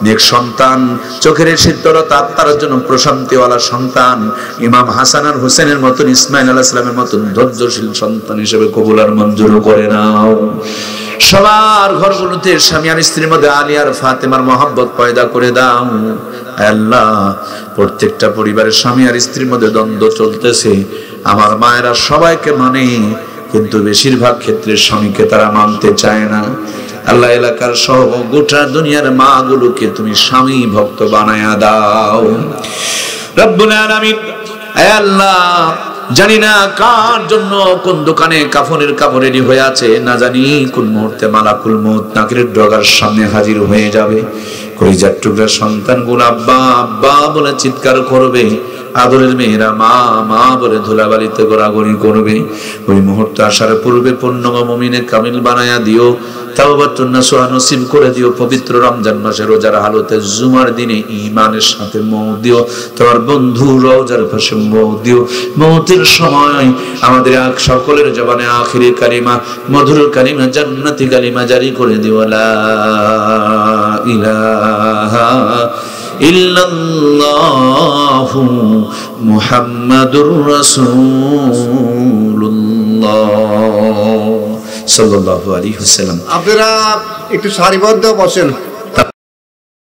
নেক সন্তান, চোখের শীতলতা আত্মার জন্য প্রশান্তিওয়ালা সন্তান, ইমাম হাসান আর হোসেনের মতন, ইসমাইল আলাইহিস সালামের মতন ধৈর্যশীল সন্তান হিসেবে কবুল আর মঞ্জুর করে নাও। সবার ঘরগুলোতে স্বামী আর স্ত্রীর মধ্যে আলী আর ফাতেমার মহব্বত পয়দা করে দাও। আল্লাহ, প্রত্যেকটা পরিবারের স্বামী আর স্ত্রীর মধ্যে দ্বন্দ্ব চলতেছে, আমার মায়েরা সবাইকে মানে কিন্তু বেশিরভাগ ক্ষেত্রে স্বামীকে তারা মানতে চায় না। আল্লাহ, এলাকার সহ গোটা দুনিয়ার মা গুলোকে তুমি স্বামী ভক্ত বানায়া দাও। রব্বুল আলামিন, আয় আল্লাহ, জানি না কার জন্য কোন দোকানে কাফনের কাপড় রেডি হয়ে আছে, না জানি কোন মুহূর্তে মালাকুল মউত নাকের ডগার সামনে হাজির হয়ে যাবে। কলিজার টুকরা সন্তানগুলো আব্বা আব্বা বলে চিৎকার করবে, আদরের মেয়েরা মা মা বলে ধুলাবালিতে গোড়াগড়ি করবে। ওই মুহূর্ত আসার পূর্বে পূর্ণ মুমিনে কামিল বানায়া দিও, তাওবাতুন নাসুহা নসিব করে দিও। পবিত্র রমজান মাসে রোজার হালতে জুমার দিনে ঈমানের সাথে মওত দিও, তোমার বন্ধু রওজার পাশে মওত দিও। মওতের সময় আমাদের সকলের জবানে আখিরি কালিমা, মধুর কালিমা, জান্নাতি কালিমা জারি করে দিও, লা ইলাহা ইল্লাল্লাহু মুহাম্মাদুর রাসূলুল্লাহ সাল্লাল্লাহু আলাইহি ওয়াসাল্লাম। আপনারা একটু সারিবদ্ধ বসেন।